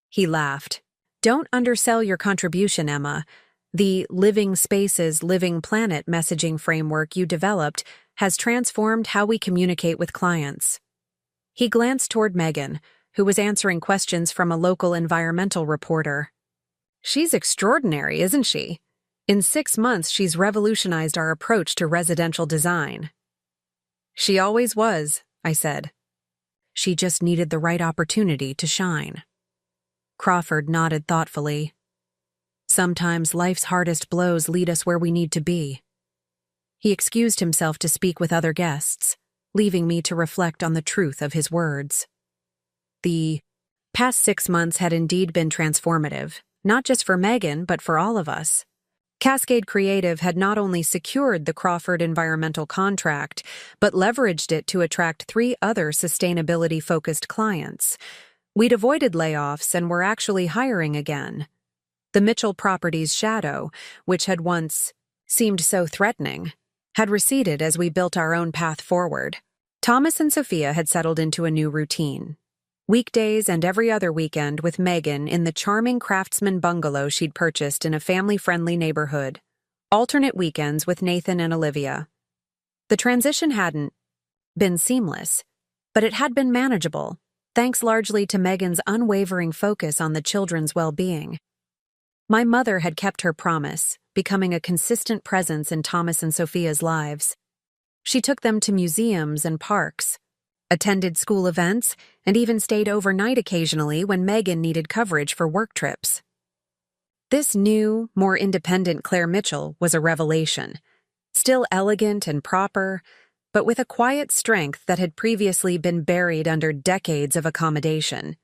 He laughed. "Don't undersell your contribution, Emma. The Living Spaces, Living Planet messaging framework you developed has transformed how we communicate with clients." He glanced toward Megan, who was answering questions from a local environmental reporter. "She's extraordinary, isn't she? In 6 months, she's revolutionized our approach to residential design." "She always was," I said. "She just needed the right opportunity to shine." Crawford nodded thoughtfully. "Sometimes life's hardest blows lead us where we need to be." He excused himself to speak with other guests, leaving me to reflect on the truth of his words. The past 6 months had indeed been transformative, not just for Megan, but for all of us. Cascade Creative had not only secured the Crawford Environmental contract, but leveraged it to attract 3 other sustainability-focused clients. We'd avoided layoffs and were actually hiring again. The Mitchell Properties shadow, which had once seemed so threatening, had receded as we built our own path forward. Thomas and Sophia had settled into a new routine. Weekdays and every other weekend with Megan in the charming craftsman bungalow she'd purchased in a family-friendly neighborhood. Alternate weekends with Nathan and Olivia. The transition hadn't been seamless, but it had been manageable, thanks largely to Megan's unwavering focus on the children's well-being. My mother had kept her promise, becoming a consistent presence in Thomas and Sophia's lives. She took them to museums and parks, attended school events, and even stayed overnight occasionally when Megan needed coverage for work trips. This new, more independent Claire Mitchell was a revelation, still elegant and proper, but with a quiet strength that had previously been buried under decades of accommodation.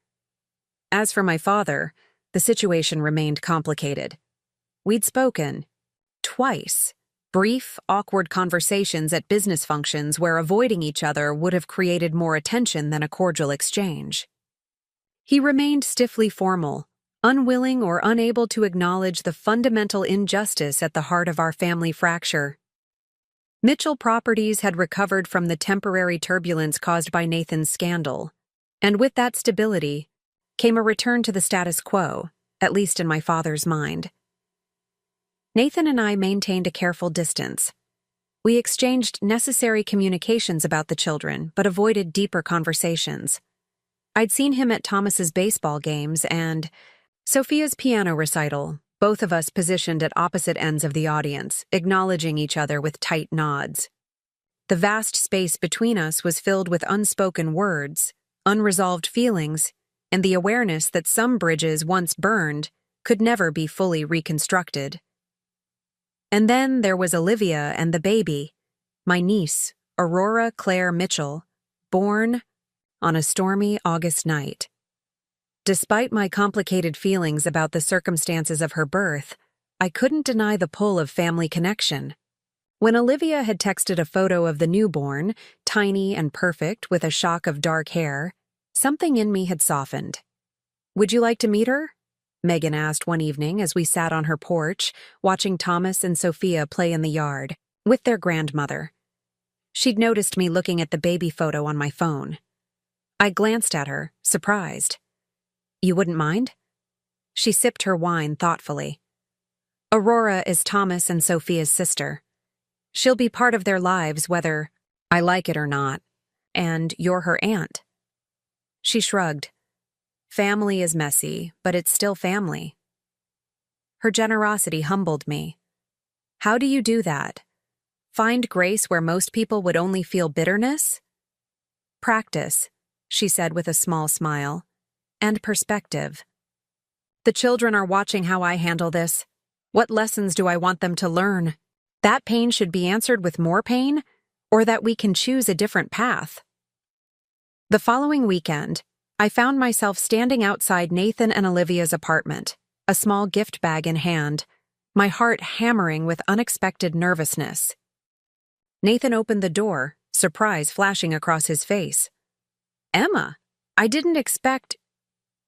As for my father, the situation remained complicated. We'd spoken, twice, brief, awkward conversations at business functions where avoiding each other would have created more attention than a cordial exchange. He remained stiffly formal, unwilling or unable to acknowledge the fundamental injustice at the heart of our family fracture. Mitchell Properties had recovered from the temporary turbulence caused by Nathan's scandal, and with that stability came a return to the status quo, at least in my father's mind. Nathan and I maintained a careful distance. We exchanged necessary communications about the children, but avoided deeper conversations. I'd seen him at Thomas's baseball games and Sophia's piano recital, both of us positioned at opposite ends of the audience, acknowledging each other with tight nods. The vast space between us was filled with unspoken words, unresolved feelings, and the awareness that some bridges once burned could never be fully reconstructed. And then there was Olivia and the baby, my niece, Aurora Claire Mitchell, born on a stormy August night. Despite my complicated feelings about the circumstances of her birth, I couldn't deny the pull of family connection. When Olivia had texted a photo of the newborn, tiny and perfect with a shock of dark hair, something in me had softened. "Would you like to meet her?" Megan asked one evening as we sat on her porch, watching Thomas and Sophia play in the yard, with their grandmother. She'd noticed me looking at the baby photo on my phone. I glanced at her, surprised. "You wouldn't mind?" She sipped her wine thoughtfully. "Aurora is Thomas and Sophia's sister. She'll be part of their lives whether I like it or not, and you're her aunt." She shrugged. "Family is messy, but it's still family." Her generosity humbled me. "How do you do that? Find grace where most people would only feel bitterness?" "Practice," she said with a small smile, "and perspective. The children are watching how I handle this. What lessons do I want them to learn? That pain should be answered with more pain, or that we can choose a different path." The following weekend, I found myself standing outside Nathan and Olivia's apartment, a small gift bag in hand, my heart hammering with unexpected nervousness. Nathan opened the door, surprise flashing across his face. "Emma, I didn't expect—"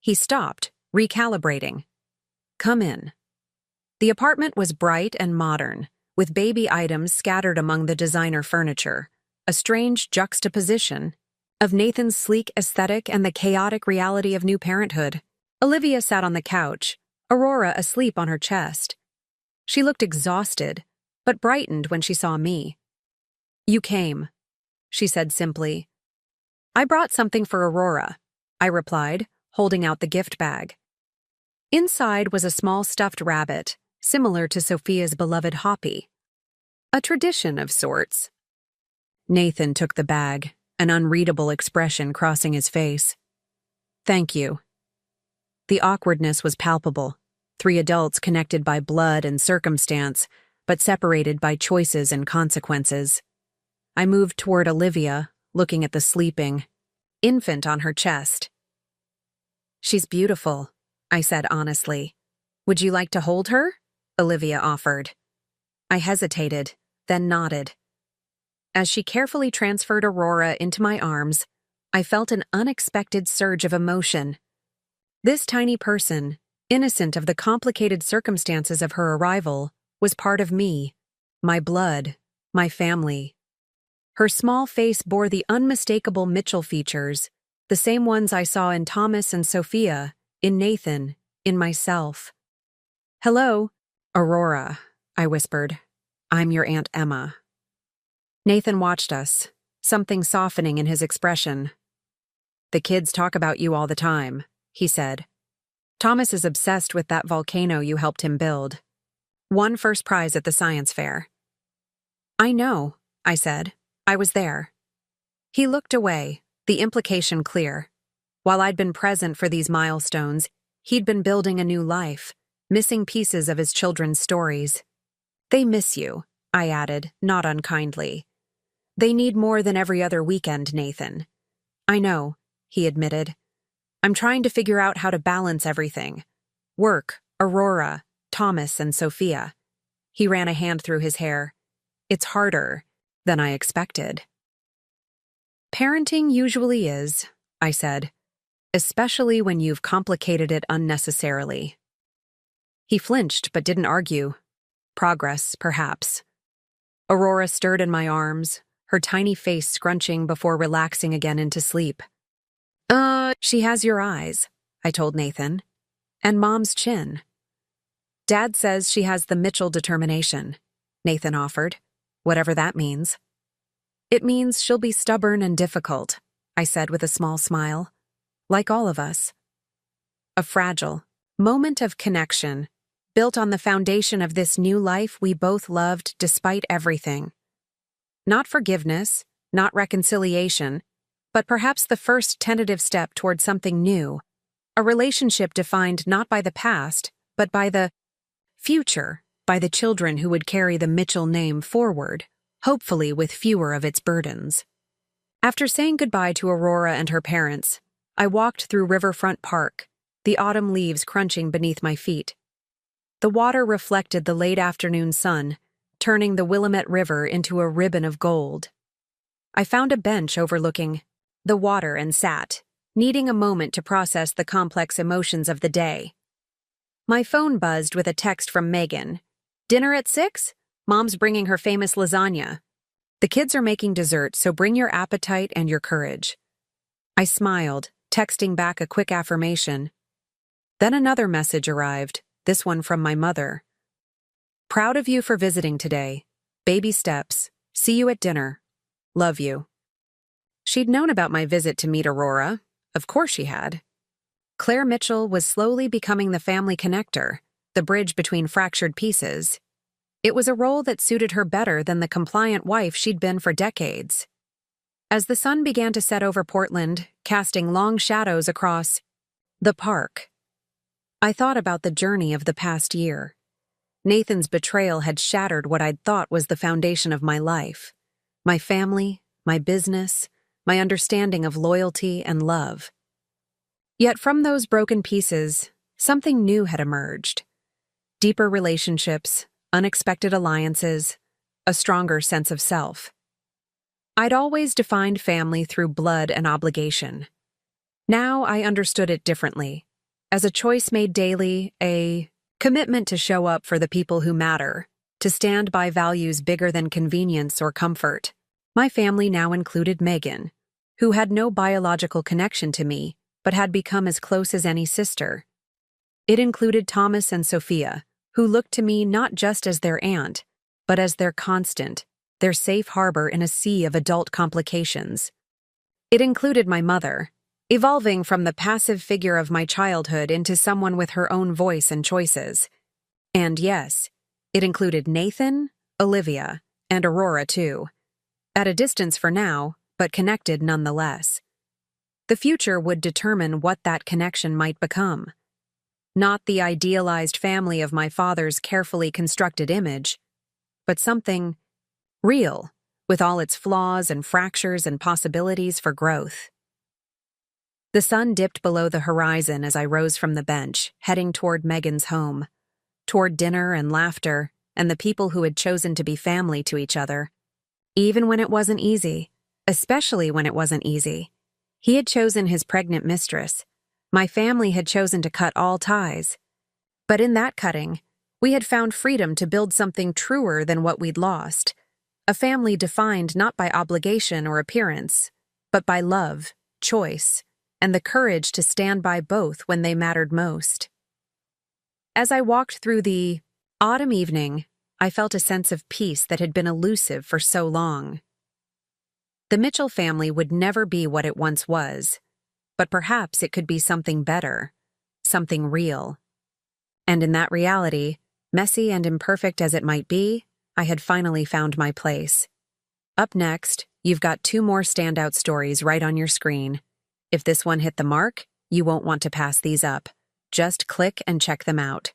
He stopped, recalibrating. "Come in." The apartment was bright and modern, with baby items scattered among the designer furniture, a strange juxtaposition of Nathan's sleek aesthetic and the chaotic reality of new parenthood. Olivia sat on the couch, Aurora asleep on her chest. She looked exhausted, but brightened when she saw me. "You came," she said simply. "I brought something for Aurora," I replied, holding out the gift bag. Inside was a small stuffed rabbit, similar to Sophia's beloved Hoppy. A tradition of sorts. Nathan took the bag, an unreadable expression crossing his face. "Thank you." The awkwardness was palpable, 3 adults connected by blood and circumstance, but separated by choices and consequences. I moved toward Olivia, looking at the sleeping infant on her chest. "She's beautiful," I said honestly. "Would you like to hold her?" Olivia offered. I hesitated, then nodded. As she carefully transferred Aurora into my arms, I felt an unexpected surge of emotion. This tiny person, innocent of the complicated circumstances of her arrival, was part of me, my blood, my family. Her small face bore the unmistakable Mitchell features, the same ones I saw in Thomas and Sophia, in Nathan, in myself. "Hello, Aurora," I whispered. "I'm your Aunt Emma." Nathan watched us, something softening in his expression. "The kids talk about you all the time," he said. "Thomas is obsessed with that volcano you helped him build. Won first prize at the science fair." "I know," I said. "I was there." He looked away, the implication clear. While I'd been present for these milestones, he'd been building a new life, missing pieces of his children's stories. "They miss you," I added, not unkindly. "They need more than every other weekend, Nathan." "I know," he admitted. "I'm trying to figure out how to balance everything. Work, Aurora, Thomas, and Sophia." He ran a hand through his hair. "It's harder than I expected." "Parenting usually is," I said, "especially when you've complicated it unnecessarily." He flinched but didn't argue. Progress, perhaps. Aurora stirred in my arms, her tiny face scrunching before relaxing again into sleep. She has your eyes," I told Nathan. "And Mom's chin." "Dad says she has the Mitchell determination," Nathan offered, "whatever that means." "It means she'll be stubborn and difficult," I said with a small smile. "Like all of us." A fragile moment of connection, built on the foundation of this new life we both loved despite everything. Not forgiveness, not reconciliation, but perhaps the first tentative step toward something new, a relationship defined not by the past, but by the future, by the children who would carry the Mitchell name forward, hopefully with fewer of its burdens. After saying goodbye to Aurora and her parents, I walked through Riverfront Park, the autumn leaves crunching beneath my feet. The water reflected the late afternoon sun, turning the Willamette River into a ribbon of gold. I found a bench overlooking the water and sat, needing a moment to process the complex emotions of the day. My phone buzzed with a text from Megan. "Dinner at 6? Mom's bringing her famous lasagna. The kids are making dessert, so bring your appetite and your courage." I smiled, texting back a quick affirmation. Then another message arrived, this one from my mother. "Proud of you for visiting today. Baby steps. See you at dinner. Love you." She'd known about my visit to meet Aurora. Of course she had. Claire Mitchell was slowly becoming the family connector, the bridge between fractured pieces. It was a role that suited her better than the compliant wife she'd been for decades. As the sun began to set over Portland, casting long shadows across the park, I thought about the journey of the past year. Nathan's betrayal had shattered what I'd thought was the foundation of my life. My family, my business, my understanding of loyalty and love. Yet from those broken pieces, something new had emerged. Deeper relationships, unexpected alliances, a stronger sense of self. I'd always defined family through blood and obligation. Now I understood it differently, as a choice made daily, a commitment to show up for the people who matter, to stand by values bigger than convenience or comfort. My family now included Megan, who had no biological connection to me, but had become as close as any sister. It included Thomas and Sophia, who looked to me not just as their aunt, but as their constant, their safe harbor in a sea of adult complications. It included my mother, evolving from the passive figure of my childhood into someone with her own voice and choices. And yes, it included Nathan, Olivia, and Aurora too. At a distance for now, but connected nonetheless. The future would determine what that connection might become. Not the idealized family of my father's carefully constructed image, but something real, with all its flaws and fractures and possibilities for growth. The sun dipped below the horizon as I rose from the bench, heading toward Megan's home, toward dinner and laughter and the people who had chosen to be family to each other. Even when it wasn't easy, especially when it wasn't easy. He had chosen his pregnant mistress. My family had chosen to cut all ties. But in that cutting, We had found freedom to build something truer than what we'd lost, a family defined not by obligation or appearance, but by love, choice, and the courage to stand by both when they mattered most. As I walked through the autumn evening, I felt a sense of peace that had been elusive for so long. The Mitchell family would never be what it once was, but perhaps it could be something better, something real. And in that reality, messy and imperfect as it might be, I had finally found my place. Up next, you've got 2 more standout stories right on your screen. If this one hit the mark, you won't want to pass these up. Just click and check them out.